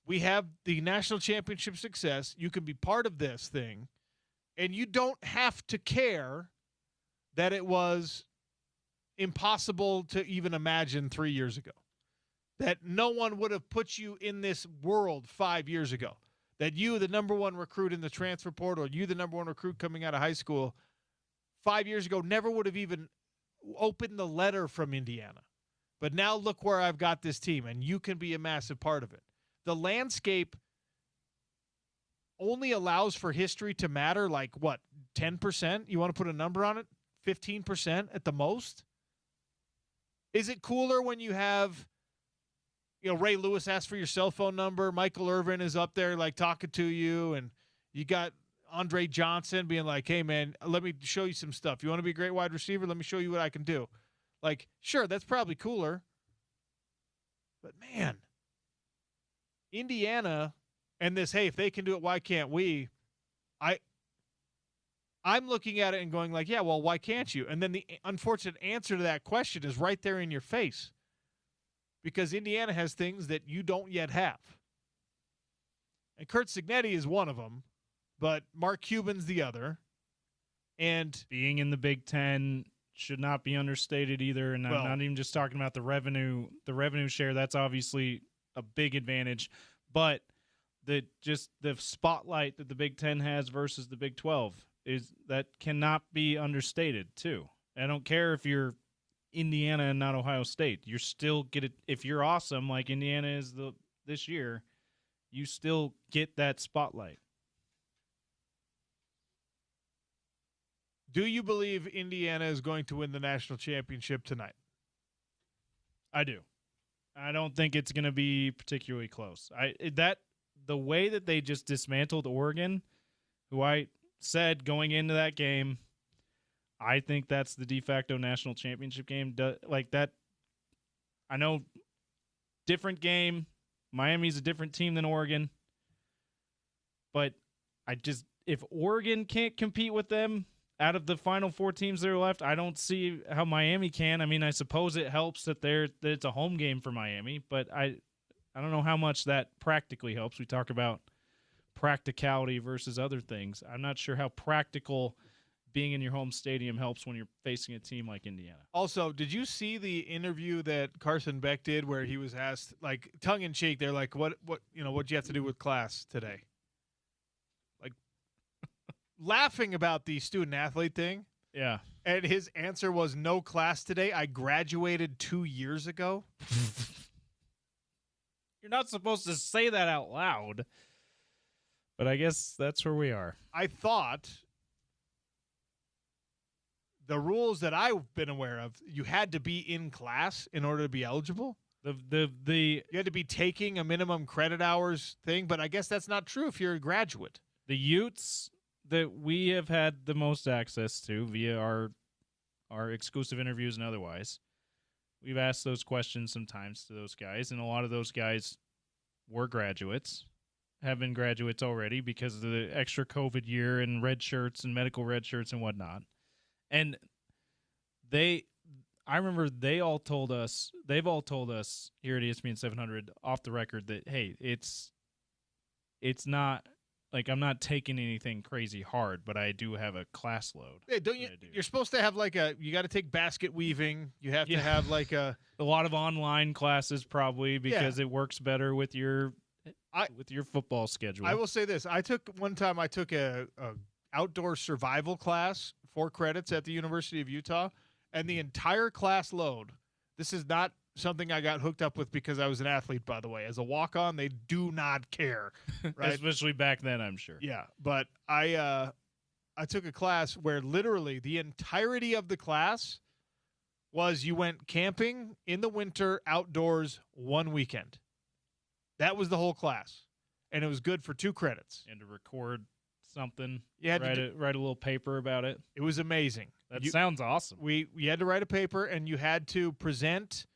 We have the national championship success. You can be part of this thing. And you don't have to care that it was impossible to even imagine 3 years ago. That no one would have put you in this world 5 years ago. That you, the number one recruit in the transfer portal, or you, the number one recruit coming out of high school, 5 years ago never would have even opened the letter from Indiana. But now look where I've got this team, and you can be a massive part of it. The landscape only allows for history to matter like, what, 10%? You want to put a number on it? 15% at the most? Is it cooler when you have, Ray Lewis asks for your cell phone number, Michael Irvin is up there like talking to you, and you got Andre Johnson being like, hey, man, let me show you some stuff. You want to be a great wide receiver? Let me show you what I can do. Like, sure, that's probably cooler. But, man, Indiana and this, hey, if they can do it, why can't we? I'm looking at it and going like, yeah, well, why can't you? And then the unfortunate answer to that question is right there in your face. Because Indiana has things that you don't yet have. And Kurt Cignetti is one of them, but Mark Cuban's the other. And being in the Big Ten should not be understated either. And I'm not even just talking about the revenue share. That's obviously a big advantage. But the spotlight that the Big Ten has versus the Big 12 is that cannot be understated too. I don't care if you're Indiana and not Ohio State. You're still get it. If you're awesome like Indiana is this year, you still get that spotlight. Do you believe Indiana is going to win the national championship tonight? I do. I don't think it's going to be particularly close. The way that they just dismantled Oregon, who I said going into that game, I think that's the de facto national championship game. Like that, I know, different game. Miami's a different team than Oregon. But if Oregon can't compete with them out of the final 4 teams that are left, I don't see how Miami can. I mean, I suppose it helps that it's a home game for Miami, but I don't know how much that practically helps. We talk about practicality versus other things. I'm not sure how practical being in your home stadium helps when you're facing a team like Indiana. Also, did you see the interview that Carson Beck did where he was asked, like, tongue in cheek, they're like, what'd you have to do with class today? Like laughing about the student athlete thing. Yeah. And his answer was, no class today. I graduated 2 years ago. You're not supposed to say that out loud. But I guess that's where we are. I thought the rules that I've been aware of, you had to be in class in order to be eligible. You had to be taking a minimum credit hours thing, but I guess that's not true if you're a graduate. The Utes that we have had the most access to via our exclusive interviews and otherwise, we've asked those questions sometimes to those guys, and a lot of those guys were graduates, have been graduates already because of the extra COVID year and red shirts and medical red shirts and whatnot. And I remember they've all told us here at ESPN 700 off the record that, hey, it's not like I'm not taking anything crazy hard, but I do have a class load. Yeah, don't you? You're supposed to have you got to take basket weaving. You have to have a lot of online classes probably because it works better with your football schedule. I will say this: one time I took a outdoor survival class, 4 credits at the University of Utah, and the entire class load. This is not something I got hooked up with because I was an athlete, by the way. As a walk-on, they do not care, right? Especially back then, I'm sure. Yeah, but I took a class where literally the entirety of the class was you went camping in the winter outdoors one weekend. That was the whole class, and it was good for 2 credits. And to record something, you had write a little paper about it. It was amazing. That sounds awesome. We had to write a paper, and you had to present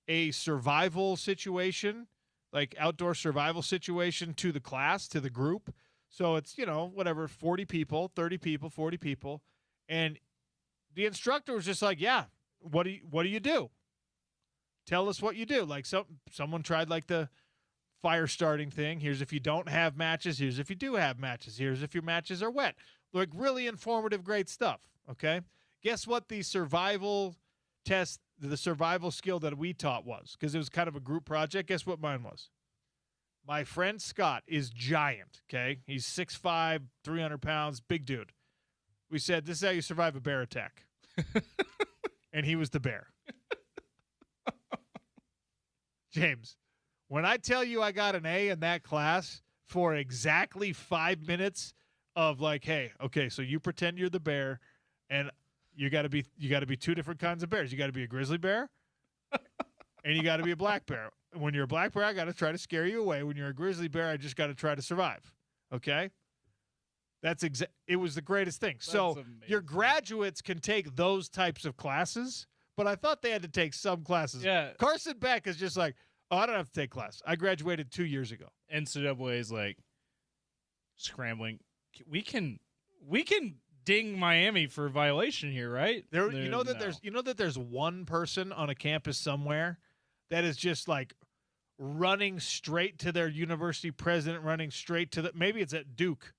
a survival situation, like outdoor survival situation, to the class, to the group. So it's, 40 people, 30 people, 40 people. And the instructor was just like, yeah, what do you do? Tell us what you do. Like someone tried like the fire starting thing. Here's if you don't have matches. Here's if you do have matches. Here's if your matches are wet. Like really informative, great stuff. Okay. Guess what the survival test, the survival skill that we taught was, because it was kind of a group project. Guess what mine was? My friend Scott is giant, okay? He's 6'5", 300 pounds, big dude. We said, this is how you survive a bear attack. And he was the bear. James, when I tell you I got an A in that class for exactly 5 minutes of like, hey, okay, so you pretend you're the bear, and you got to be 2 different kinds of bears. You got to be a grizzly bear, and you got to be a black bear. When you're a black bear, I got to try to scare you away. When you're a grizzly bear, I just got to try to survive. Okay? It was the greatest thing. That's so amazing. Your graduates can take those types of classes, but I thought they had to take some classes. Yeah. Carson Beck is just like, oh, I don't have to take class. I graduated 2 years ago. NCAA is like scrambling. We can ding Miami for violation here, right? You know that there's one person on a campus somewhere that is just like running straight to their university president, running straight to maybe it's at Duke.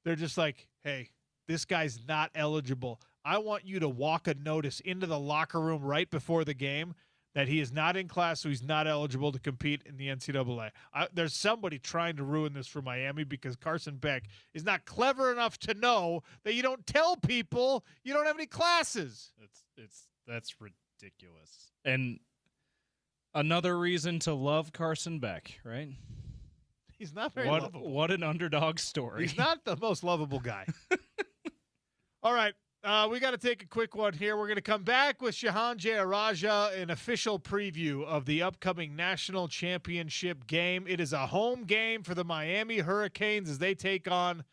They're just like, hey, this guy's not eligible. I want you to walk a notice into the locker room right before the game that he is not in class, so he's not eligible to compete in the NCAA. There's somebody trying to ruin this for Miami because Carson Beck is not clever enough to know that you don't tell people you don't have any classes. That's ridiculous. And another reason to love Carson Beck, right? He's not very lovable. What an underdog story. He's not the most lovable guy. All right. We got to take a quick one here. We're going to come back with Shahan Jayaraja, an official preview of the upcoming national championship game. It is a home game for the Miami Hurricanes as they take on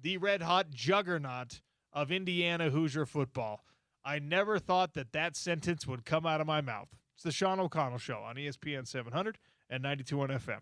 the red-hot juggernaut of Indiana Hoosier football. I never thought that sentence would come out of my mouth. It's the Sean O'Connell Show on ESPN 700 and 92.1 FM.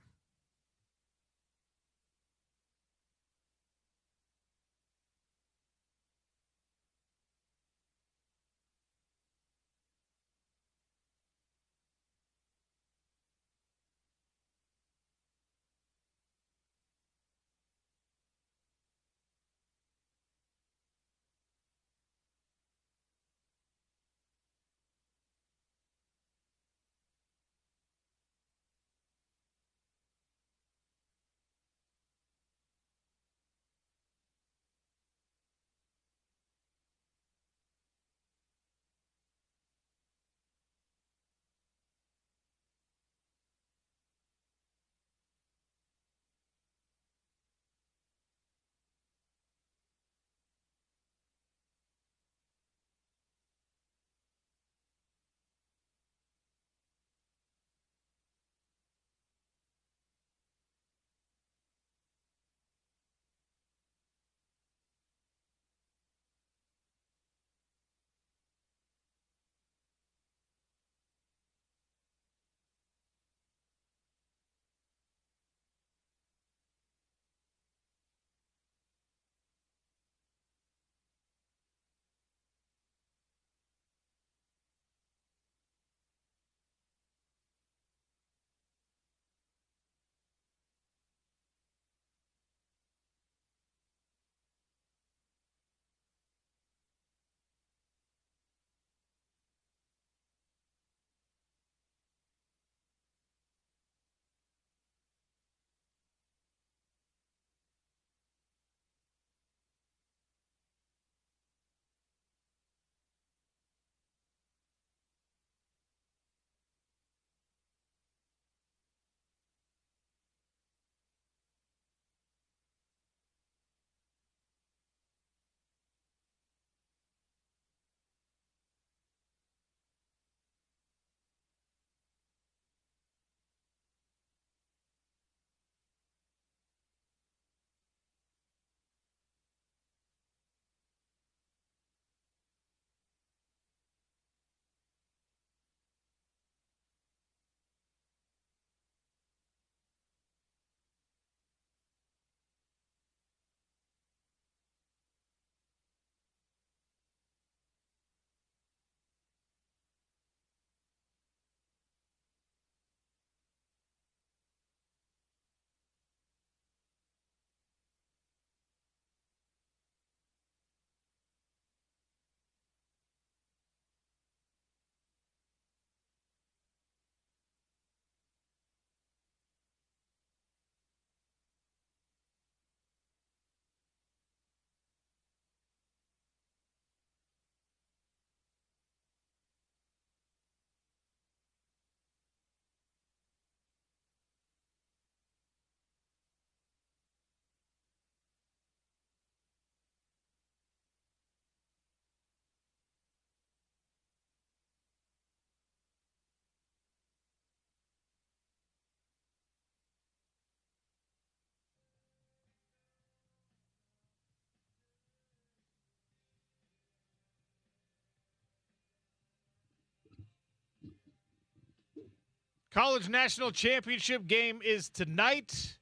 College National Championship game is tonight.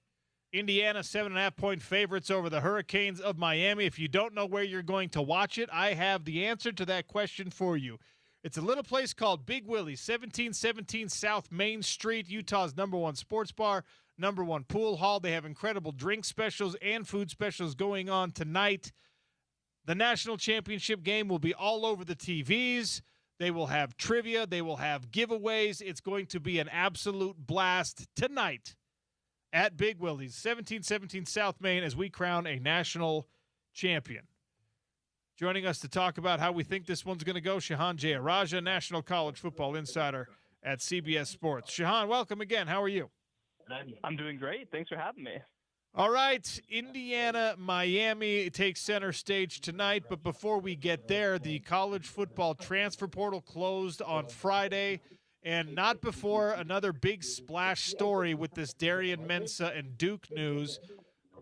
Indiana 7.5-point favorites over the Hurricanes of Miami. If you don't know where you're going to watch it, I have the answer to that question for you. It's a little place called Big Willie's, 1717 South Main Street, Utah's #1 sports bar, #1 pool hall. They have incredible drink specials and food specials going on tonight. The national championship game will be all over the TVs. They will have trivia. They will have giveaways. It's going to be an absolute blast tonight at Big Willie's, 1717 South Main, as we crown a national champion. Joining us to talk about how we think this one's going to go, Shahan Jayaraja, National College Football Insider at CBS Sports. Shahan, welcome again. How are you? I'm doing great. Thanks for having me. All right, Indiana, Miami takes center stage tonight, but before we get there, the college football transfer portal closed on Friday, and not before another big splash story with this Darian Mensah and Duke news.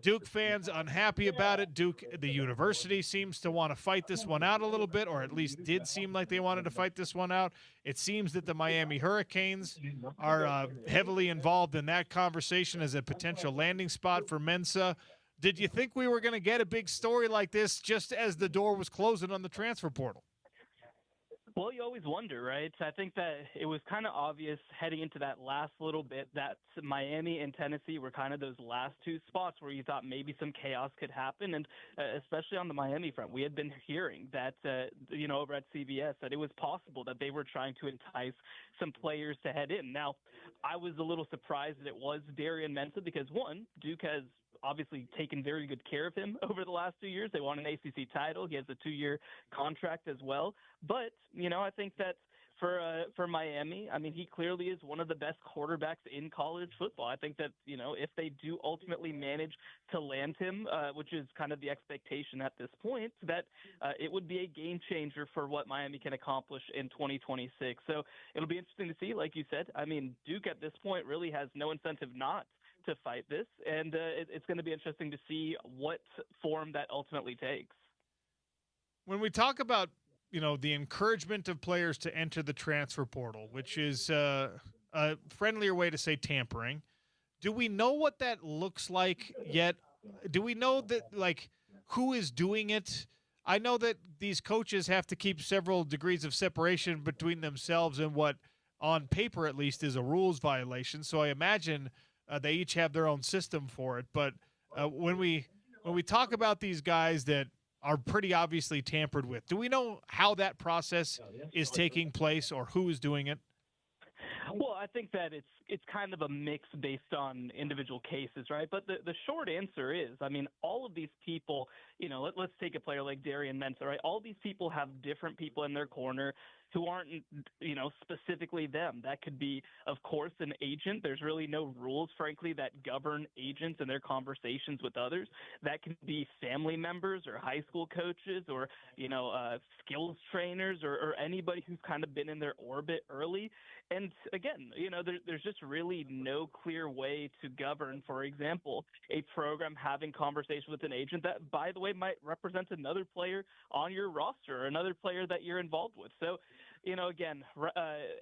Duke fans unhappy about it. Duke, the university, seems to want to fight this one out a little bit, or at least did seem like they wanted to fight this one out. It seems that the Miami Hurricanes are heavily involved in that conversation as a potential landing spot for Mensah. Did you think we were going to get a big story like this just as the door was closing on the transfer portal? Well, you always wonder, right? I think that it was kind of obvious heading into that last little bit that Miami and Tennessee were kind of those last two spots where you thought maybe some chaos could happen. And especially on the Miami front, we had been hearing that, over at CBS, that it was possible that they were trying to entice some players to head in. Now, I was a little surprised that it was Darian Mensah because, one, Duke has obviously taken very good care of him over the last 2 years. They won an ACC title. He has a 2-year contract as well. But, I think that for Miami, I mean, he clearly is one of the best quarterbacks in college football. I think that, if they do ultimately manage to land him, which is kind of the expectation at this point, that it would be a game changer for what Miami can accomplish in 2026. So it'll be interesting to see, like you said. I mean, Duke at this point really has no incentive not to fight this, and it's going to be interesting to see what form that ultimately takes. When we talk about the encouragement of players to enter the transfer portal, which is a friendlier way to say tampering, do we know what that looks like yet? Do we know that, who is doing it? I know that these coaches have to keep several degrees of separation between themselves and what, on paper at least, is a rules violation. So I imagine they each have their own system for it. But when we talk about these guys that are pretty obviously tampered with, do we know how that process is taking place or who is doing it? Well, I think that it's kind of a mix based on individual cases, right? But the short answer is, I mean, all of these people, let's take a player like Darian Mensah, right? All these people have different people in their corner who aren't, specifically them. That could be, of course, an agent. There's really no rules, frankly, that govern agents and their conversations with others. That can be family members or high school coaches or, skills trainers or anybody who's kind of been in their orbit early. And again, there's just really no clear way to govern, for example, a program having conversation with an agent that, by the way, might represent another player on your roster or another player that you're involved with. So, again,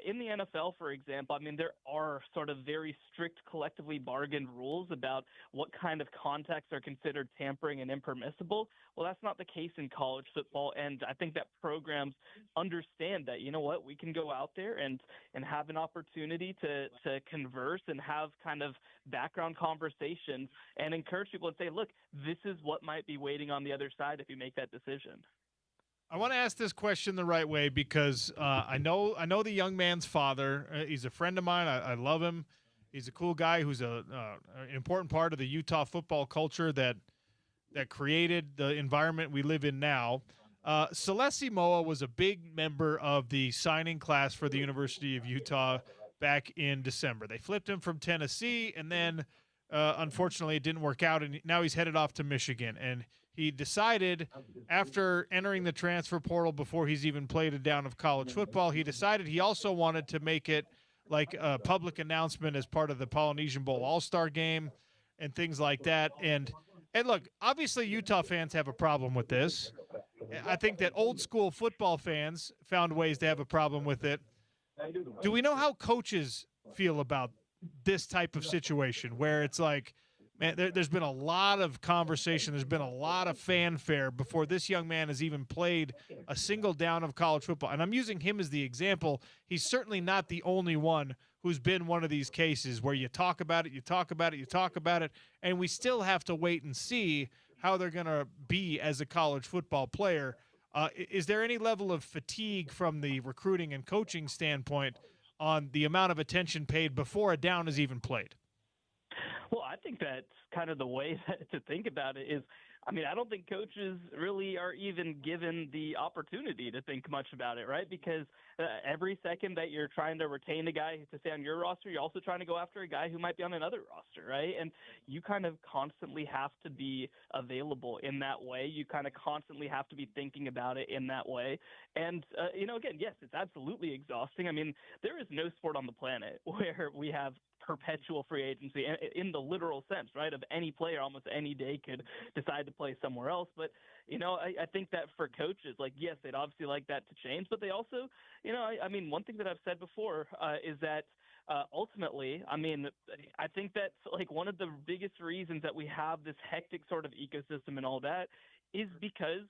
in the NFL, for example, I mean, there are sort of very strict collectively bargained rules about what kind of contacts are considered tampering and impermissible. Well, that's not the case in college football, and I think that programs understand that, we can go out there and have an opportunity to converse and have kind of background conversations and encourage people and say, look, this is what might be waiting on the other side if you make that decision. I want to ask this question the right way because I know the young man's father. He's a friend of mine. I love him. He's a cool guy who's an important part of the Utah football culture that created the environment we live in now. Celeste Moa was a big member of the signing class for the University of Utah back in December. They flipped him from Tennessee, and then unfortunately it didn't work out, and now he's headed off to Michigan. And he decided, after entering the transfer portal before he's even played a down of college football, he decided he also wanted to make it like a public announcement as part of the Polynesian Bowl All-Star game and things like that. And look, obviously Utah fans have a problem with this. I think that old school football fans found ways to have a problem with it. Do we know how coaches feel about this type of situation where it's like, man, there's been a lot of conversation. There's been a lot of fanfare before this young man has even played a single down of college football. And I'm using him as the example. He's certainly not the only one who's been one of these cases where you talk about it, you talk about it, you talk about it, and we still have to wait and see how they're going to be as a college football player. Is there any level of fatigue from the recruiting and coaching standpoint on the amount of attention paid before a down is even played? Well, I think that's kind of the way to think about it is, I mean, I don't think coaches really are even given the opportunity to think much about it, right? Because every second that you're trying to retain a guy to stay on your roster, you're also trying to go after a guy who might be on another roster, right? And you kind of constantly have to be available in that way. You kind of constantly have to be thinking about it in that way. And, again, yes, it's absolutely exhausting. I mean, there is no sport on the planet where we have perpetual free agency in the literal sense, right? Of any player almost any day could decide to play somewhere else. But, I think that for coaches, like, yes, they'd obviously like that to change, but they also, I mean, one thing that I've said before is that ultimately, I mean, I think that's like one of the biggest reasons that we have this hectic sort of ecosystem and all that is because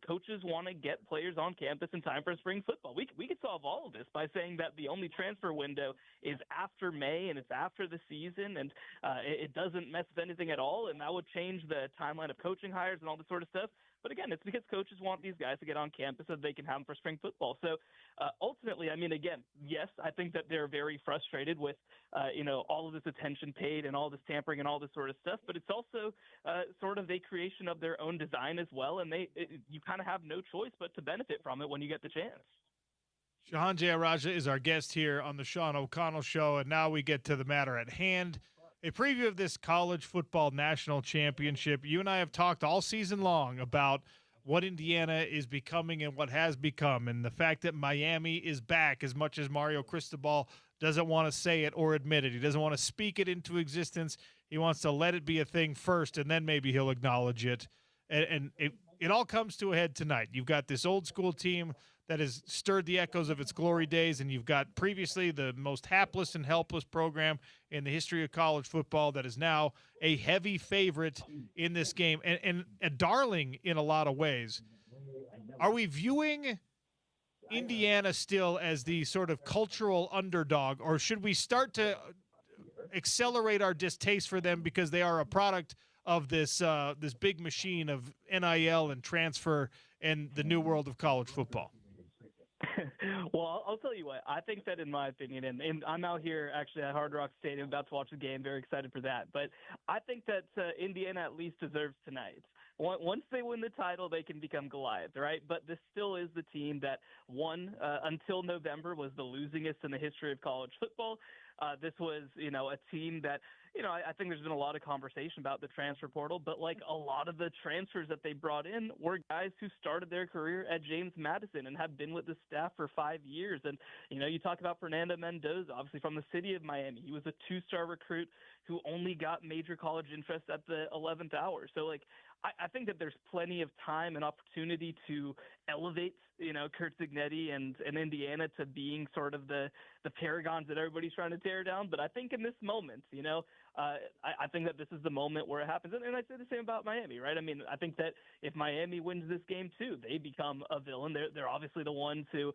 coaches want to get players on campus in time for spring football. We could solve all of this by saying that the only transfer window is after May and it's after the season, and it doesn't mess with anything at all, and that would change the timeline of coaching hires and all this sort of stuff. But again, it's because coaches want these guys to get on campus so they can have them for spring football. So ultimately, I mean, again, yes, I think that they're very frustrated with, all of this attention paid and all this tampering and all this sort of stuff. But it's also sort of a creation of their own design as well. And you kind of have no choice but to benefit from it when you get the chance. Shahan Jayaraja is our guest here on the Sean O'Connell Show. And now we get to the matter at hand. A preview of this college football national championship. You and I have talked all season long about what Indiana is becoming and what has become, and the fact that Miami is back, as much as Mario Cristobal doesn't want to say it or admit it. He doesn't want to speak it into existence. He wants to let it be a thing first, and then maybe he'll acknowledge it. And it all comes to a head tonight. You've got this old school team that has stirred the echoes of its glory days, and you've got previously the most hapless and helpless program in the history of college football that is now a heavy favorite in this game and a darling in a lot of ways. Are we viewing Indiana still as the sort of cultural underdog, or should we start to accelerate our distaste for them because they are a product of this this big machine of NIL and transfer and the new world of college football? Well, I'll tell you what. I think that, in my opinion, and I'm out here actually at Hard Rock Stadium about to watch the game, very excited for that. But I think that Indiana at least deserves tonight. Once they win the title, they can become Goliath, right? But this still is the team that won until November was the losingest in the history of college football. This was, a team that, I think there's been a lot of conversation about the transfer portal, but like a lot of the transfers that they brought in were guys who started their career at James Madison and have been with the staff for 5 years. And, you talk about Fernando Mendoza, obviously from the city of Miami. He was a 2-star recruit who only got major college interest at the 11th hour. So, like, I think that there's plenty of time and opportunity to elevate, Curt Cignetti and Indiana to being sort of the paragons that everybody's trying to tear down. But I think in this moment, I think that this is the moment where it happens. And I say the same about Miami, right? I mean, I think that if Miami wins this game too, they become a villain. They're obviously the ones who,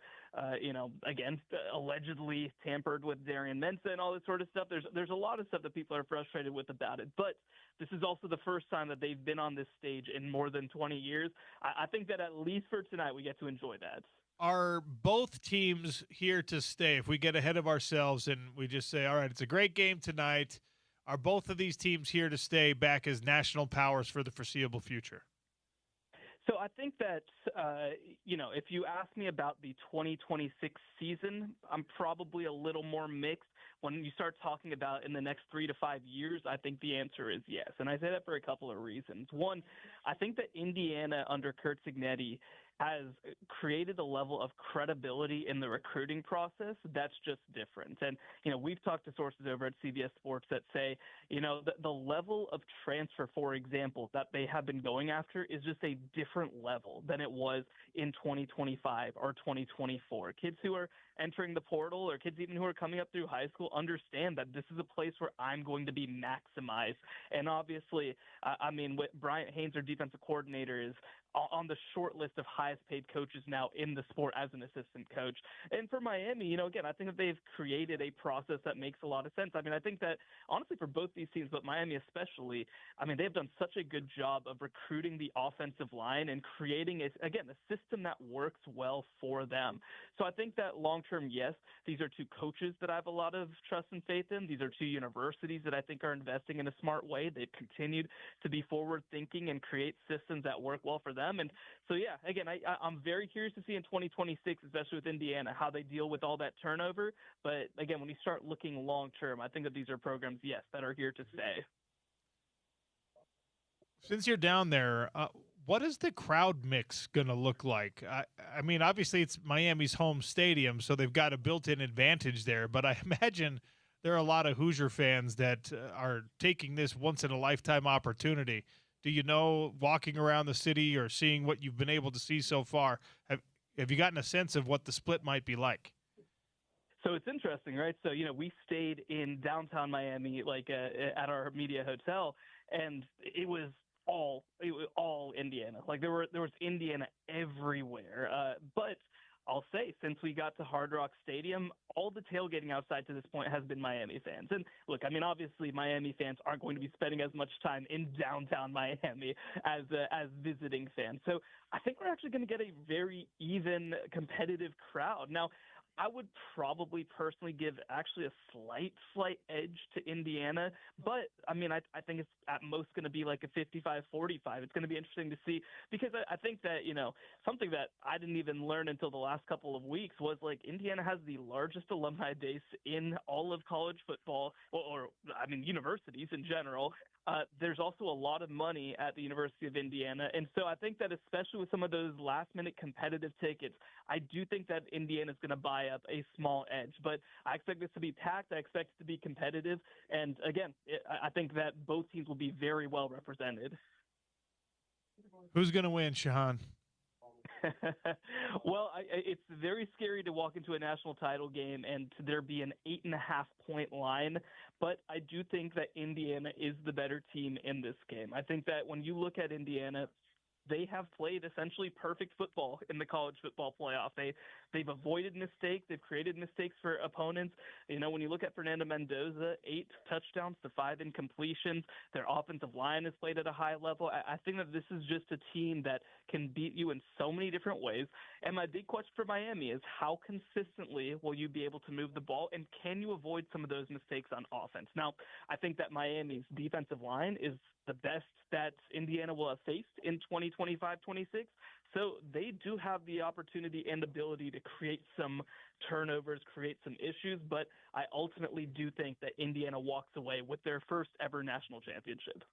again, allegedly tampered with Darian Mensah and all this sort of stuff. There's a lot of stuff that people are frustrated with about it. But this is also the first time that they've been on this stage in more than 20 years. I think that at least for tonight, we get to enjoy that. Are both teams here to stay? If we get ahead of ourselves and we just say, all right, it's a great game tonight, are both of these teams here to stay back as national powers for the foreseeable future? So I think that, if you ask me about the 2026 season, I'm probably a little more mixed. When you start talking about in the next 3 to 5 years, I think the answer is yes. And I say that for a couple of reasons. One, I think that Indiana under Curt Cignetti has created a level of credibility in the recruiting process that's just different. And, we've talked to sources over at CBS Sports that say, the level of transfer, for example, that they have been going after is just a different level than it was in 2025 or 2024. Kids who are entering the portal or kids even who are coming up through high school understand that this is a place where I'm going to be maximized. And obviously, Bryant Haynes, their defensive coordinator, is on the short list of highest paid coaches now in the sport as an assistant coach. And for Miami, again, I think that they've created a process that makes a lot of sense. I think that honestly for both these teams, but Miami especially, they've done such a good job of recruiting the offensive line and creating a system that works well for them. So I think that long-term, yes, these are two coaches that I have a lot of trust and faith in. These are two universities that I think are investing in a smart way. They've continued to be forward-thinking and create systems that work well for them. And so, yeah, again, I'm very curious to see in 2026, especially with Indiana, how they deal with all that turnover. But, again, when you start looking long-term, I think that these are programs, yes, that are here to stay. Since you're down there, what is the crowd mix going to look like? Obviously it's Miami's home stadium, so they've got a built-in advantage there. But I imagine there are a lot of Hoosier fans that are taking this once-in-a-lifetime opportunity. Do you know, walking around the city or seeing what you've been able to see so far, have you gotten a sense of what the split might be like? So it's interesting, right? So, we stayed in downtown Miami, at our media hotel, and it was all Indiana. There was Indiana everywhere. But I'll say, since we got to Hard Rock Stadium, all the tailgating outside to this point has been Miami fans. And look, obviously Miami fans aren't going to be spending as much time in downtown Miami as visiting fans. So I think we're actually going to get a very even, competitive crowd. Now, I would probably personally give actually a slight edge to Indiana, but I think it's at most going to be like a 55-45. It's going to be interesting to see, because I think that, something that I didn't even learn until the last couple of weeks was Indiana has the largest alumni base in all of college football, or universities in general. There's also a lot of money at the University of Indiana. And so I think that especially with some of those last-minute competitive tickets, I do think that Indiana is going to buy up a small edge. But I expect this to be packed. I expect it to be competitive. And, again, I think that both teams will be very well represented. Who's going to win, Shahan? Well, it's very scary to walk into a national title game and there be an 8.5-point line, but I do think that Indiana is the better team in this game. I think that when you look at Indiana, they have played essentially perfect football in the college football playoff. They've avoided mistakes. They've created mistakes for opponents. When you look at Fernando Mendoza, 8 touchdowns to 5 incompletions. Their offensive line has played at a high level. I think that this is just a team that can beat you in so many different ways. And my big question for Miami is, how consistently will you be able to move the ball, and can you avoid some of those mistakes on offense? Now, I think that Miami's defensive line is the best that Indiana will have faced in 2025-26. So they do have the opportunity and ability to create some turnovers, create some issues, but I ultimately do think that Indiana walks away with their first ever national championship.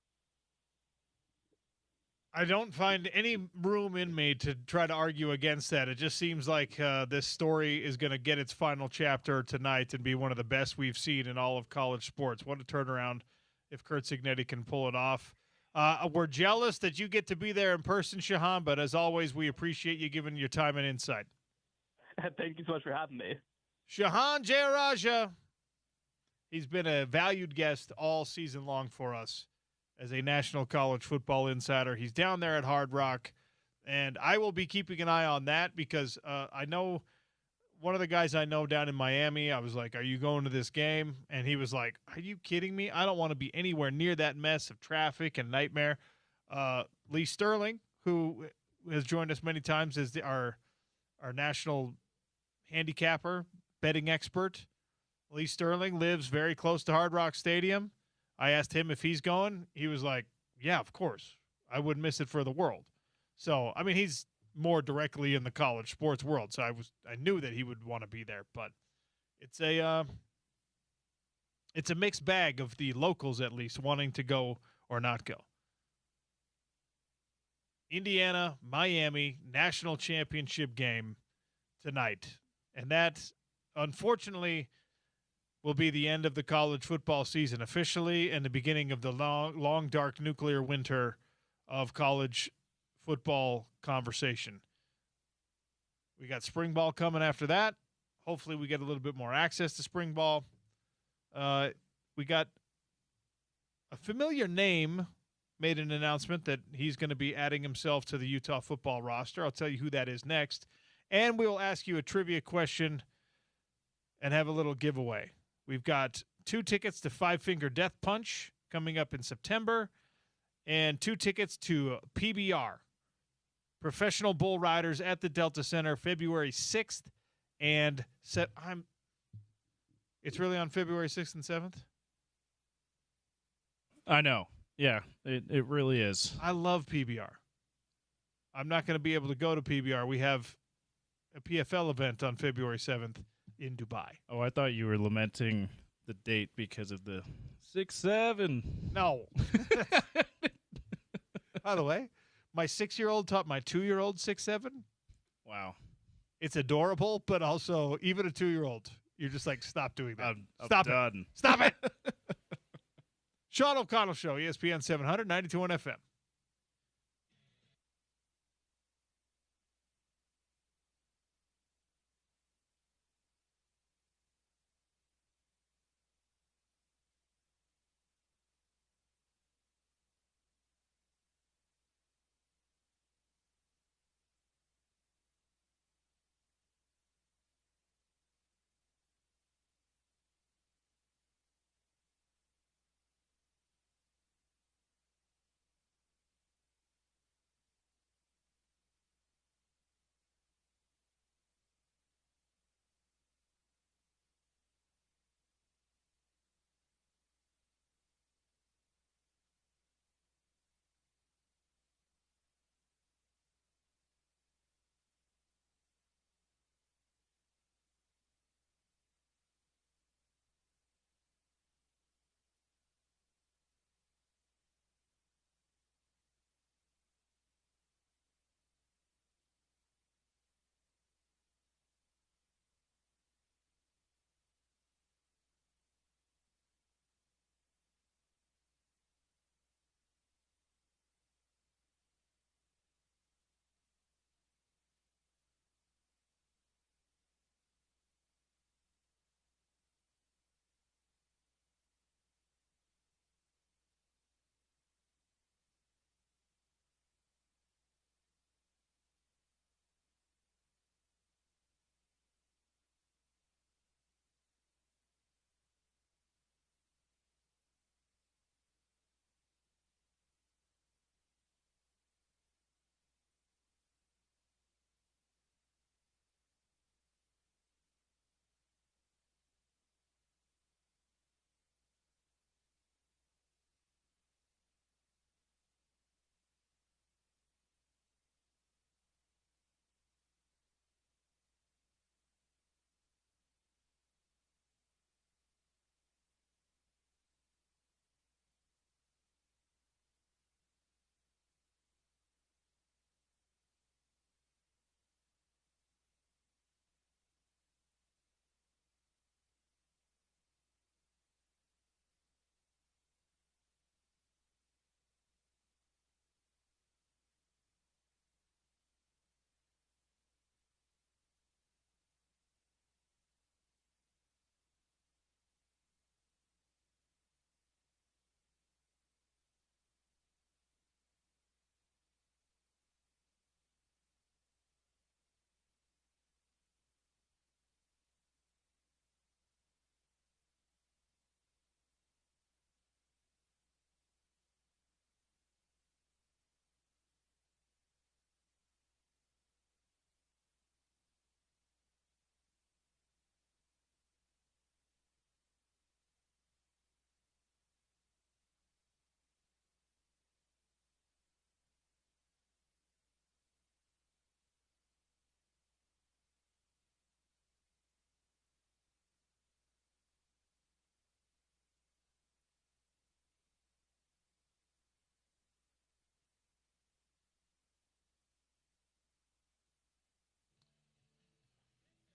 I don't find any room in me to try to argue against that. It just seems like this story is going to get its final chapter tonight and be one of the best we've seen in all of college sports. What a turnaround if Curt Cignetti can pull it off. We're jealous that you get to be there in person, Shahan, but as always, we appreciate you giving your time and insight. Thank you so much for having me. Shahan Jayaraja. He's been a valued guest all season long for us as a national college football insider. He's down there at Hard Rock, and I will be keeping an eye on that because I know one of the guys I know down in Miami, I was like, are you going to this game? And he was like, are you kidding me? I don't want to be anywhere near that mess of traffic and nightmare. Lee Sterling, who has joined us many times as our national handicapper, betting expert. Lee Sterling lives very close to Hard Rock Stadium. I asked him if he's going. He was like, yeah, of course. I wouldn't miss it for the world. So, he's more directly in the college sports world, so I knew that he would want to be there, but it's a mixed bag of the locals at least wanting to go or not go. Indiana, Miami, national championship game tonight. And that, unfortunately, will be the end of the college football season officially and the beginning of the long, dark nuclear winter of college football conversation. We got spring ball coming after that. Hopefully we get a little bit more access to spring ball. We got a familiar name made an announcement that he's going to be adding himself to the Utah football roster. I'll tell you who that is next. And we'll ask you a trivia question and have a little giveaway. We've got 2 tickets to Five Finger Death Punch coming up in September and 2 tickets to PBR, Professional Bull Riders at the Delta Center, February 6th and it's really on February 6th and 7th? I know. Yeah, it really is. I love PBR. I'm not going to be able to go to PBR. We have a PFL event on February 7th in Dubai. Oh, I thought you were lamenting the date because of the 6-7. No. By the way, my 6-year-old taught my 2-year-old 6-7. Wow. It's adorable, but also even a 2-year-old, you're just like, stop doing that. I'm done. Stop it. Sean O'Connell Show, ESPN 700, 92.1 FM.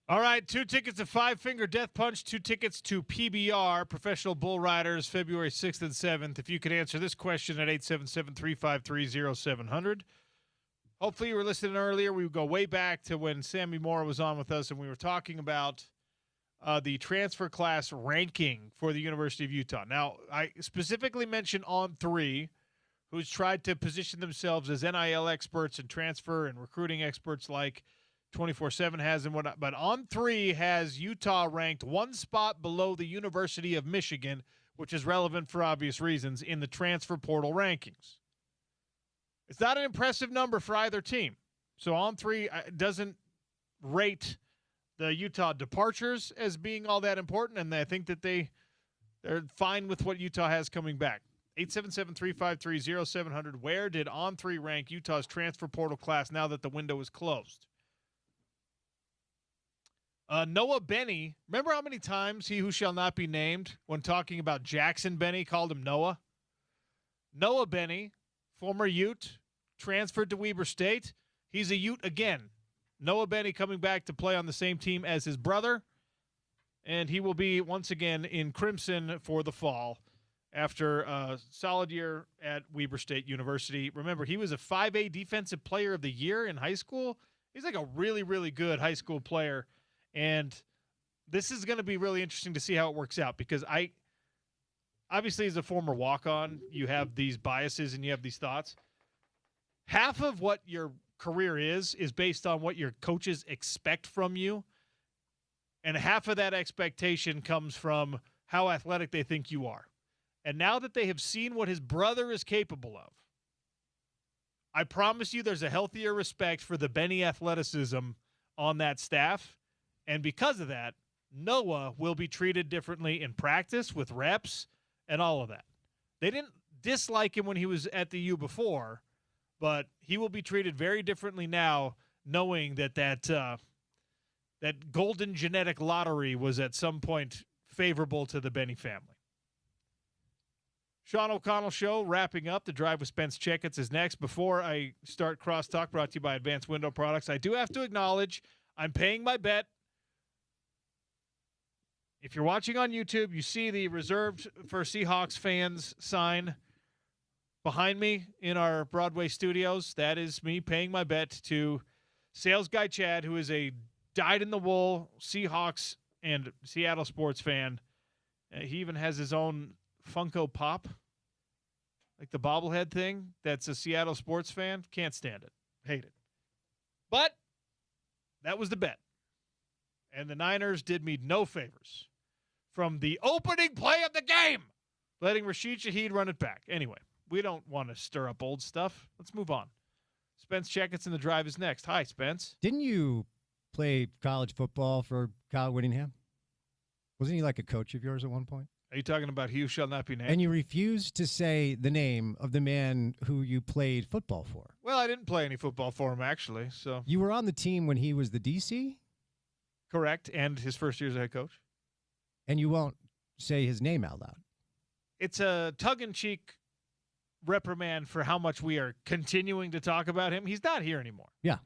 All right, 2 tickets to Five Finger Death Punch, 2 tickets to PBR, Professional Bull Riders, February 6th and 7th. If you could answer this question at 877-353-0700. Hopefully you were listening earlier. We would go way back to when Sammy Moore was on with us, and we were talking about the transfer class ranking for the University of Utah. Now, I specifically mentioned On3, who's tried to position themselves as NIL experts and transfer and recruiting experts like 24/7 has and whatnot. But On3 has Utah ranked one spot below the University of Michigan, which is relevant for obvious reasons, in the transfer portal rankings. It's not an impressive number for either team. So On3 doesn't rate the Utah departures as being all that important, and I think that they're fine with what Utah has coming back. 877-353-0700. Where did On3 rank Utah's transfer portal class now that the window is closed? Noah Benny, remember how many times he who shall not be named when talking about Jackson Benny called him Noah? Noah Benny, former Ute, transferred to Weber State. He's a Ute again. Noah Benny coming back to play on the same team as his brother, and he will be once again in Crimson for the fall after a solid year at Weber State University. Remember, he was a 5A Defensive Player of the Year in high school. He's like a really, really good high school player. And this is going to be really interesting to see how it works out because obviously as a former walk-on, you have these biases and you have these thoughts. Half of what your career is based on what your coaches expect from you. And half of that expectation comes from how athletic they think you are. And now that they have seen what his brother is capable of, I promise you there's a healthier respect for the Benny athleticism on that staff. And because of that, Noah will be treated differently in practice with reps and all of that. They didn't dislike him when he was at the U before, but he will be treated very differently now, knowing that golden genetic lottery was at some point favorable to the Benny family. Sean O'Connell Show wrapping up. The Drive with Spence Checketts is next. Before I start Crosstalk, brought to you by Advanced Window Products, I do have to acknowledge I'm paying my bet. If you're watching on YouTube, you see the reserved for Seahawks fans sign behind me in our Broadway studios. That is me paying my bet to sales guy Chad, who is a dyed-in-the-wool Seahawks and Seattle sports fan. He even has his own Funko Pop, like the bobblehead thing. That's a Seattle sports fan. Can't stand it. Hate it. But that was the bet. And the Niners did me no favors from the opening play of the game, letting Rashid Shaheed run it back. Anyway, we don't want to stir up old stuff. Let's move on. Spence Checketts in the Drive is next. Hi, Spence. Didn't you play college football for Kyle Whittingham? Wasn't he like a coach of yours at one point? Are you talking about he who shall not be named? And you refused to say the name of the man who you played football for. Well, I didn't play any football for him, actually. So you were on the team when he was the DC? Correct, and his first year as a head coach. And you won't say his name out loud. It's a tongue-in-cheek reprimand for how much we are continuing to talk about him. He's not here anymore. Yeah.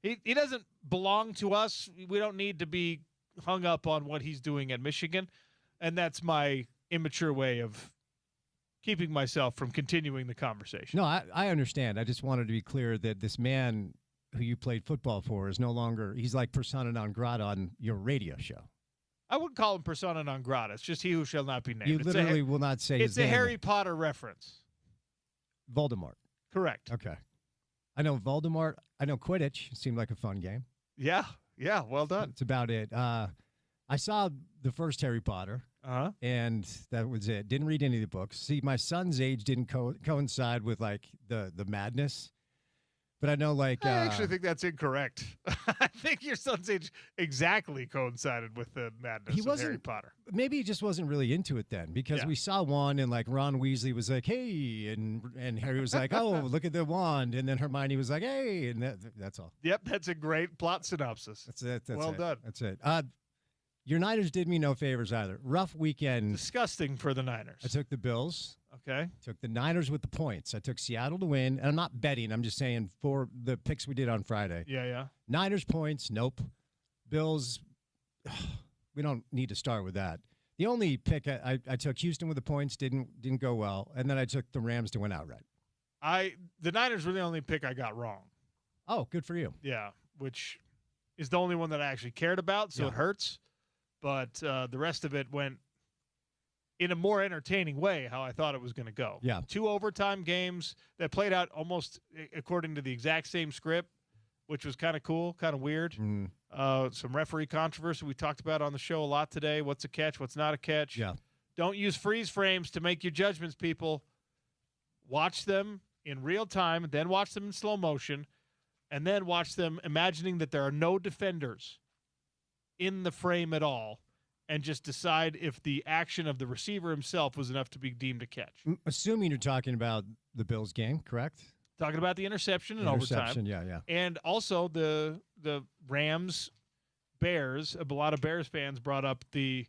He doesn't belong to us. We don't need to be hung up on what he's doing at Michigan, and that's my immature way of keeping myself from continuing the conversation. No, I understand. I just wanted to be clear that this man who you played football for is no longer, he's like persona non grata on your radio show. I wouldn't call him persona non grata. It's just he who shall not be named. You literally will not say his name. It's a Harry Potter reference. Voldemort. Correct. Okay. I know Voldemort. I know Quidditch. It seemed like a fun game. Yeah. Well done. That's about it. I saw the first Harry Potter, and that was it. Didn't read any of the books. See, my son's age didn't coincide with, like, the madness. But I know, like... I actually think that's incorrect. I think your son's age exactly coincided with the madness of Harry Potter. Maybe he just wasn't really into it then, because we saw one, and, like, Ron Weasley was like, hey, and Harry was like, oh, look at the wand, and then Hermione was like, hey, and that's all. Yep, that's a great plot synopsis. That's it. Well done. That's it. Your Niners did me no favors either. Rough weekend. Disgusting for the Niners. I took the Bills. Okay. Took the Niners with the points. I took Seattle to win. And I'm not betting. I'm just saying for the picks we did on Friday. Yeah. Niners points, nope. Bills we don't need to start with that. The only pick I took Houston with the points didn't go well, and then I took the Rams to win outright. The Niners were the only pick I got wrong. Oh, good for you. Yeah, which is the only one that I actually cared about, so it hurts. But the rest of it went in a more entertaining way how I thought it was going to go. Yeah. 2 overtime games that played out almost according to the exact same script, which was kind of cool, kind of weird. Some referee controversy we talked about on the show a lot today. What's a catch? What's not a catch? Yeah. Don't use freeze frames to make your judgments, people. Watch them in real time, then watch them in slow motion, and then watch them imagining that there are no defenders in the frame at all, and just decide if the action of the receiver himself was enough to be deemed a catch. Assuming you're talking about the Bills game, correct? Talking about the interception in overtime. Yeah. And also the Rams, Bears. A lot of Bears fans brought up the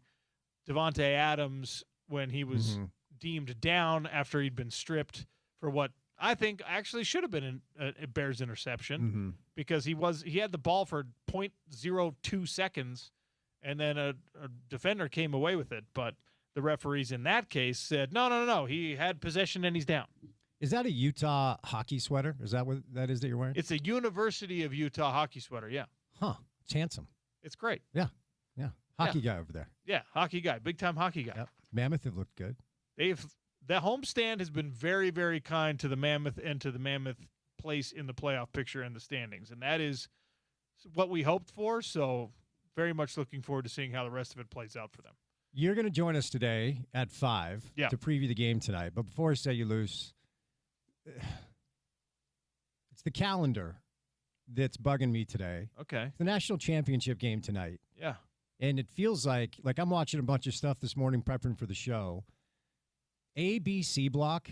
Devontae Adams when he was deemed down after he'd been stripped for what I think actually should have been a Bears interception because he had the ball for 0.02 seconds, and then a defender came away with it. But the referees in that case said, no, he had possession and he's down. Is that a Utah hockey sweater? Is that what that is that you're wearing? It's a University of Utah hockey sweater, yeah. Huh. It's handsome. It's great. Yeah. Hockey guy over there. Yeah, hockey guy, big-time hockey guy. Yep. Mammoth have looked good. The homestand has been very, very kind to the Mammoth and to the Mammoth place in the playoff picture and the standings, and that is what we hoped for, so very much looking forward to seeing how the rest of it plays out for them. You're going to join us today at 5 to preview the game tonight, but before I set you loose, it's the calendar that's bugging me today. Okay. It's the national championship game tonight. Yeah. And it feels like I'm watching a bunch of stuff this morning prepping for the show. ABC block,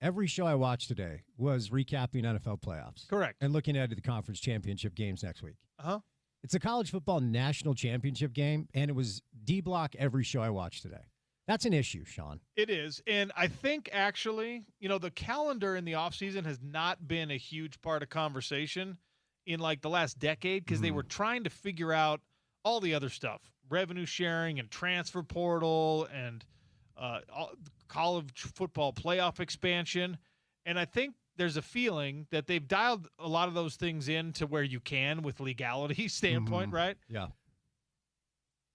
every show I watched today was recapping NFL playoffs. Correct. And looking ahead to the conference championship games next week. Uh-huh. It's a college football national championship game, and it was D block every show I watched today. That's an issue, Sean. It is. And I think actually, the calendar in the offseason has not been a huge part of conversation in like the last decade because they were trying to figure out all the other stuff, revenue sharing and transfer portal and college football playoff expansion. And I think there's a feeling that they've dialed a lot of those things in to where you can with legality standpoint, right? Yeah.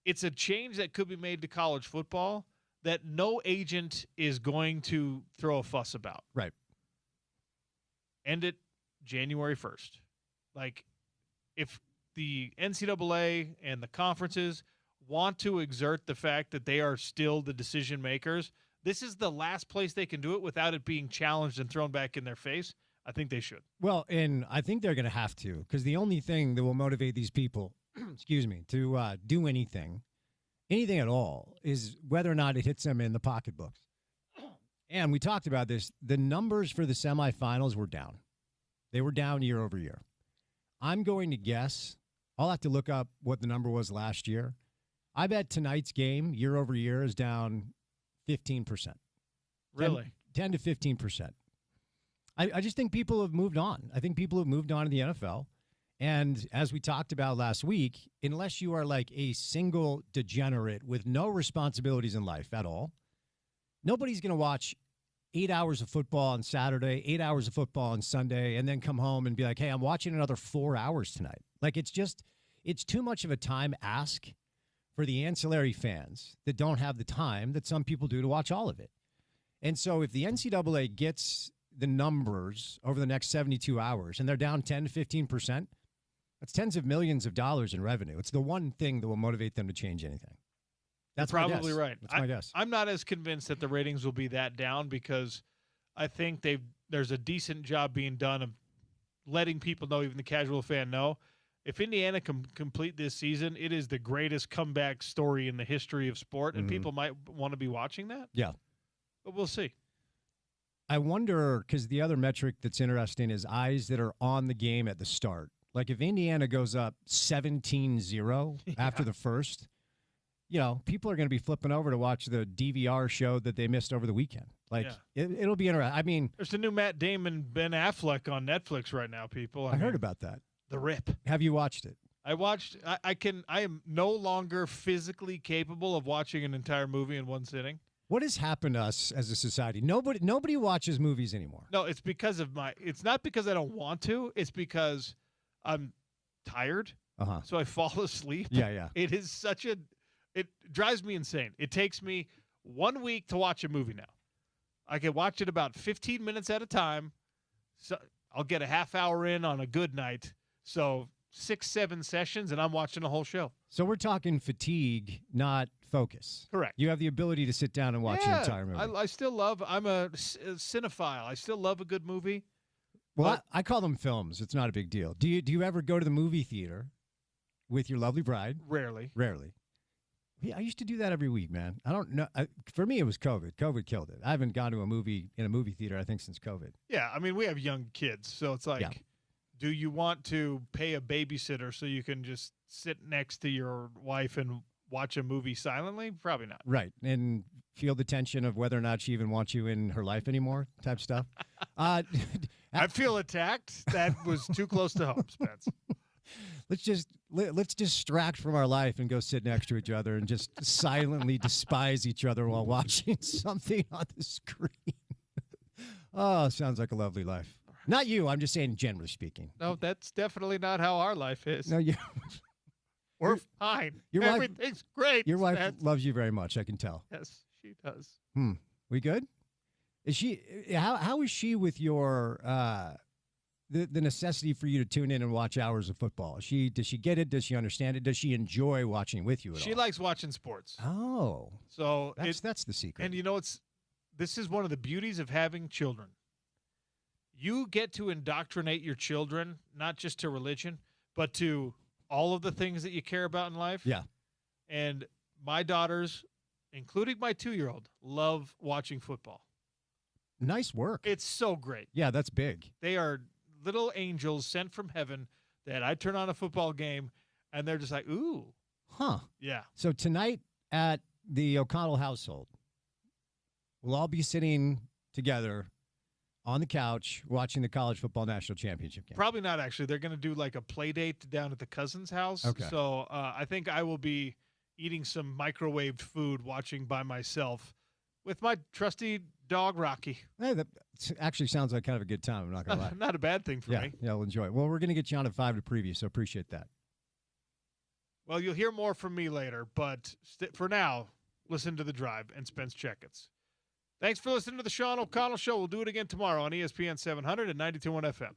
It's a change that could be made to college football that no agent is going to throw a fuss about. Right. End it January 1st. Like, if the NCAA and the conferences want to exert the fact that they are still the decision makers, this is the last place they can do it without it being challenged and thrown back in their face. I think they should. Well, and I think they're going to have to, because the only thing that will motivate these people, to do anything at all, is whether or not it hits them in the pocketbooks. And we talked about this. The numbers for the semifinals were down. They were down year over year. I'm going to guess, I'll have to look up what the number was last year. I bet tonight's game, year over year, is down 15%. Really? 10 to 15%. I just think people have moved on. I think people have moved on in the NFL. And as we talked about last week, unless you are like a single degenerate with no responsibilities in life at all, nobody's going to watch 8 hours of football on Saturday, 8 hours of football on Sunday, and then come home and be like, hey, I'm watching another 4 hours tonight. Like, it's too much of a time ask for the ancillary fans that don't have the time that some people do to watch all of it. And so if the NCAA gets the numbers over the next 72 hours and they're down 10 to 15%, that's tens of millions of dollars in revenue. It's the one thing that will motivate them to change anything. That's probably right. That's my guess. I'm not as convinced that the ratings will be that down because I think there's a decent job being done of letting people know, even the casual fan know, if Indiana can complete this season, it is the greatest comeback story in the history of sport, and people might want to be watching that. Yeah. But we'll see. I wonder, because the other metric that's interesting is eyes that are on the game at the start. Like if Indiana goes up 17-0 after the first, people are going to be flipping over to watch the DVR show that they missed over the weekend. Like, it'll be interesting. I mean, there's the new Matt Damon, Ben Affleck on Netflix right now, people. I heard about that. The Rip. Have you watched it? I am no longer physically capable of watching an entire movie in one sitting. What has happened to us as a society? Nobody watches movies anymore. No, it's because of it's not because I don't want to. It's because I'm tired. So I fall asleep. Yeah. It is it drives me insane. It takes me 1 week to watch a movie now. I can watch it about 15 minutes at a time. So I'll get a half hour in on a good night. So 6-7 sessions, and I'm watching the whole show. So we're talking fatigue, not focus. Correct. You have the ability to sit down and watch an entire movie. I still love. I'm a cinephile. I still love a good movie. Well, I call them films. It's not a big deal. Do you ever go to the movie theater with your lovely bride? Rarely. Yeah, I used to do that every week, man. I don't know. For me, it was COVID. COVID killed it. I haven't gone to a movie in a movie theater, I think, since COVID. Yeah, I mean, we have young kids, so it's like, do you want to pay a babysitter so you can just sit next to your wife and watch a movie silently? Probably not. Right, and feel the tension of whether or not she even wants you in her life anymore type stuff. I feel attacked. That was too close to home, Spence. Let's distract from our life and go sit next to each other and just silently despise each other while watching something on the screen. Oh, sounds like a lovely life. Not you. I'm just saying, generally speaking. No, that's definitely not how our life is. No, you. We're fine. Everything's great. Your wife loves you very much. I can tell. Yes, she does. We good? Is she? How is she with your? The necessity for you to tune in and watch hours of football. Does she get it? Does she understand it? Does she enjoy watching with you at all? She likes watching sports. Oh. So that's the secret. And this is one of the beauties of having children. You get to indoctrinate your children, not just to religion, but to all of the things that you care about in life. Yeah. And my daughters, including my 2-year-old, love watching football. Nice work. It's so great. Yeah, that's big. They are little angels sent from heaven that I turn on a football game and they're just like, ooh. Huh. Yeah. So tonight at the O'Connell household, we'll all be sitting together on the couch watching the college football national championship game. Probably not, actually. They're going to do like a play date down at the cousin's house. Okay. So I think I will be eating some microwaved food, watching by myself with my trusty dog, Rocky. Hey, that actually sounds like kind of a good time. I'm not going to lie. Not a bad thing for me. Yeah, I'll enjoy it. Well, we're going to get you on at 5 to preview, so appreciate that. Well, you'll hear more from me later, but for now, listen to The Drive and Spence Checketts. Thanks for listening to the Sean O'Connell Show. We'll do it again tomorrow on ESPN 700 and 92.1 FM.